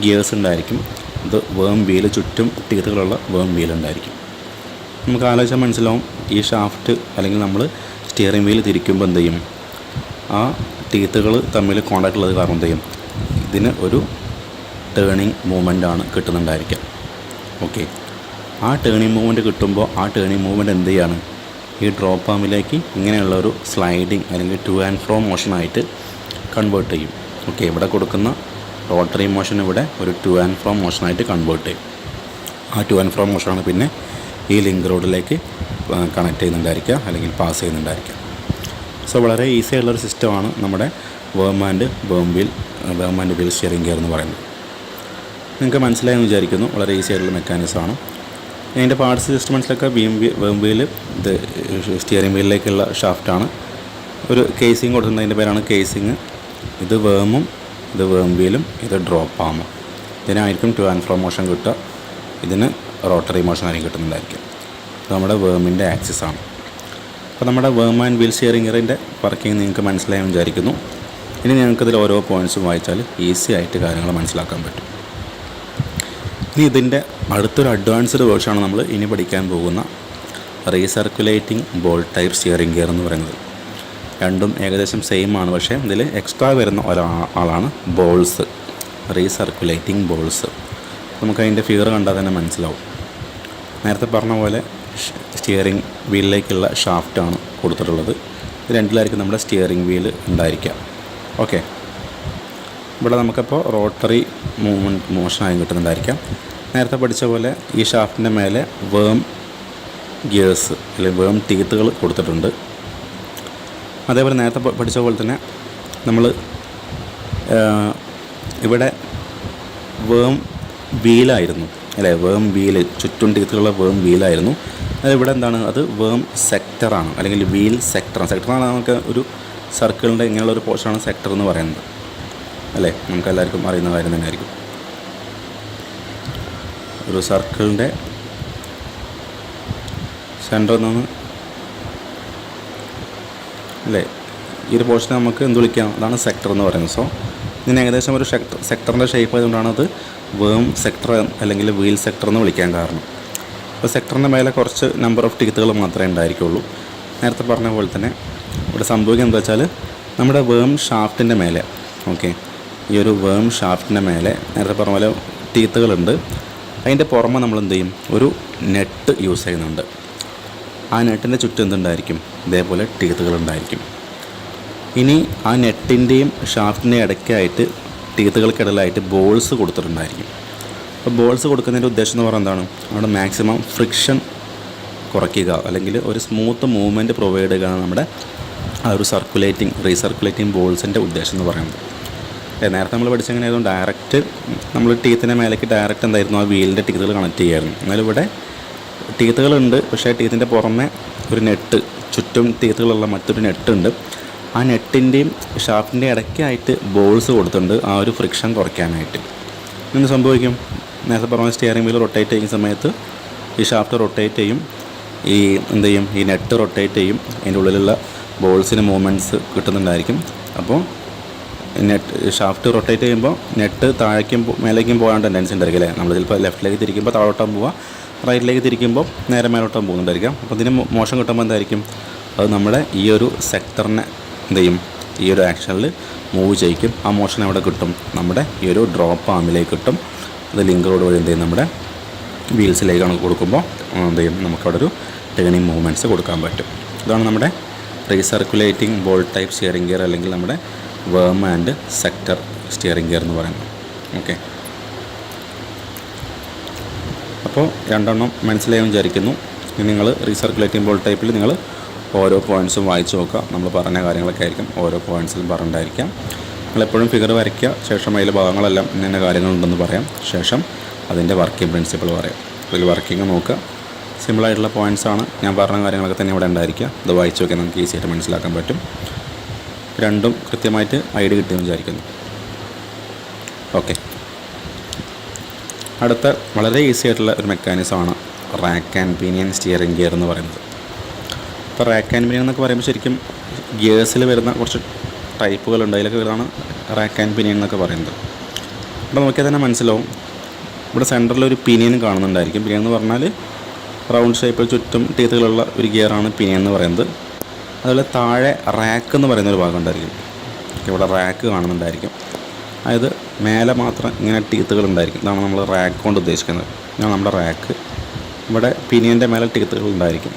ഗിയേഴ്സ് ഉണ്ടായിരിക്കും. ഇത് വേം വീല് ചുറ്റും ടീത്തുകളുള്ള വേം വീലുണ്ടായിരിക്കും. നമുക്ക് ആലോചിച്ചാൽ മനസ്സിലാവും, ഈ ഷാഫ്റ്റ് അല്ലെങ്കിൽ നമ്മൾ സ്റ്റിയറിംഗ് വീൽ തിരിക്കുമ്പോൾ എന്ത് ചെയ്യും, ആ ടീത്തുകൾ തമ്മിൽ കോണ്ടാക്ട് ഉള്ളത് കാരണം എന്ത് ചെയ്യും, ഇതിന് ഒരു ടേണിങ് മൂവ്മെൻ്റാണ് കിട്ടുന്നുണ്ടായിരിക്കുക. ഓക്കെ, ആ ടേണിങ് മൂവ്മെൻറ്റ് കിട്ടുമ്പോൾ ആ ടേണിങ് മൂവ്മെൻറ്റ് എന്ത് ചെയ്യാണ്, ഈ ഡ്രോപ്പ് ആമിലേക്ക് ഇങ്ങനെയുള്ള ഒരു സ്ലൈഡിങ് അല്ലെങ്കിൽ ടു ആൻഡ് ഫ്രോ മോഷനായിട്ട് കൺവേർട്ട് ചെയ്യും. ഓക്കെ, ഇവിടെ കൊടുക്കുന്ന റോട്ടറി മോഷൻ ഇവിടെ ഒരു ടു ആൻഡ് ഫ്രോ മോഷനായിട്ട് കൺവേർട്ട് ചെയ്യും. ആ ടു ആൻഡ് ഫ്രോ മോഷനാണ് പിന്നെ ഈ ലിങ്ക് റോഡിലേക്ക് കണക്ട് ചെയ്യുന്നുണ്ടായിരിക്കുക അല്ലെങ്കിൽ പാസ് ചെയ്യുന്നുണ്ടായിരിക്കുക. സോ വളരെ ഈസി ആയിട്ടുള്ളൊരു സിസ്റ്റമാണ് നമ്മുടെ വേം ആൻഡ് വീൽ സ്റ്റിയറിംഗ് ഗിയർ എന്ന് പറയുന്നത്. നിങ്ങൾക്ക് മനസ്സിലായെന്ന് വിചാരിക്കുന്നു. വളരെ ഈസി ആയിട്ടുള്ള മെക്കാനിസമാണ്. അതിൻ്റെ പാർട്സ് ജസ്റ്റ് മനസ്സിലാക്കുക. വേം വീൽ ഇത് സ്റ്റിയറിംഗ് വീലിലേക്കുള്ള ഷാഫ്റ്റാണ്. ഒരു കേസിങ് കൊടുത്തിട്ടുണ്ട്, അതിൻ്റെ പേരാണ് കേസിങ്. ഇത് വേമും ഇത് വേം വീലും ഇത് drop ആമും. ഇതിനായിരിക്കും to and fro motion കിട്ടുക, ഇതിന് റോട്ടറി മോഷൻ ആയിരിക്കും കിട്ടുന്നുണ്ടായിരിക്കും. ഇത് നമ്മുടെ വേമിൻ്റെ ആക്സിസ് ആണ്. അപ്പോൾ നമ്മുടെ വേം ആൻഡ് വീൽ സ്റ്റിയറിംഗ് ഗിയറിൻ്റെ വർക്കിംഗ് നിങ്ങൾക്ക് മനസ്സിലായെന്ന് വിചാരിക്കുന്നു. ഇനി ഞങ്ങൾക്കിതിൽ ഓരോ പോയിൻറ്റ്സും വായിച്ചാൽ ഈസി ആയിട്ട് കാര്യങ്ങൾ മനസ്സിലാക്കാൻ പറ്റും. ഇനി ഇതിൻ്റെ അടുത്തൊരു അഡ്വാൻസ്ഡ് വേർഷനാണ് നമ്മൾ ഇനി പഠിക്കാൻ പോകുന്ന recirculating ball type steering gear എന്ന് പറയുന്നത്. രണ്ടും ഏകദേശം സെയിം ആണ്, പക്ഷേ ഇതിൽ എക്സ്ട്രാ വരുന്ന ഒരാളാണ് ബോൾസ്, റീസർക്കുലേറ്റിംഗ് ബോൾസ്. നമുക്കതിൻ്റെ ഫിഗർ കണ്ടാൽ തന്നെ മനസ്സിലാവും. നേരത്തെ പറഞ്ഞ പോലെ സ്റ്റിയറിംഗ് വീലിലേക്കുള്ള ഷാഫ്റ്റാണ് കൊടുത്തിട്ടുള്ളത്. ഇത് രണ്ടിലായിരിക്കും നമ്മുടെ സ്റ്റിയറിംഗ് വീല് ഉണ്ടായിരിക്കുക. ഓക്കെ, ഇവിടെ നമുക്കപ്പോൾ റോട്ടറി മോഷനായും കിട്ടുന്നുണ്ടായിരിക്കാം. നേരത്തെ പഠിച്ച പോലെ ഈ ഷാഫ്റ്റിൻ്റെ മേലെ വേം ഗിയേഴ്സ് അല്ലെങ്കിൽ വേം ടീത്തുകൾ കൊടുത്തിട്ടുണ്ട്. അതേപോലെ നേരത്തെ പഠിച്ച പോലെ തന്നെ നമ്മൾ ഇവിടെ വേം വീലായിരുന്നു അല്ലേ, വേം വീല് ചുറ്റും ടീത്തുകളുള്ള വേം വീലായിരുന്നു. അതിവിടെ എന്താണ്, അത് വേം സെക്ടറാണ് അല്ലെങ്കിൽ വീൽ സെക്ടറാണ്. സെക്ടറാണ് നമുക്ക് ഒരു സർക്കിളിൻ്റെ ഇങ്ങനെയുള്ള ഒരു പോർഷനാണ് സെക്ടർ എന്ന് പറയുന്നത് അല്ലേ, നമുക്കെല്ലാവർക്കും അറിയുന്ന കാര്യം തന്നെ ആയിരിക്കും. ഒരു സർക്കിളിൻ്റെ സെൻറ്ററിൽ നിന്ന് അല്ലേ ഈ ഒരു പോർഷൻ നമുക്ക് എന്ത് വിളിക്കാം, അതാണ് സെക്ടർ എന്ന് പറയുന്നത്. സോ ഇതിന് ഏകദേശം ഒരു സെക്ടറിൻ്റെ ഷേപ്പ് ആയതുകൊണ്ടാണ് അത് വേം സെക്ടർ അല്ലെങ്കിൽ വീൽ സെക്ടർ എന്ന് വിളിക്കാൻ കാരണം. അപ്പോൾ സെക്ടറിൻ്റെ മേലെ കുറച്ച് നമ്പർ ഓഫ് ടീത്തുകൾ മാത്രമേ ഉണ്ടായിരിക്കുള്ളൂ. നേരത്തെ പറഞ്ഞ പോലെ തന്നെ ഇവിടെ സംഭവിക്കുക എന്താ വെച്ചാൽ നമ്മുടെ വേം ഷാഫ്റ്റിൻ്റെ മേലെ ഈ ഒരു വേം ഷാഫ്റ്റിൻ്റെ മേലെ നേരത്തെ പറഞ്ഞ പോലെ ടീത്തുകളുണ്ട്. അതിൻ്റെ പുറമെ നമ്മൾ എന്ത് ചെയ്യും, ഒരു നെറ്റ് യൂസ് ചെയ്യുന്നുണ്ട്. ആ നെറ്റിൻ്റെ ചുറ്റും എന്തുണ്ടായിരിക്കും, ഇതേപോലെ ടീത്തുകളുണ്ടായിരിക്കും. ഇനി ആ നെറ്റിൻ്റെയും ഷാഫ്റ്റിൻ്റെയും ഇടയ്ക്കായിട്ട് ടീത്തുകൾക്കിടയിലായിട്ട് ബോൾസ് കൊടുത്തിട്ടുണ്ടായിരിക്കും. അപ്പോൾ ബോൾസ് കൊടുക്കുന്നതിൻ്റെ ഉദ്ദേശം എന്ന് പറയുന്നത് എന്താണ്? അവിടെ മാക്സിമം ഫ്രിക്ഷൻ കുറയ്ക്കുക, അല്ലെങ്കിൽ ഒരു സ്മൂത്ത് മൂവ്മെൻറ്റ് പ്രൊവൈഡ് ചെയ്യുക നമ്മുടെ ആ ഒരു റീസർക്കുലേറ്റിംഗ് ബോൾസിൻ്റെ ഉദ്ദേശം എന്ന് പറയുന്നത്. നേരത്തെ നമ്മൾ പഠിച്ചെങ്ങനെ ആയതുകൊണ്ട് ഡയറക്റ്റ് നമ്മൾ ടീത്തിൻ്റെ മേലേക്ക് ഡയറക്റ്റ് എന്തായിരുന്നു ആ വീലിൻ്റെ ടീത്തുകൾ കണക്ട് ചെയ്യുമായിരുന്നു. എന്നാലും ഇവിടെ ടീത്തുകളുണ്ട്, പക്ഷേ ടീത്തിൻ്റെ പുറമെ ഒരു നെറ്റ്, ചുറ്റും ടീത്തുകളുള്ള മറ്റൊരു നെട്ടുണ്ട്. ആ നെറ്റിൻ്റെയും ഷാഫ്റ്റിൻ്റെ ഇടയ്ക്കായിട്ട് ബോൾസ് കൊടുത്തിട്ടുണ്ട് ആ ഒരു ഫ്രിക്ഷൻ കുറയ്ക്കാനായിട്ട്. എന്ത് സംഭവിക്കും? നേരത്തെ പറഞ്ഞ സ്റ്റിയറിംഗ് വീൽ റൊട്ടേറ്റ് ചെയ്യുന്ന സമയത്ത് ഈ ഷാഫ്റ്റ് റൊട്ടേറ്റ് ചെയ്യും, ഈ നെറ്റ് റൊട്ടേറ്റ് ചെയ്യും, അതിൻ്റെ ഉള്ളിലുള്ള ബോൾസിന് മൂവ്മെൻറ്റ്സ് കിട്ടുന്നുണ്ടായിരിക്കും. അപ്പോൾ ഷാഫ്റ്റ് റൊട്ടേറ്റ് ചെയ്യുമ്പോൾ നെറ്റ് താഴേക്കും മേലേക്കും പോകാൻ ടെൻഡൻസി ഉണ്ടായിരിക്കും അല്ലേ? നമ്മൾ ചിലപ്പോൾ ലെഫ്റ്റിലേക്ക് തിരിക്കുമ്പോൾ താഴോട്ടാൻ പോവുക, റൈറ്റിലേക്ക് തിരിക്കുമ്പോൾ നേരെ മേലോട്ടാൻ പോകുന്നുണ്ടായിരിക്കാം. അപ്പോൾ ഇതിന് മോഷൻ കിട്ടുമ്പോൾ എന്തായിരിക്കും? അത് നമ്മുടെ ഈ ഒരു സെക്ടറിനെ ഈ ഒരു ആക്ഷനിൽ മൂവ് ചെയ്യിക്കും. ആ മോഷൻ എവിടെ കിട്ടും? നമ്മുടെ ഈ ഒരു ഡ്രോപ്പ് ആമിലേക്ക് കിട്ടും. അത് ലിങ്ക് റോഡ് വഴി നമ്മുടെ വീൽസിലേക്കാണ് കൊടുക്കുമ്പോൾ നമുക്കവിടെ ഒരു ടേണിങ് മൂവ്മെൻറ്റ്സ് കൊടുക്കാൻ പറ്റും. ഇതാണ് നമ്മുടെ recirculating ball type steering gear, അല്ലെങ്കിൽ നമ്മുടെ വേം ആൻഡ് സെക്ടർ സ്റ്റിയറിംഗ് ഗിയർ എന്ന് പറയുന്നത്. ഓക്കെ, അപ്പോൾ രണ്ടെണ്ണം മനസ്സിലായി വിചാരിക്കുന്നു. ഇനി നിങ്ങൾ റീസർക്കുലേറ്റിംഗ് ബോൾ ടൈപ്പിൽ നിങ്ങൾ ഓരോ പോയിൻറ്റ്സും വായിച്ച് നോക്കുക. നമ്മൾ പറഞ്ഞ കാര്യങ്ങളൊക്കെ ആയിരിക്കും ഓരോ പോയിൻറ്റ്സിലും പറഞ്ഞിട്ടുണ്ടായിരിക്കാം. നിങ്ങളെപ്പോഴും ഫിഗർ വരയ്ക്കുക, ശേഷം അതിലെ ഭാഗങ്ങളെല്ലാം ഇന്ന കാര്യങ്ങളുണ്ടെന്ന് പറയാം, ശേഷം അതിൻ്റെ വർക്കിംഗ് പ്രിൻസിപ്പിൾ പറയാം. അതിൽ വർക്കിംഗ് നോക്കുക. സിമ്പിളായിട്ടുള്ള പോയിൻറ്റ്സാണ്, ഞാൻ പറഞ്ഞ കാര്യങ്ങളൊക്കെ തന്നെ ഇവിടെ ഉണ്ടായിരിക്കുക. ഇത് വായിച്ച് നോക്കിയാൽ നമുക്ക് ഈസിയായിട്ട് മനസ്സിലാക്കാൻ പറ്റും. രണ്ടും കൃത്യമായിട്ട് ഐഡിയ കിട്ടുമെന്ന് വിചാരിക്കുന്നു. ഓക്കെ, അടുത്ത വളരെ ഈസി ആയിട്ടുള്ള ഒരു മെക്കാനിസമാണ് rack and pinion steering gear എന്ന് പറയുന്നത്. ഇപ്പോൾ റാക്ക് ആൻഡ് പിനിയൻ എന്നൊക്കെ പറയുമ്പോൾ ശരിക്കും ഗിയേഴ്സിൽ വരുന്ന കുറച്ച് ടൈപ്പുകളുണ്ട്, അതിലൊക്കെ വരുന്നതാണ് റാക്ക് ആൻഡ് പിനിയൻ എന്നൊക്കെ പറയുന്നത്. അപ്പോൾ നോക്കിയാൽ തന്നെ മനസ്സിലാവും, ഇവിടെ സെൻറ്ററിലൊരു പിനിയൻ കാണുന്നുണ്ടായിരിക്കും. പിനിയൻ എന്ന് പറഞ്ഞാൽ റൗണ്ട് ഷേപ്പിൽ ചുറ്റും ടീത്തുകളുള്ള ഒരു ഗിയറാണ് പിനിയൻ എന്ന് പറയുന്നത്. അതുപോലെ താഴെ റാക്ക് എന്ന് പറയുന്നൊരു ഭാഗം ഉണ്ടായിരിക്കും. ഇവിടെ റാക്ക് കാണുന്നുണ്ടായിരിക്കും. അതായത് മേലെ മാത്രം ഇങ്ങനെ ടീത്തുകൾ ഉണ്ടായിരിക്കും. ഇതാണ് നമ്മൾ റാക്ക് കൊണ്ട് ഉദ്ദേശിക്കുന്നത്. ഇതാണ് നമ്മുടെ റാക്ക്. ഇവിടെ പിനിയൻ്റെ മേലെ ടീത്തുകൾ ഉണ്ടായിരിക്കും.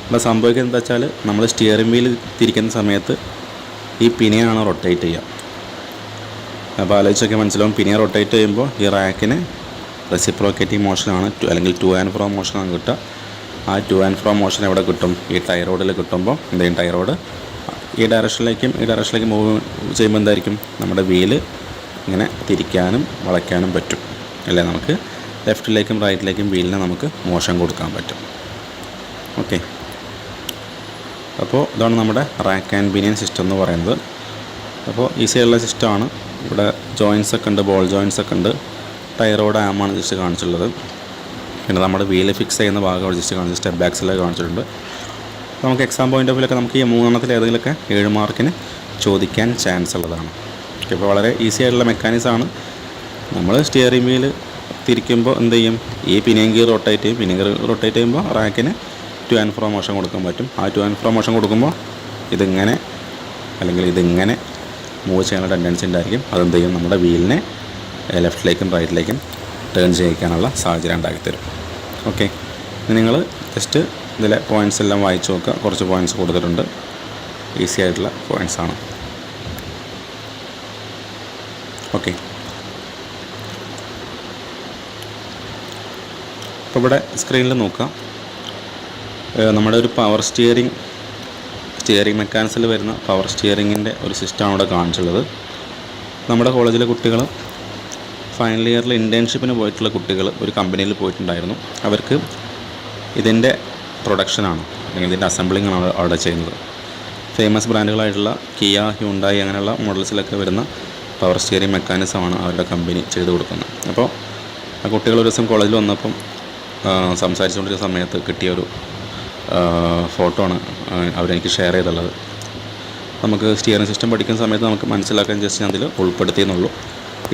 ഇവിടെ സംഭവിക്കുന്നത് എന്താ വെച്ചാൽ, നമ്മൾ സ്റ്റിയറിംഗ് വീൽ തിരിക്കുന്ന സമയത്ത് ഈ പിനിയനാണ് റൊട്ടേറ്റ് ചെയ്യുക. അപ്പോൾ ആലോചിച്ചൊക്കെ മനസ്സിലാവും, പിനിയൻ റൊട്ടേറ്റ് ചെയ്യുമ്പോൾ ഈ റാക്കിന് റെസിപ്രോക്കേറ്റിംഗ് മോഷനാണ്, അല്ലെങ്കിൽ ടു ആൻഡ് ഫ്രോ മോഷനാണ് കിട്ടുക. ആ ടു ആൻഡ് ഫ്രോ മോഷൻ എവിടെ കിട്ടും? ഈ ടൈറോഡിൽ കിട്ടുമ്പോൾ ടൈറോഡ് ഈ ഡയറക്ഷനിലേക്കും മൂവ് ചെയ്യുമ്പോൾ എന്തായിരിക്കും? നമ്മുടെ വീല് ഇങ്ങനെ തിരിക്കാനും വളയ്ക്കാനും പറ്റും അല്ലേ? നമുക്ക് ലെഫ്റ്റിലേക്കും റൈറ്റിലേക്കും വീലിനെ നമുക്ക് മോഷൻ കൊടുക്കാൻ പറ്റും. ഓക്കെ, അപ്പോൾ ഇതാണ് നമ്മുടെ റാക്ക് ആൻഡ് പിനിയൻ സിസ്റ്റം എന്ന് പറയുന്നത്. അപ്പോൾ ഈസിയായുള്ള സിസ്റ്റമാണ്. ഇവിടെ ജോയിൻസ് ഒക്കെ ഉണ്ട്, ബോൾ ജോയിൻസ് ഒക്കെ ഉണ്ട്. ടൈറോഡ് ആമാണ് ജസ്റ്റ് കാണിച്ചിട്ടുള്ളത്. പിന്നെ നമ്മുടെ വീല് ഫിക്സ് ചെയ്യുന്ന ഭാഗം ജസ്റ്റ് കാണിച്ച് സ്റ്റെപ്പ് ബാക്സിലേക്ക് കാണിച്ചിട്ടുണ്ട്. നമുക്ക് എക്സാം പോയിൻ്റ് ഓഫ് വ്യൂലൊക്കെ നമുക്ക് ഈ മൂന്നെണ്ണത്തിൽ ഏതെങ്കിലുമൊക്കെ 7 മാർക്കിന് ചോദിക്കാൻ ചാൻസ് ഉള്ളതാണ്. ഇപ്പോൾ വളരെ ഈസി ആയിട്ടുള്ള മെക്കാനിസമാണ്. നമ്മൾ സ്റ്റിയറിംഗ് വീൽ തിരിക്കുമ്പോൾ എന്ത് ചെയ്യും? ഈ പിനിയൻ ഗിയർ റൊട്ടേറ്റ് ചെയ്യും. പിനിയൻ ഗിയർ റൊട്ടേറ്റ് ചെയ്യുമ്പോൾ റാക്കിന് ടു ആൻഡ് ഫ്രോ മോഷൻ കൊടുക്കാൻ പറ്റും. ആ ടു ആൻഡ് ഫ്രോ മോഷൻ കൊടുക്കുമ്പോൾ ഇതിങ്ങനെ അല്ലെങ്കിൽ ഇതിങ്ങനെ മൂവ് ചെയ്യാനുള്ള ടെൻഡൻസി ഉണ്ടായിരിക്കും. അതെന്ത് ചെയ്യും? നമ്മുടെ വീലിനെ ലെഫ്റ്റിലേക്കും റൈറ്റിലേക്കും ടേൺ ചെയ്യിക്കാനുള്ള സാഹചര്യം ഉണ്ടാക്കിത്തരും. ഓക്കെ, നിങ്ങൾ ജസ്റ്റ് ഇതിലെ പോയിൻറ്റ്സ് എല്ലാം വായിച്ച് നോക്കുക. കുറച്ച് പോയിൻറ്റ്സ് കൊടുത്തിട്ടുണ്ട്, ഈസി ആയിട്ടുള്ള പോയിൻറ്റ്സാണ്. ഓക്കെ, അപ്പോൾ ഇവിടെ സ്ക്രീനിൽ നോക്കുക. നമ്മുടെ ഒരു പവർ സ്റ്റിയറിംഗ് മെക്കാനിക്സിൽ വരുന്ന പവർ സ്റ്റിയറിങ്ങിൻ്റെ ഒരു സിസ്റ്റമാണ് ഇവിടെ കാണിച്ചുള്ളത്. നമ്മുടെ കോളേജിലെ കുട്ടികൾ ഫൈനൽ ഇയറിൽ ഇൻറ്റേൺഷിപ്പിന് പോയിട്ടുള്ള കുട്ടികൾ ഒരു കമ്പനിയിൽ പോയിട്ടുണ്ടായിരുന്നു. അവർക്ക് ഇതിൻ്റെ പ്രൊഡക്ഷനാണ് അല്ലെങ്കിൽ ഇതിൻ്റെ അസംബ്ലിംഗ് ആണ് അവിടെ ചെയ്യുന്നത്. ഫേമസ് ബ്രാൻഡുകളായിട്ടുള്ള കിയ, ഹ്യുണ്ടായി അങ്ങനെയുള്ള മോഡൽസിലൊക്കെ വരുന്ന പവർ സ്റ്റിയറിംഗ് മെക്കാനിസമാണ് അവരുടെ കമ്പനി ചെയ്തു കൊടുക്കുന്നത്. അപ്പോൾ ആ കുട്ടികൾ ഒരു ദിവസം കോളേജിൽ വന്നപ്പം സംസാരിച്ചുകൊണ്ടിരിക്കുന്ന സമയത്ത് കിട്ടിയൊരു ഫോട്ടോ ആണ് അവരെനിക്ക് ഷെയർ ചെയ്തുള്ളത്. നമുക്ക് സ്റ്റിയറിംഗ് സിസ്റ്റം പഠിക്കുന്ന സമയത്ത് നമുക്ക് മനസ്സിലാക്കാൻ ജസ്റ്റ് ഞാൻ അതിൽ ഉൾപ്പെടുത്തിയെന്നുള്ളൂ.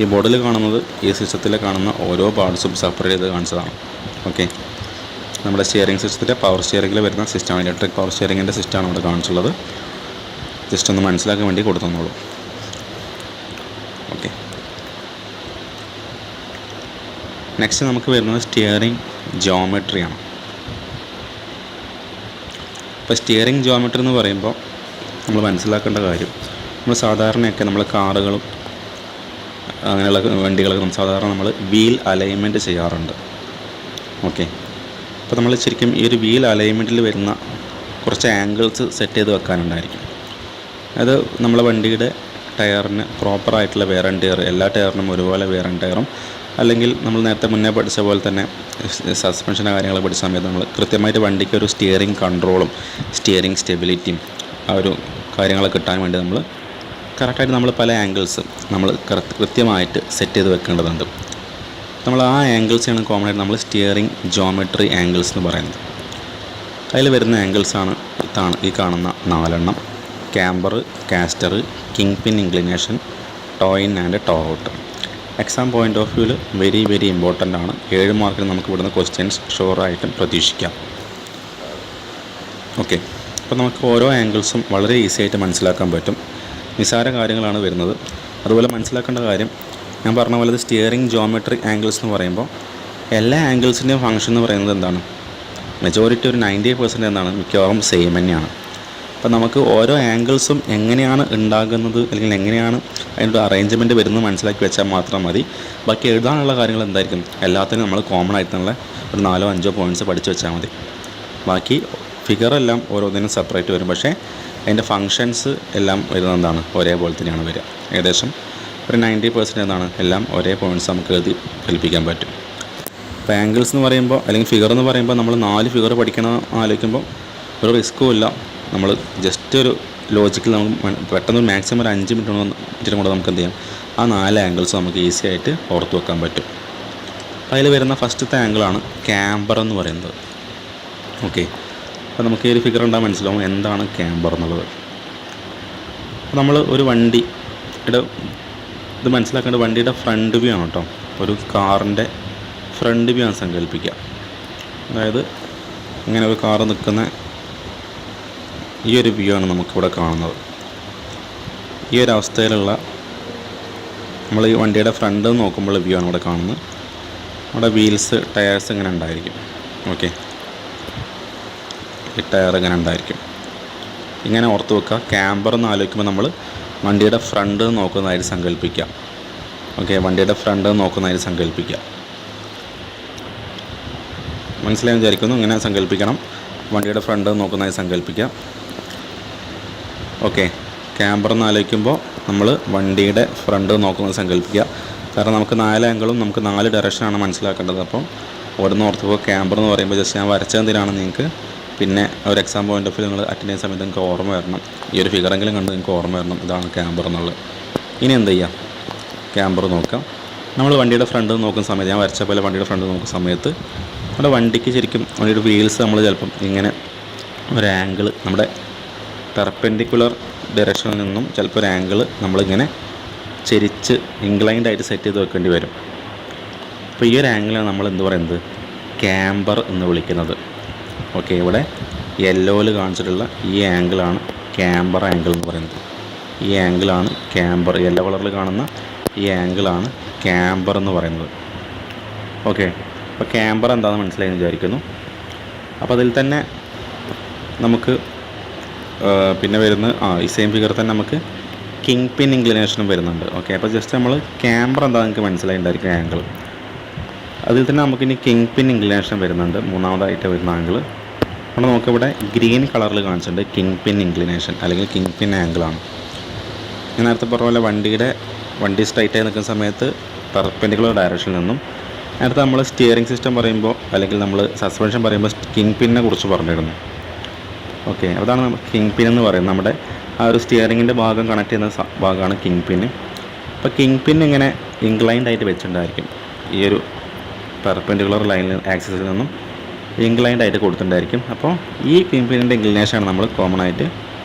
ഈ ബോർഡിൽ കാണുന്നത് ഈ സിസ്റ്റത്തിൽ കാണുന്ന ഓരോ പാർട്സും സെപ്പറേറ്റ് ചെയ്ത് കാണിച്ചതാണ്. ഓക്കെ, നമ്മുടെ സ്റ്റിയറിംഗ് സിസ്റ്റത്തിൻ്റെ പവർ സ്റ്റിയറിംഗിൽ വരുന്ന സിസ്റ്റമാണ്, ഇലക്ട്രിക് പവർ സ്റ്റിയറിംഗിൻ്റെ സിസ്റ്റമാണ് ഇവിടെ കാണിച്ചുള്ളത്. ജസ്റ്റ് ഒന്ന് മനസ്സിലാക്കാൻ വേണ്ടി കൊടുത്തെന്നുള്ളൂ. ഓക്കെ, നെക്സ്റ്റ് നമുക്ക് വരുന്നത് സ്റ്റിയറിംഗ് ജിയോമെട്രിയാണ്. ഇപ്പോൾ സ്റ്റിയറിംഗ് ജിയോമെട്രി എന്ന് പറയുമ്പോൾ നമ്മൾ മനസ്സിലാക്കേണ്ട കാര്യം, നമ്മൾ സാധാരണയൊക്കെ നമ്മൾ കാറുകളും അങ്ങനെയുള്ള വണ്ടികളൊക്കെ സാധാരണ നമ്മൾ വീൽ അലൈൻമെൻറ്റ് ചെയ്യാറുണ്ട്. ഓക്കെ, അപ്പോൾ നമ്മൾ ശരിക്കും ഈ ഒരു വീൽ അലൈൻമെൻറ്റിൽ വരുന്ന കുറച്ച് ആംഗിൾസ് സെറ്റ് ചെയ്ത് വെക്കാനുണ്ടായിരിക്കും. അത് നമ്മളെ വണ്ടിയുടെ ടയറിന് പ്രോപ്പറായിട്ടുള്ള വെയർ ആൻഡ് ടയർ, എല്ലാ ടയറിനും ഒരുപോലെ വെയർ ആൻഡ് ടയറും, അല്ലെങ്കിൽ നമ്മൾ നേരത്തെ മുന്നേ പഠിച്ച പോലെ തന്നെ സസ്പെൻഷൻ്റെ കാര്യങ്ങൾ പഠിച്ച സമയത്ത് നമ്മൾ കൃത്യമായിട്ട് വണ്ടിക്ക് ഒരു സ്റ്റിയറിംഗ് കൺട്രോളും സ്റ്റിയറിംഗ് സ്റ്റെബിലിറ്റിയും ആ ഒരു കാര്യങ്ങളൊക്കെ കിട്ടാൻ വേണ്ടി നമ്മൾ കറക്റ്റായിട്ട് നമ്മൾ പല ആംഗിൾസും നമ്മൾ കൃത്യമായിട്ട് സെറ്റ് ചെയ്ത് വെക്കേണ്ടതുണ്ട്. നമ്മൾ ആ ആംഗിൾസാണ് കോമൺ ആയിട്ട് നമ്മൾ സ്റ്റിയറിംഗ് ജോമെട്രി ആംഗിൾസ് എന്ന് പറയുന്നത്. അതിൽ വരുന്ന ആംഗിൾസാണ് ഇതാണ് ഈ കാണുന്ന 4 camber, caster, king pin inclination, toe in and toe out. Exam point of വ്യൂവിൽ വെരി വെരി ഇമ്പോർട്ടൻ്റ് ആണ്. 7 മാർക്കിന് നമുക്ക് ഇവിടുന്ന് ക്വസ്റ്റ്യൻസ് ഷുവറായിട്ടും പ്രതീക്ഷിക്കാം. ഓക്കെ, അപ്പോൾ നമുക്ക് ഓരോ ആംഗിൾസും വളരെ ഈസി ആയിട്ട് മനസ്സിലാക്കാൻ പറ്റും. നിസ്സാര കാര്യങ്ങളാണ് വരുന്നത്. അതുപോലെ മനസ്സിലാക്കേണ്ട കാര്യം, ഞാൻ പറഞ്ഞ പോലെ സ്റ്റിയറിംഗ് ജോമെട്രിക് ആംഗിൾസ് എന്ന് പറയുമ്പോൾ എല്ലാ ആംഗിൾസിൻ്റെയും ഫംഗ്ഷൻ എന്ന് പറയുന്നത് എന്താണ്, മെജോറിറ്റി ഒരു 90% എന്താണ്, മിക്കവാറും സെയിം തന്നെയാണ്. അപ്പോൾ നമുക്ക് ഓരോ ആംഗിൾസും എങ്ങനെയാണ് ഉണ്ടാകുന്നത് അല്ലെങ്കിൽ എങ്ങനെയാണ് അതിൻ്റെ അറേഞ്ച്മെൻറ്റ് വരുന്നത് മനസ്സിലാക്കി വെച്ചാൽ മാത്രം മതി. ബാക്കി എഴുതാനുള്ള കാര്യങ്ങൾ എന്തായിരിക്കും, എല്ലാത്തിനും നമ്മൾ കോമൺ ആയിട്ടുള്ള ഒരു 4-5 പോയിൻറ്റ്സ് പഠിച്ച് വെച്ചാൽ മതി. ബാക്കി ഫിഗറെല്ലാം ഓരോന്നിനും സെപ്പറേറ്റ് വരും, പക്ഷേ അതിൻ്റെ ഫങ്ഷൻസ് എല്ലാം വരുന്നത് എന്താണ്, ഒരേപോലെ തന്നെയാണ് വരിക. ഏകദേശം ഒരു 90% എന്താണ്, എല്ലാം ഒരേ പോയിൻറ്റ്സ് നമുക്ക് എഴുതി ഫലിപ്പിക്കാൻ പറ്റും. അപ്പോൾ ആംഗിൾസ് എന്ന് പറയുമ്പോൾ അല്ലെങ്കിൽ ഫിഗർ എന്ന് പറയുമ്പോൾ നമ്മൾ 4 ഫിഗർ പഠിക്കണം ആലോചിക്കുമ്പോൾ ഒരു റിസ്ക്കും ഇല്ല. നമ്മൾ ജസ്റ്റ് ഒരു ലോജിക്കിൽ നമുക്ക് പെട്ടെന്ന് മാക്സിമം ഒരു 5 മിനിറ്റിനും കൂടെ നമുക്ക് എന്ത് ചെയ്യാം, ആ 4 ആംഗിൾസ് നമുക്ക് ഈസി ആയിട്ട് ഓർത്ത് വെക്കാൻ പറ്റും. അപ്പോൾ അതിൽ വരുന്ന ഫസ്റ്റത്തെ ആംഗിളാണ് ക്യാമ്പർ എന്ന് പറയുന്നത്. ഓക്കെ, അപ്പോൾ നമുക്ക് ഈ ഒരു ഫിഗർ ഉണ്ടാകാൻ മനസ്സിലാവും എന്താണ് ക്യാമ്പർ എന്നുള്ളത്. അപ്പോൾ നമ്മൾ ഒരു വണ്ടിയുടെ ഇത് മനസ്സിലാക്കേണ്ട വണ്ടിയുടെ ഫ്രണ്ട് വ്യൂ ആണ് കേട്ടോ. ഒരു കാറിൻ്റെ ഫ്രണ്ട് വ്യൂ ആണ് സങ്കല്പിക്കുക. അതായത് ഇങ്ങനെ ഒരു കാറ് നിൽക്കുന്ന ഈ ഒരു വ്യൂ ആണ് നമുക്കിവിടെ കാണുന്നത്. ഈ ഒരു അവസ്ഥയിലുള്ള നമ്മൾ ഈ വണ്ടിയുടെ ഫ്രണ്ട് നോക്കുമ്പോൾ വ്യൂ ആണ് ഇവിടെ കാണുന്നത്. അവിടെ വീൽസ്, ടയേഴ്സ് ഇങ്ങനെ ഉണ്ടായിരിക്കും. ഓക്കെ, ഈ ടയർ ഇങ്ങനെ ഉണ്ടായിരിക്കും. ഇങ്ങനെ ഓർത്ത് വെക്കുക. ക്യാമ്പർ എന്ന് ആലോചിക്കുമ്പോൾ നമ്മൾ വണ്ടിയുടെ ഫ്രണ്ട് നോക്കുന്നതായിട്ട് സങ്കല്പിക്കുക. ഓക്കെ, വണ്ടിയുടെ ഫ്രണ്ട് നോക്കുന്നതായിട്ട് സങ്കല്പിക്കുക. മനസ്സിലായി വിചാരിക്കുന്നു. ഇങ്ങനെ സങ്കല്പിക്കണം, വണ്ടിയുടെ ഫ്രണ്ട് നോക്കുന്നതായി സങ്കല്പിക്കുക. ഓക്കെ, ക്യാമ്പർ എന്ന് ആലോചിക്കുമ്പോൾ നമ്മൾ വണ്ടിയുടെ ഫ്രണ്ട് നോക്കുന്നത് സങ്കല്പിക്കുക. കാരണം നമുക്ക് 4 ആംഗിളും നമുക്ക് 4 ഡയറക്ഷനാണ് മനസ്സിലാക്കേണ്ടത്. അപ്പോൾ ഓരോന്ന് ഓർത്ത് പോകുക. ക്യാമ്പർ എന്ന് പറയുമ്പോൾ ജസ്റ്റ് ഞാൻ വരച്ചെന്തിനാണ് നിങ്ങൾക്ക് പിന്നെ ഒരു എക്സാം പോയിൻ്റ് ഓഫ് വ്യൂ നിങ്ങൾ അറ്റൻഡ് ചെയ്യുന്ന സമയത്ത് നിങ്ങൾക്ക് ഓർമ്മ വരണം. ഈ ഒരു ഫിഗറെങ്കിലും കണ്ട് നിങ്ങൾക്ക് ഓർമ്മ വരണം ഇതാണ് ക്യാമ്പർ എന്നുള്ളത്. ഇനി എന്ത് ചെയ്യാം, ക്യാമ്പർ നോക്കാം. നമ്മൾ വണ്ടിയുടെ ഫ്രണ്ട് നോക്കുന്ന സമയത്ത്, ഞാൻ വരച്ച പോലെ വണ്ടിയുടെ ഫ്രണ്ട് നോക്കുന്ന സമയത്ത് നമ്മുടെ വണ്ടിക്ക് ശരിക്കും വണ്ടിയുടെ വീൽസ് നമ്മൾ ചിലപ്പം ഇങ്ങനെ ഒരു ആംഗിൾ നമ്മുടെ പെർപെൻഡിക്കുലർ ഡയറക്ഷനിൽ നിന്നും ചിലപ്പോൾ ഒരു ആംഗിൾ നമ്മളിങ്ങനെ ചെരിച്ച് ഇൻക്ലൈൻഡ് ആയിട്ട് സെറ്റ് ചെയ്ത് വെക്കേണ്ടി വരും. അപ്പോൾ ഈ ഒരു ആംഗിളാണ് നമ്മൾ എന്ത് പറയുന്നത്, ക്യാമ്പർ എന്ന് വിളിക്കുന്നത്. ഓക്കെ, ഇവിടെ യെല്ലോയിൽ കാണിച്ചിട്ടുള്ള ഈ ആംഗിളാണ് ക്യാമ്പർ ആംഗിൾ എന്ന് പറയുന്നത്. ഈ ആംഗിളാണ് ക്യാമ്പർ, യെല്ലോ കളറിൽ കാണുന്ന ഈ ആംഗിളാണ് ക്യാമ്പർ എന്ന് പറയുന്നത്. ഓക്കെ, അപ്പോൾ ക്യാമ്പർ എന്താണെന്ന് മനസ്സിലായി വിചാരിക്കുന്നു. അപ്പോൾ അതിൽ തന്നെ നമുക്ക് പിന്നെ വരുന്ന ഈ സെയിം ഫിഗർ തന്നെ നമുക്ക് കിങ് പിൻ ഇൻക്ലിനേഷനും വരുന്നുണ്ട്. ഓക്കെ, അപ്പോൾ ജസ്റ്റ് നമ്മൾ ക്യാമ്പർ എന്താണെന്ന് നിങ്ങൾക്ക് മനസ്സിലായിട്ടുണ്ടായിരിക്കും ആംഗിൾ. അതിൽ തന്നെ നമുക്കിനി കിങ് പിൻ ഇൻക്ലിനേഷൻ വരുന്നുണ്ട്, മൂന്നാമതായിട്ട് വരുന്ന ആംഗിൾ. അപ്പോൾ നമുക്കിവിടെ ഗ്രീൻ കളറിൽ കാണിച്ചിട്ടുണ്ട് കിങ് പിൻ ഇൻക്ലിനേഷൻ അല്ലെങ്കിൽ കിങ് പിൻ ആംഗിളാണ്. ഞാൻ നേരത്തെ പറഞ്ഞ പോലെ വണ്ടി സ്ട്രൈറ്റായി നിൽക്കുന്ന സമയത്ത് പെർപെൻഡിക്കുലർ ഡയറക്ഷനിൽ നിന്നും, നേരത്തെ നമ്മൾ സ്റ്റിയറിംഗ് സിസ്റ്റം പറയുമ്പോൾ അല്ലെങ്കിൽ നമ്മൾ സസ്പെൻഷൻ പറയുമ്പോൾ കിങ് പിന്നിനെ കുറിച്ച് പറഞ്ഞിരുന്നു. ഓക്കെ, അതാണ് കിങ് പിൻ എന്ന് പറയുന്നത്. നമ്മുടെ ആ ഒരു സ്റ്റിയറിങ്ങിൻ്റെ ഭാഗം കണക്ട് ചെയ്യുന്ന ഭാഗമാണ് കിങ് പിൻ. അപ്പോൾ കിങ് പിൻ ഇങ്ങനെ ഇൻക്ലൈൻഡ് ആയിട്ട് വെച്ചിട്ടുണ്ടായിരിക്കും. ഈ ഒരു പെർപെൻഡിക്കുലർ ലൈനിൽ ആക്സിസിൽ നിന്നും ഇൻക്ലൈൻഡ് ആയിട്ട് കൊടുത്തിട്ടുണ്ടായിരിക്കും. അപ്പോൾ ഈ കിങ് പിന്നിൻ്റെ ഇൻക്ലിനേഷനാണ് നമ്മൾ കോമൺ ആയിട്ട്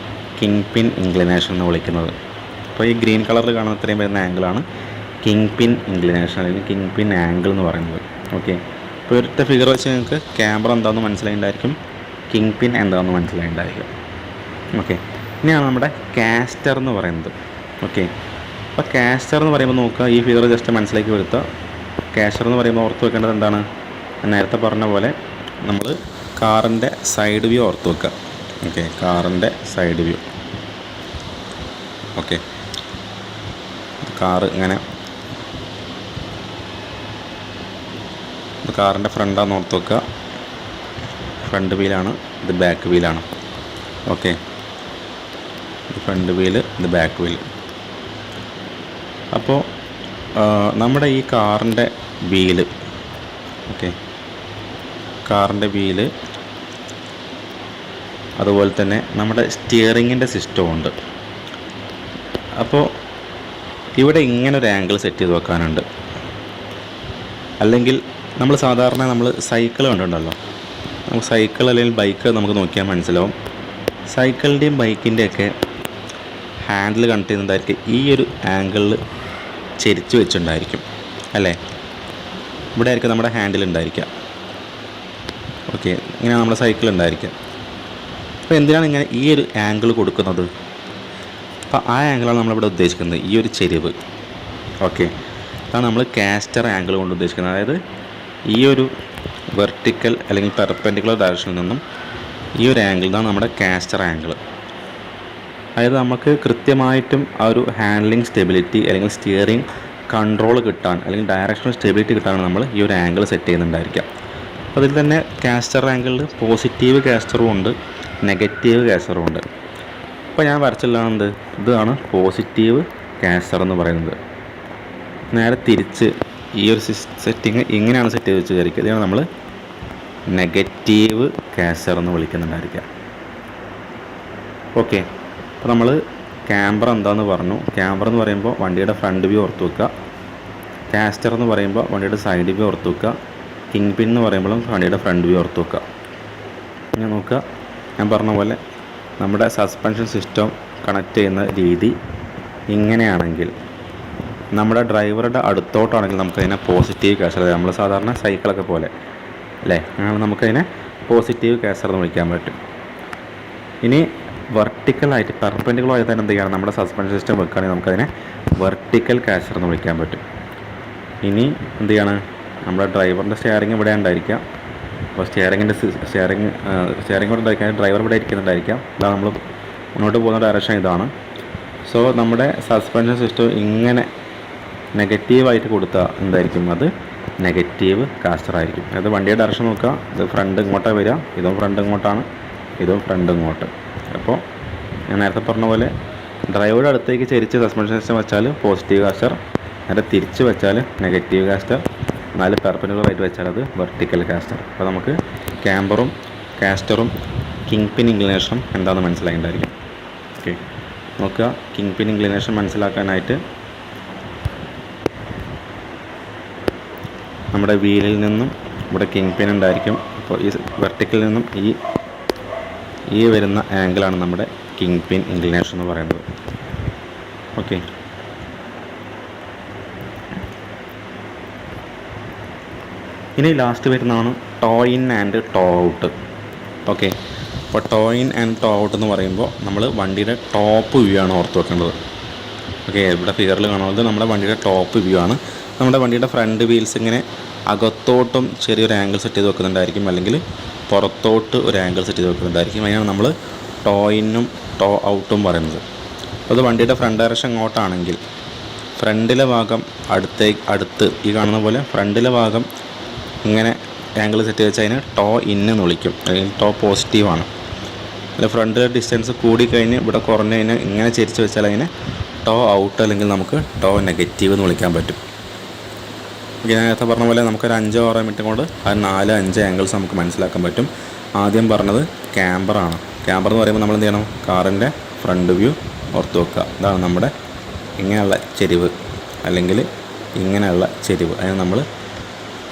കിങ് പിൻ ഇൻക്ലിനേഷൻ എന്ന് വിളിക്കുന്നത്. അപ്പോൾ ഈ ഗ്രീൻ കളറിൽ കാണുന്ന ഇത്രയും വരുന്ന ആംഗിളാണ് കിങ് പിൻ ഇൻക്ലിനേഷൻ അല്ലെങ്കിൽ കിങ് പിൻ ആംഗിൾ എന്ന് പറയുന്നത്. ഓക്കെ, ഇപ്പോൾ ഒരൊറ്റ ഫിഗർ വെച്ച് നിങ്ങൾക്ക് ക്യാമറ എന്താണെന്ന് മനസ്സിലായിട്ടുണ്ടായിരിക്കും, കിങ് പിൻ എന്താണെന്ന് മനസ്സിലായിട്ടുണ്ടായിരിക്കും. ഓക്കെ, ഇനിയാണ് നമ്മുടെ കാസ്റ്റർ എന്ന് പറയുന്നത്. ഓക്കെ, അപ്പോൾ കാസ്റ്റർ എന്ന് പറയുമ്പോൾ നോക്കുക, ഈ ഫിഗർ ജസ്റ്റ് മനസ്സിലാക്കി വരുത്തുക. കാസ്റ്റർ എന്ന് പറയുമ്പോൾ ഓർത്ത് വെക്കേണ്ടത് എന്താണ്, നേരത്തെ പറഞ്ഞ പോലെ നമ്മൾ കാറിൻ്റെ സൈഡ് വ്യൂ ഓർത്ത് വെക്കുക. ഓക്കെ, കാറിൻ്റെ സൈഡ് വ്യൂ. ഓക്കെ, കാറ് ഇങ്ങനെ കാറിൻ്റെ ഫ്രണ്ടാന്ന് ഓർത്ത് വെക്കുക. ഫ്രണ്ട് വീലാണ്, ഇത് ബാക്ക് വീലാണ്. ഓക്കെ, ഇത് ഫ്രണ്ട് വീല്, ഇത് ബാക്ക് വീല്. അപ്പോൾ നമ്മുടെ ഈ കാറിൻ്റെ വീല്, ഓക്കെ, കാറിൻ്റെ വീല് അതുപോലെ തന്നെ നമ്മുടെ സ്റ്റിയറിങ്ങിൻ്റെ സിസ്റ്റമുണ്ട്. അപ്പോൾ ഇവിടെ ഇങ്ങനെ ഒരു ആംഗിൾ സെറ്റ് ചെയ്ത് വെക്കാനുണ്ട്. അല്ലെങ്കിൽ നമ്മൾ സാധാരണ നമ്മൾ സൈക്കിൾ കണ്ടിട്ടുണ്ടല്ലോ, നമുക്ക് സൈക്കിൾ അല്ലെങ്കിൽ ബൈക്ക് നമുക്ക് നോക്കിയാൽ മനസ്സിലാവും. സൈക്കിളിൻ്റെയും ബൈക്കിൻ്റെയൊക്കെ ഹാൻഡിൽ കണക്ട് ചെയ്യുന്നുണ്ടായിരിക്കും ഈ ഒരു ആംഗിളിൽ ചെരിച്ച് വെച്ചിട്ടുണ്ടായിരിക്കും അല്ലേ. ഇവിടെ ആയിരിക്കും നമ്മുടെ ഹാൻഡിൽ ഉണ്ടായിരിക്കുക. ഓക്കെ, ഇങ്ങനെ നമ്മുടെ സൈക്കിൾ ഉണ്ടായിരിക്കുക. അപ്പോൾ എന്തിനാണ് ഇങ്ങനെ ഈ ഒരു ആംഗിൾ കൊടുക്കുന്നത്? അപ്പോൾ ആ ആംഗിളാണ് നമ്മളിവിടെ ഉദ്ദേശിക്കുന്നത്, ഈ ഒരു ചെരിവ്. ഓക്കെ, അതാണ് നമ്മൾ കാസ്റ്റർ ആംഗിൾ കൊണ്ട് ഉദ്ദേശിക്കുന്നത്. അതായത് ഈ ഒരു വെർട്ടിക്കൽ അല്ലെങ്കിൽ പെർപെൻഡിക്കുലർ ഡയറക്ഷനിൽ നിന്നും ഈ ഒരു ആംഗിൾ ഇതാണ് നമ്മുടെ കാസ്റ്റർ ആംഗിൾ. അതായത് നമുക്ക് കൃത്യമായിട്ടും ആ ഒരു ഹാൻഡ്ലിംഗ് സ്റ്റെബിലിറ്റി അല്ലെങ്കിൽ സ്റ്റിയറിംഗ് കൺട്രോൾ കിട്ടാൻ അല്ലെങ്കിൽ ഡയറക്ഷണൽ സ്റ്റെബിലിറ്റി കിട്ടാനാണ് നമ്മൾ ഈ ഒരു ആംഗിൾ സെറ്റ് ചെയ്യുന്നുണ്ടായിരിക്കാം. അതിൽ തന്നെ കാസ്റ്റർ ആംഗിളിൽ പോസിറ്റീവ് കാസ്റ്ററും ഉണ്ട്, നെഗറ്റീവ് കാസ്റ്ററും ഉണ്ട്. ഇപ്പോൾ ഞാൻ വരച്ചില്ലാണെന്ത്, ഇതാണ് പോസിറ്റീവ് കാസ്റ്റർ എന്ന് പറയുന്നത്. നേരെ തിരിച്ച് ഈ ഒരു സെറ്റിങ് ഇങ്ങനെയാണ് സെറ്റ് ചെയ്ത് വെച്ച് കയറിക്കുക. ഇതാണ് നമ്മൾ നെഗറ്റീവ് കാസ്റ്റർ എന്ന് വിളിക്കുന്നുണ്ടായിരിക്കുക. ഓക്കെ, അപ്പോൾ നമ്മൾ ക്യാമറ എന്താണെന്ന് പറഞ്ഞു. ക്യാമറ എന്ന് പറയുമ്പോൾ വണ്ടിയുടെ ഫ്രണ്ട് വ്യൂ ഓർത്ത് വെക്കുക. കാസ്റ്റർ എന്ന് പറയുമ്പോൾ വണ്ടിയുടെ സൈഡ് വ്യൂ ഓർത്ത് വെക്കുക. കിങ് പിൻ എന്ന് പറയുമ്പോഴും വണ്ടിയുടെ ഫ്രണ്ട് വ്യൂ ഓർത്ത് വെക്കുക. ഞാൻ നോക്കുക, ഞാൻ പറഞ്ഞ പോലെ നമ്മുടെ സസ്പെൻഷൻ സിസ്റ്റം കണക്ട് ചെയ്യുന്ന രീതി ഇങ്ങനെയാണെങ്കിൽ നമ്മുടെ ഡ്രൈവറുടെ അടുത്തോട്ടാണെങ്കിൽ നമുക്കതിനെ പോസിറ്റീവ് കാസ്റ്റർ, നമ്മൾ സാധാരണ സൈക്കിളൊക്കെ പോലെ അല്ലേ, അങ്ങനെ നമുക്കതിനെ പോസിറ്റീവ് കാസ്റ്റർ എന്ന് വിളിക്കാൻ പറ്റും. ഇനി വെർട്ടിക്കലായിട്ട് പെർപെൻഡിക്കുലർ ആയിട്ട് തന്നെ എന്ത് ചെയ്യണം, നമ്മുടെ സസ്പെൻഷൻ സിസ്റ്റം വെക്കുകയാണെങ്കിൽ നമുക്കതിനെ വെർട്ടിക്കൽ കാസ്റ്റർ എന്ന് വിളിക്കാൻ പറ്റും. ഇനി എന്ത് ചെയ്യാണ്, നമ്മുടെ ഡ്രൈവറിൻ്റെ സ്റ്റിയറിംഗ് ഇവിടെ ഉണ്ടായിരിക്കാം. അപ്പോൾ സ്റ്റിയറിംഗ് ഇവിടെ ഉണ്ടായിരിക്കാൻ ഡ്രൈവർ ഇവിടെ ഇരിക്കുന്നുണ്ടായിരിക്കാം. അതാണ് നമ്മൾ മുന്നോട്ട് പോകുന്ന ഡയറക്ഷൻ ഇതാണ്. സോ നമ്മുടെ സസ്പെൻഷൻ സിസ്റ്റം ഇങ്ങനെ നെഗറ്റീവായിട്ട് കൊടുത്താൽ എന്തായിരിക്കും, അത് നെഗറ്റീവ് കാസ്റ്റർ ആയിരിക്കും. അതായത് വണ്ടിയുടെ ഡയറക്ഷൻ നോക്കുക, ഇത് ഫ്രണ്ട് ഇങ്ങോട്ടാണ് വരിക, ഇതും ഫ്രണ്ട് ഇങ്ങോട്ടാണ്, ഇതും ഫ്രണ്ട് ഇങ്ങോട്ട്. അപ്പോൾ ഞാൻ നേരത്തെ പറഞ്ഞ പോലെ ഡ്രൈവറുടെ അടുത്തേക്ക് ചെരിച്ച് സസ്പെൻഷൻ സിസ്റ്റം വെച്ചാൽ പോസിറ്റീവ് കാസ്റ്റർ, നേരെ തിരിച്ച് വെച്ചാൽ നെഗറ്റീവ് കാസ്റ്റർ, 4 പെർപെൻഡിക്കുലർ വെച്ചാൽ അത് വെർട്ടിക്കൽ കാസ്റ്റർ. അപ്പോൾ നമുക്ക് ക്യാമ്പറും കാസ്റ്ററും കിങ് പിൻ ഇൻക്ലിനേഷനും എന്താണെന്ന് മനസ്സിലായിട്ടുണ്ടായിരിക്കും. ഓക്കെ, നോക്കുക, കിങ് പിൻ ഇൻക്ലിനേഷൻ മനസ്സിലാക്കാനായിട്ട് നമ്മുടെ വീലിൽ നിന്നും ഇവിടെ കിങ് പിൻ ഉണ്ടായിരിക്കും. അപ്പോൾ ഈ വെർട്ടിക്കലിൽ നിന്നും ഈ വരുന്ന ആംഗിളാണ് നമ്മുടെ കിങ് പിൻ ഇൻക്ലിനേഷൻ എന്ന് പറയുന്നത്. ഓക്കെ, ഇനി ലാസ്റ്റ് വരുന്നതാണ് toe in and toe out. Okay, അപ്പോൾ toe in and toe out എന്ന് പറയുമ്പോൾ നമ്മൾ വണ്ടിയുടെ ടോപ്പ് വ്യൂ ആണ് ഓർത്ത് വെക്കേണ്ടത്. ഓക്കെ, ഇവിടെ ഫിഗറിൽ കാണുന്നത് നമ്മുടെ വണ്ടിയുടെ ടോപ്പ് വ്യൂ ആണ്. നമ്മുടെ വണ്ടിയുടെ ഫ്രണ്ട് വീൽസ് ഇങ്ങനെ അകത്തോട്ടും ചെറിയൊരു ആംഗിൾ സെറ്റ് ചെയ്ത് വെക്കുന്നുണ്ടായിരിക്കും, അല്ലെങ്കിൽ പുറത്തോട്ട് ഒരു ആംഗിൾ സെറ്റ് ചെയ്ത് വെക്കുന്നുണ്ടായിരിക്കും. അതിനാണ് നമ്മൾ ടോ ഇന്നും ടോ ഔട്ടും പറയുന്നത്. അത് വണ്ടിയുടെ ഫ്രണ്ട് ഡയറക്ഷൻ ഇങ്ങോട്ടാണെങ്കിൽ ഫ്രണ്ടിലെ ഭാഗം അടുത്ത് ഈ കാണുന്ന പോലെ ഫ്രണ്ടിലെ ഭാഗം ഇങ്ങനെ ആംഗിൾ സെറ്റ് ചെയ്ത് വെച്ചാൽ അതിന് ടോ ഇന്ന് എന്ന് വിളിക്കും, അല്ലെങ്കിൽ ടോ പോസിറ്റീവാണ്. അല്ല ഫ്രണ്ടിലെ ഡിസ്റ്റൻസ് കൂടിക്കഴിഞ്ഞ് ഇവിടെ കുറഞ്ഞ് കഴിഞ്ഞാൽ ഇങ്ങനെ ചെരിച്ച് വെച്ചാൽ അതിനെ ടോ ഔട്ട് അല്ലെങ്കിൽ നമുക്ക് ടോ നെഗറ്റീവ് എന്ന് വിളിക്കാൻ പറ്റും. ഞാൻ നേരത്തെ പറഞ്ഞ പോലെ നമുക്കൊരു 5-6 മിനിറ്റ് കൊണ്ട് ആ 4-5 ആംഗിൾസ് നമുക്ക് മനസ്സിലാക്കാൻ പറ്റും. ആദ്യം പറഞ്ഞത് ക്യാമ്പറാണ്. ക്യാമ്പർ എന്ന് പറയുമ്പോൾ നമ്മൾ എന്ത് ചെയ്യണം, കാറിൻ്റെ ഫ്രണ്ട് വ്യൂ ഓർത്ത് വെക്കുക. ഇതാണ് നമ്മുടെ ഇങ്ങനെയുള്ള ചെരിവ് അല്ലെങ്കിൽ ഇങ്ങനെയുള്ള ചെരിവ്, അതിന് നമ്മൾ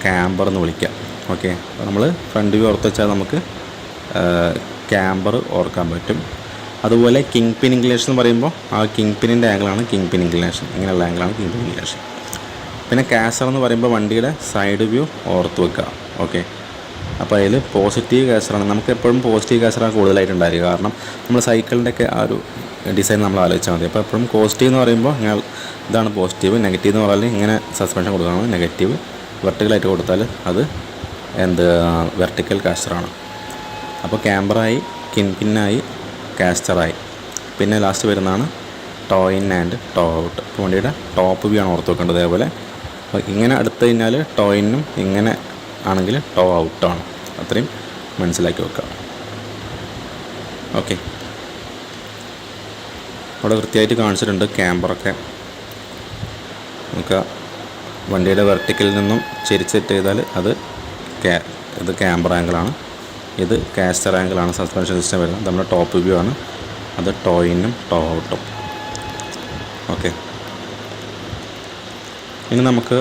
ക്യാമ്പർ എന്ന് വിളിക്കാം. ഓക്കെ, അപ്പോൾ നമ്മൾ ഫ്രണ്ട് വ്യൂ ഓർത്ത് വെച്ചാൽ നമുക്ക് ക്യാമ്പർ ഓർക്കാൻ പറ്റും. അതുപോലെ കിങ് പിൻ ഇൻക്ലിനേഷൻ എന്ന് പറയുമ്പോൾ ആ കിങ് പിന്നിൻ്റെ ആംഗിളാണ് കിങ് പിൻ ഇൻക്ലിനേഷൻ, ഇങ്ങനെയുള്ള ആംഗിളാണ് കിങ് പിൻ ഇൻക്ലിനേഷൻ. പിന്നെ കാസ്റ്റർ എന്ന് പറയുമ്പോൾ വണ്ടിയുടെ സൈഡ് വ്യൂ ഓർത്ത് വെക്കുക. ഓക്കെ, അപ്പോൾ അതിൽ പോസിറ്റീവ് കാസ്റ്ററാണ്. നമുക്ക് എപ്പോഴും പോസിറ്റീവ് കാസ്റ്ററാണ് കൂടുതലായിട്ടുണ്ടായിരിക്കുക. കാരണം നമ്മൾ സൈക്കിളിൻ്റെയൊക്കെ ആ ഒരു ഡിസൈൻ നമ്മൾ ആലോചിച്ചാൽ മതി. അപ്പോൾ എപ്പോഴും പോസിറ്റീവ് എന്ന് പറയുമ്പോൾ ഇതാണ് പോസിറ്റീവ്, നെഗറ്റീവ് എന്ന് പറഞ്ഞാൽ ഇങ്ങനെ സസ്പെൻഷൻ കൊടുക്കുകയാണ് നെഗറ്റീവ്, വെർട്ടിക്കലായിട്ട് കൊടുത്താൽ അത് വെർട്ടിക്കൽ കാസ്റ്ററാണ്. അപ്പോൾ ക്യാമ്പറായി, കിങ് പിന്നായി, കാസ്റ്ററായി. പിന്നെ ലാസ്റ്റ് വരുന്നതാണ് toe in and toe out. ഇപ്പോൾ വണ്ടിയുടെ ടോപ്പ് വ്യൂ ആണ് ഓർത്ത് വെക്കേണ്ടത്. അതേപോലെ അപ്പോൾ ഇങ്ങനെ എടുത്തു കഴിഞ്ഞാൽ ടോ ഇന്നും, ഇങ്ങനെ ആണെങ്കിൽ ടോ ഔട്ടാണ്. അത്രയും മനസ്സിലാക്കി വെക്കുക. ഓക്കെ, അവിടെ വൃത്തിയായിട്ട് കാണിച്ചിട്ടുണ്ട് ക്യാമ്പറൊക്കെ. നമുക്ക് വണ്ടിയുടെ വെർട്ടിക്കലിൽ നിന്നും ചെരിച്ച് ചെയ്താൽ ഇത് ക്യാമ്പർ ആംഗിളാണ്, ഇത് കാസ്റ്റർ ആംഗിളാണ് സസ്പെൻഷൻ സിസ്റ്റം വരുന്നത്. നമ്മുടെ ടോപ്പ് വ്യൂ ആണ്, അത് ടോ ഇന്നും ടോ ഔട്ടും. ഓക്കെ, ഇനി നമുക്ക്